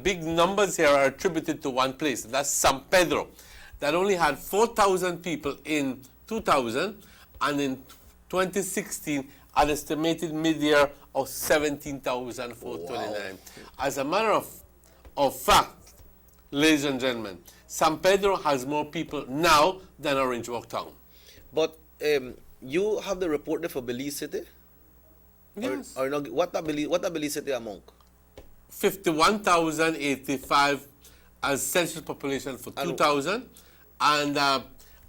big numbers here are attributed to one place, and that's San Pedro, that only had 4,000 people in 2000, and in 2016, an estimated mid-year of 17,429. Wow. As a matter of fact, ladies and gentlemen, San Pedro has more people now than Orange Walk Town. But you have the report there for Belize City? Yes. Or not, what are Belize City among? 51,085 as census population for 2000,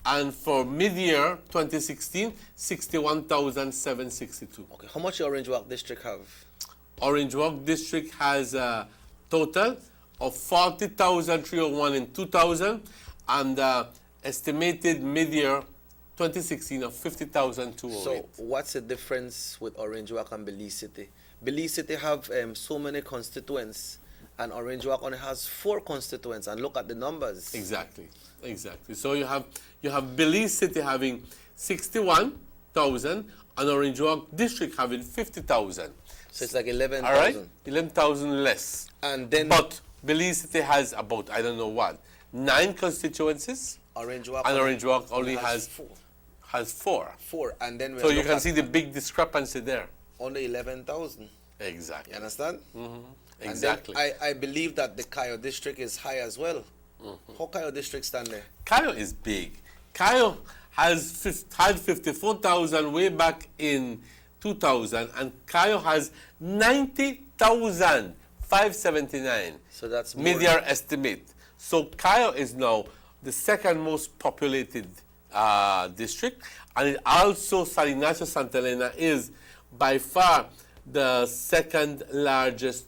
and for mid-year 2016, 61,762. Okay, how much Orange Walk District have? Orange Walk District has a total of 40,301 in 2000, and estimated mid-year 2016 of 50,208. So what's the difference with Orange Walk and Belize City? Belize City have so many constituents, and Orange Walk only has 4 constituents, and look at the numbers. Exactly. So you have Belize City having 61,000 and Orange Walk District having 50,000. So it's like 11,000. All right, 11,000 less. And then, but Belize City has about, I don't know what, 9 constituencies, Orange Walk and Orange Walk only has 4. four, and then So you can see the big discrepancy there. only 11,000. Exactly. You understand? Exactly. And then I believe that the Cayo district is high as well. How Cayo district stand there? Cayo is big. Cayo had 54,000 way back in 2000, and Cayo has 90,579. So that's more. mid-year estimate. So Cayo is now the second most populated district, and it also San Ignacio Santa Elena is by far the second largest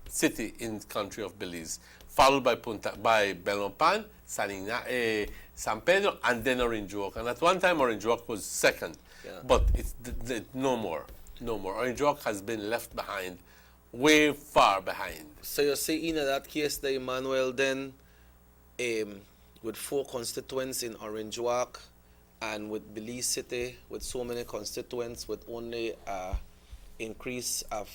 city in the country of Belize, followed by Belmopan, San Pedro, and then Orange Walk. And at one time, Orange Walk was second, but it's no more. Orange Walk has been left behind, way far behind. So you say in that case, the Emmanuel then, with 4 constituents in Orange Walk, and with Belize City, with so many constituents, with only increase of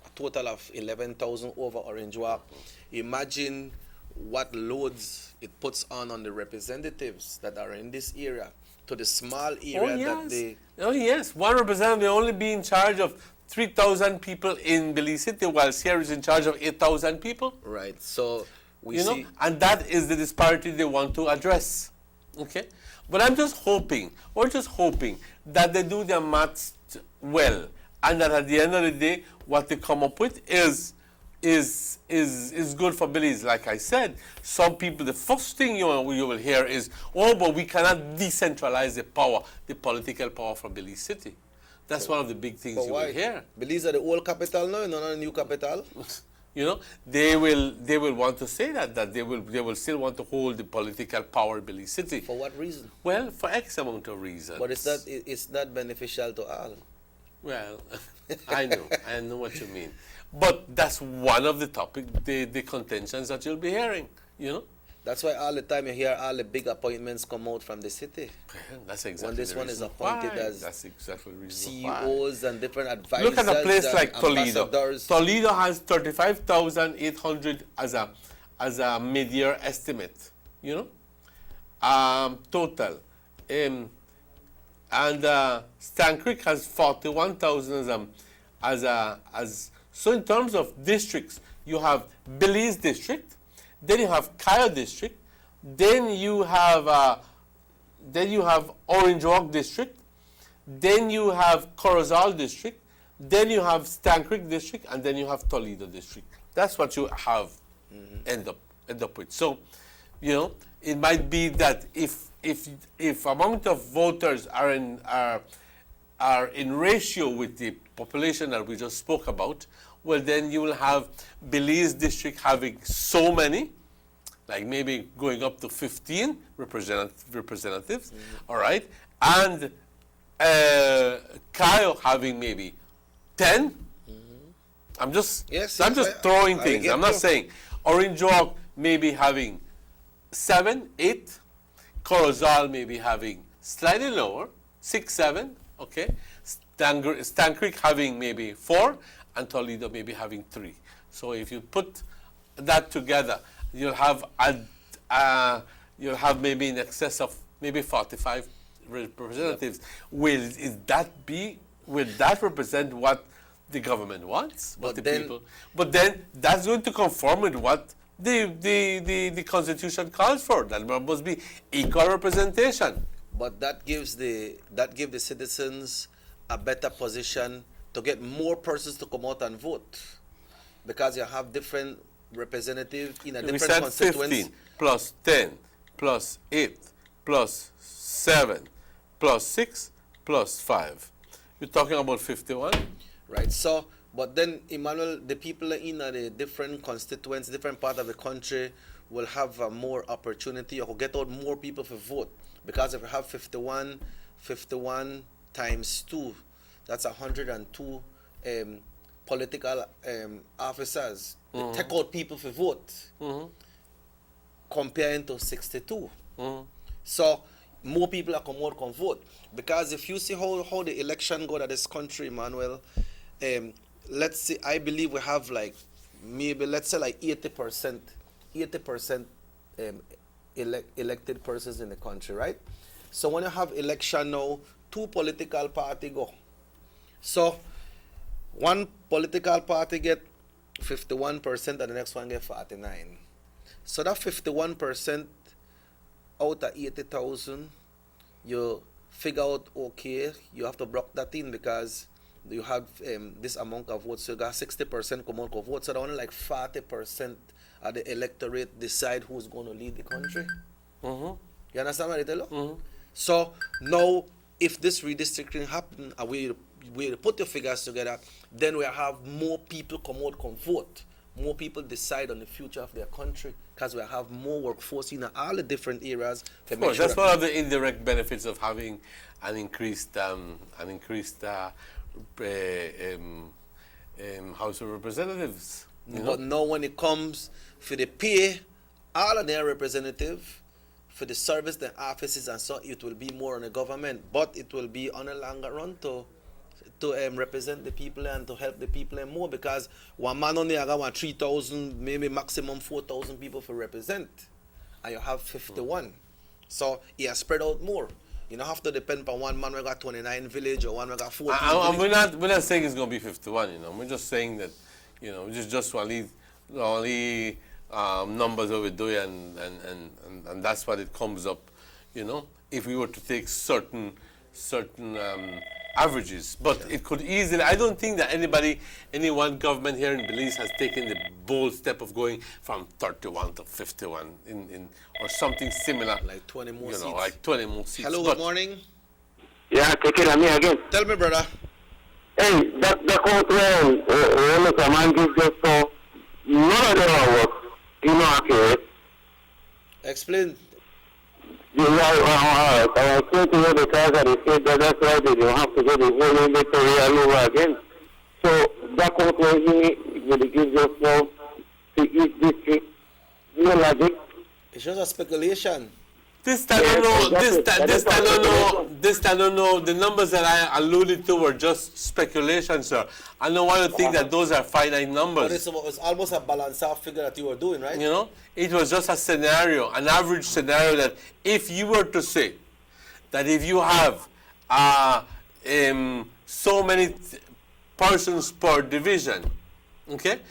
a total of 11,000 over Orange Walk, imagine what loads it puts on the representatives that are in this area to the small area that they... Oh yes, one representative will only be in charge of 3,000 people in Belize City, while Sierra is in charge of 8,000 people. Right, so we you see... know, and that is the disparity they want to address. Okay? But I'm just hoping, we're just hoping that they do their maths well, and that at the end of the day, what they come up with is good for Belize. Like I said, some people, the first thing you will hear is, oh, but we cannot decentralize the power, the political power from Belize City. That's one of the big things you will hear. Belize are the old capital now, not a new capital. You know, they will want to say that they will still want to hold the political power in Belize City. For what reason? Well, for X amount of reasons. But it's not beneficial to all. Well, I know what you mean. But that's one of the the contentions that you'll be hearing, you know. That's why all the time you hear all the big appointments come out from the city. That's exactly when this the one is reason appointed why. as That's exactly the reason CEOs and different advisors. Look at a place like Toledo. Ambassadors. Toledo has 35,800 as a mid-year estimate, you know, total. And Stan Creek has 41,000 so in terms of districts, you have Belize district, then you have Cayo district, then you have Orange Walk district, then you have Corozal district, then you have Stan Creek district, and then you have Toledo district. That's what you have end up with. So, you know, it might be that if amount of voters are in ratio with the population that we just spoke about, well, then you will have Belize district having so many, like maybe going up to 15 representatives, all right, and Cayo having maybe 10. I'm just throwing things. I'm not saying Orange Walk maybe having 7, 8, Corozal maybe having slightly lower, 6, 7, okay, Stan Creek having maybe 4, and Toledo maybe having 3. So if you put that together, you'll have maybe in excess of maybe 45 representatives. Will that represent what the government wants? But then that's going to conform with what the Constitution calls for. That must be equal representation. But that gives the citizens a better position to get more persons to come out and vote, because you have different representatives in a different constituency. 15 plus 10 plus 8 plus 7 plus 6 plus 5. You're talking about 51? Right. So, but then, Emmanuel, the people in the different constituents, different part of the country will have more opportunity or get out more people to vote. Because if you have 51 times 2, that's 102 political officers. They take out people for vote, comparing to 62. So more people are come out can vote. Because if you see how the election go to this country, Emmanuel, let's say, I believe we have like, maybe let's say like 80% 80% elected persons in the country, right? So when you have election now, two political party go. So one political party get 51% and the next one get 49. So that 51% out of 80,000, you figure out, okay, you have to block that in because you have this amount of votes. So you got 60% come out of votes. So only like 40% of the electorate decide who's going to lead the country. You understand what I tell you? So now, if this redistricting happen, and we put the figures together, then we have more people come out, come vote. More people decide on the future of their country because we have more workforce in all the different areas. Of course, that's one of the indirect benefits of having an increased House of Representatives. But now when it comes for the pay, all of their representative, for the service, the offices and so, it will be more on the government, but it will be on a longer run to represent the people and to help the people and more, because one man only got 3,000, maybe maximum 4,000 people to represent, and you have 51. So it has spread out more. You don't have to depend on one man who got 29 village or one who got 14 village. We're not saying it's going to be 51, you know. We're just saying that, you know, just only numbers that we do, and that's what it comes up, you know. If we were to take certain averages, but it could easily. I don't think that any one government here in Belize has taken the bold step of going from 31 to 51 in or something similar. Like 20 more seats. Like 20 more seats. Hello, good morning. Yeah, take it on me again. Tell me, brother. Hey, the court where the man gives just so none of them work. You know, accurate. Explain. Yeah, I came to hear the cars and they said that's why they don't have to go the whole inventory all over again. So that court where he will give just so to each district, no logic. It's just a speculation. This I don't know. The numbers that I alluded to were just speculation, sir. I don't want to think that those are finite numbers. But it's almost a balanced out figure that you were doing, right? You know, it was just a scenario, an average scenario that if you were to say that if you have so many persons per division, okay,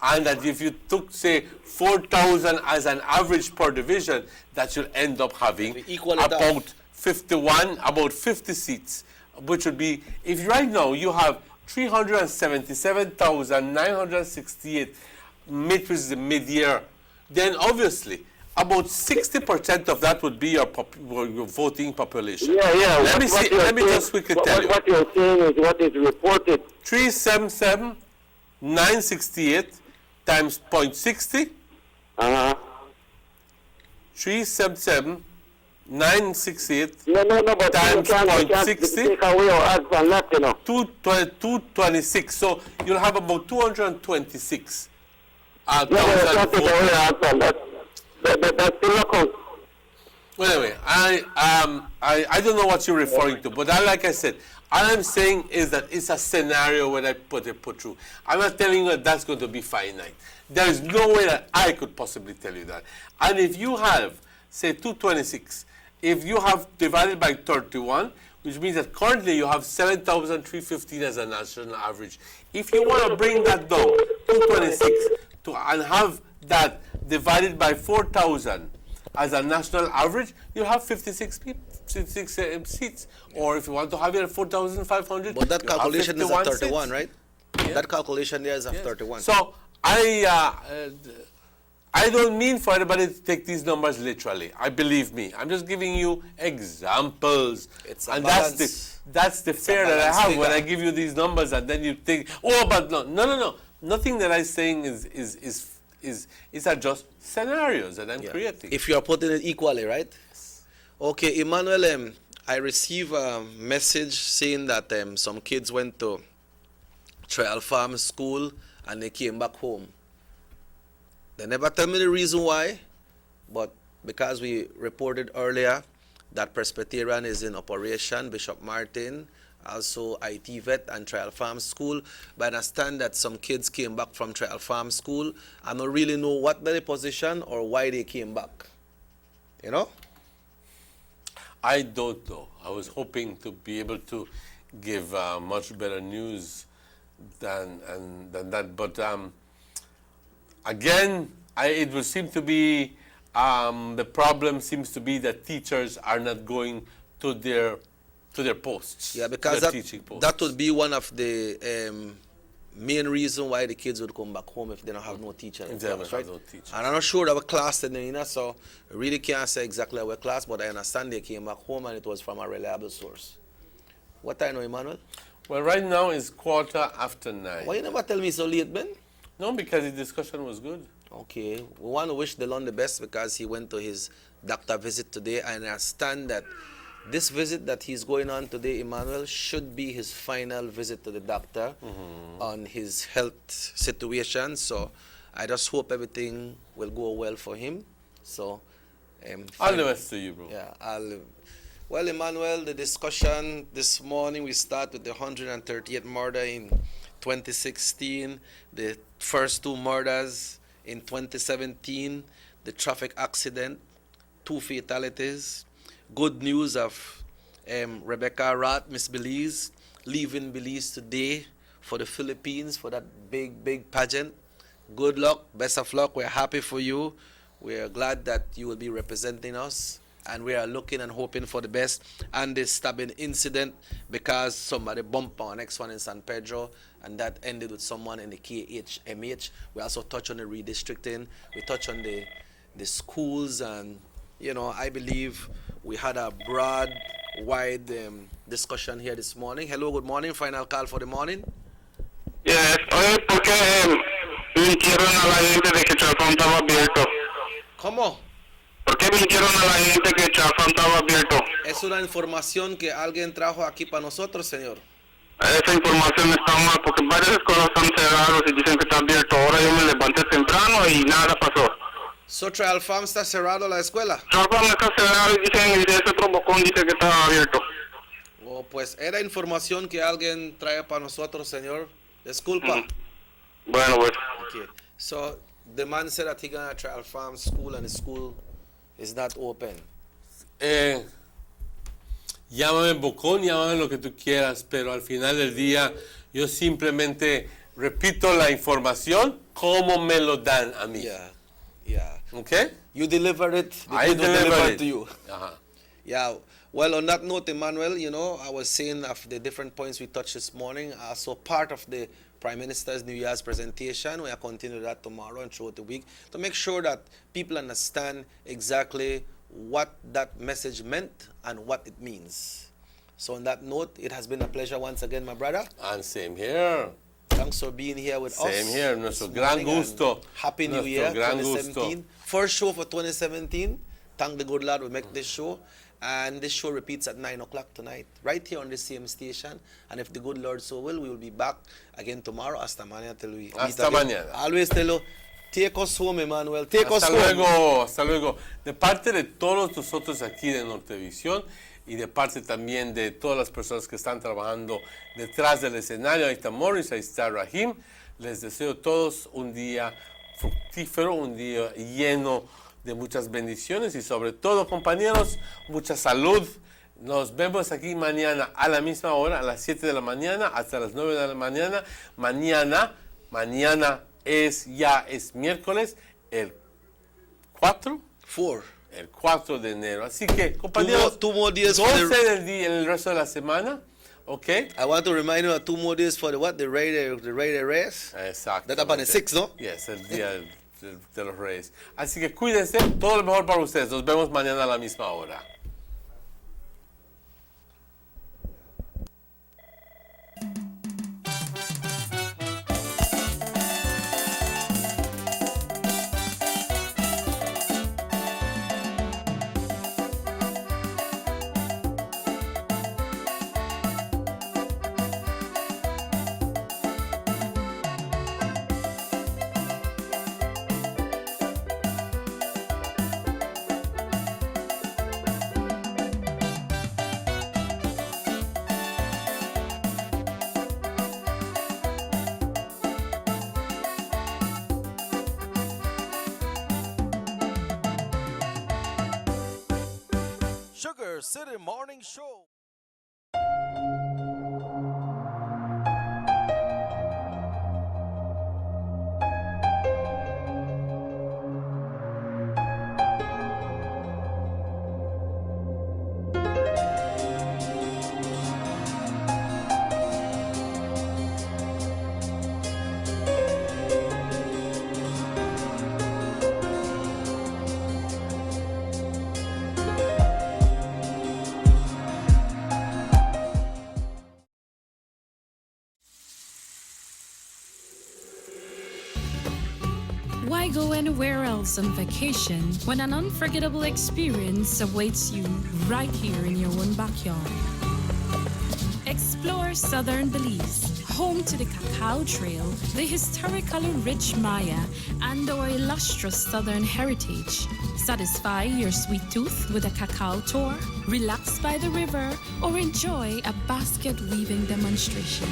and that if you took, say, 4,000 as an average per division, that you'll end up having about 50 seats, which would be, if right now you have 377,968, which is the mid-year, then obviously about 60% of that would be your voting population. Yeah. Let me just quickly tell you. What you're saying is what is reported. 377,968 times 0.60. 377,968 but times you can't 0.60. take away or add from that, you know. 226. So you'll have about 226 Can't take away or add from that. That's still not count. Well, anyway, I don't know what you're referring to, but like I said, all I'm saying is that it's a scenario when I put through. I'm not telling you that that's going to be finite. There is no way that I could possibly tell you that. And if you have, say, 226, if you have divided by 31, which means that currently you have 7,315 as a national average. If you want to bring that down, 226, and have that divided by 4,000 as a national average, you have 56 seats. Or if you want to have it at 4,500, but that calculation is at 31, seats. right? Yeah. That calculation there is at 31. So I don't mean for anybody to take these numbers literally. I believe me. I'm just giving you examples. It's a and balance. that's the fear that I have when I give you these numbers, and then you think, oh, but no. Nothing that I'm saying is are just scenarios that I'm creating. If you are putting it equally, right? Okay, Emmanuel, I received a message saying that some kids went to Trial Farm School and they came back home. They never tell me the reason why, but because we reported earlier that Presbyterian is in operation, Bishop Martin, also IT Vet and Trial Farm School. But I understand that some kids came back from Trial Farm School. I don't really know what their position or why they came back. You know? I don't know. I was hoping to be able to give much better news than that. But again, it will seem to be the problem seems to be that teachers are not going to their posts. Yeah, because their teaching posts. that would be one of the main reason why the kids would come back home if they don't have no teacher in class, right? No teacher. And I'm not sure our class today, you know, so I really can't say exactly our class, but I understand they came back home and it was from a reliable source. What time now, Emmanuel? Well, right now it's 9:15. Why you never tell me so late, Ben? No, because the discussion was good. Okay, we want to wish Delon the best because he went to his doctor visit today. I understand that this visit that he's going on today, Emmanuel, should be his final visit to the doctor on his health situation. So I just hope everything will go well for him. So all the best to you, bro. Yeah, well, Emmanuel, the discussion this morning, we start with the 138th murder in 2016, the first two murders in 2017, the traffic accident, 2 fatalities. Good news of Rebecca Rath, Miss Belize, leaving Belize today for the Philippines for that big pageant. Good luck, best of luck. We're happy for you. We're glad that you will be representing us, and we are looking and hoping for the best. And the stabbing incident, because somebody bumped our next one in San Pedro, and that ended with someone in the KHMH. We also touch on the redistricting. We touch on the schools, and you know, I believe we had a broad, wide discussion here this morning. Hello, good morning. Final call for the morning. Yes, oye, ¿por qué mintieron a la gente de que Chalfán estaba abierto? ¿Cómo? ¿Por qué mintieron a la gente que Chalfán estaba abierto? Es una información que alguien trajo aquí para nosotros, señor. Esa información está mal porque varias escuelas están cerradas y dicen que está abierto. Ahora yo me levanté temprano y nada pasó. So Trial Farm está cerrado la escuela. Trial Farm está cerrado y dicen que ese otro bocón dice que está abierto. Oh, pues era información que alguien trae para nosotros, señor. Disculpa. Bueno, pues. Okay. So the man said that he gonna Trial Farm school and the school is not open. Llámame bocón, llámame lo que tú quieras, pero al final del día yo simplemente repito la información como me lo dan a mí. Yeah. Okay? You delivered it. I delivered it to you. Yeah. Well, on that note, Emmanuel, you know, I was saying of the different points we touched this morning, also part of the Prime Minister's New Year's presentation. We will continue that tomorrow and throughout the week to make sure that people understand exactly what that message meant and what it means. So on that note, it has been a pleasure once again, my brother. And same here. Thanks for being here with us. Same here. Nuestro gran gusto. Happy New Year 2017. First show for 2017. Thank the good Lord we make this show. And this show repeats at 9 o'clock tonight, right here on the same station. And if the good Lord so will, we will be back again tomorrow. Hasta mañana till we Hasta mañana. Always tell you, take us home, Emmanuel. Take us hasta home. Luego, hasta luego. De parte de todos nosotros aquí de Nortevisión y de parte también de todas las personas que están trabajando detrás del escenario, ahí está Morris, ahí está Rahim, les deseo a todos un día fructífero, un día lleno de muchas bendiciones y sobre todo, compañeros, mucha salud. Nos vemos aquí mañana a la misma hora, a las 7 de la mañana hasta las 9 de la mañana. Mañana es miércoles, el 4 de enero. Así que, compañeros, two more days el resto de la semana. Okay. I want to remind you of 2 more days for the Raider race. Exacto. That's about the 6th, no? Yes, el día de los Reyes. Así que cuídense, todo lo mejor para ustedes. Nos vemos mañana a la misma hora. River City Morning Show. Why go anywhere else on vacation when an unforgettable experience awaits you right here in your own backyard? Explore southern Belize, home to the Cacao Trail, the historically rich Maya, and our illustrious southern heritage. Satisfy your sweet tooth with a cacao tour, relax by the river, or enjoy a basket weaving demonstration.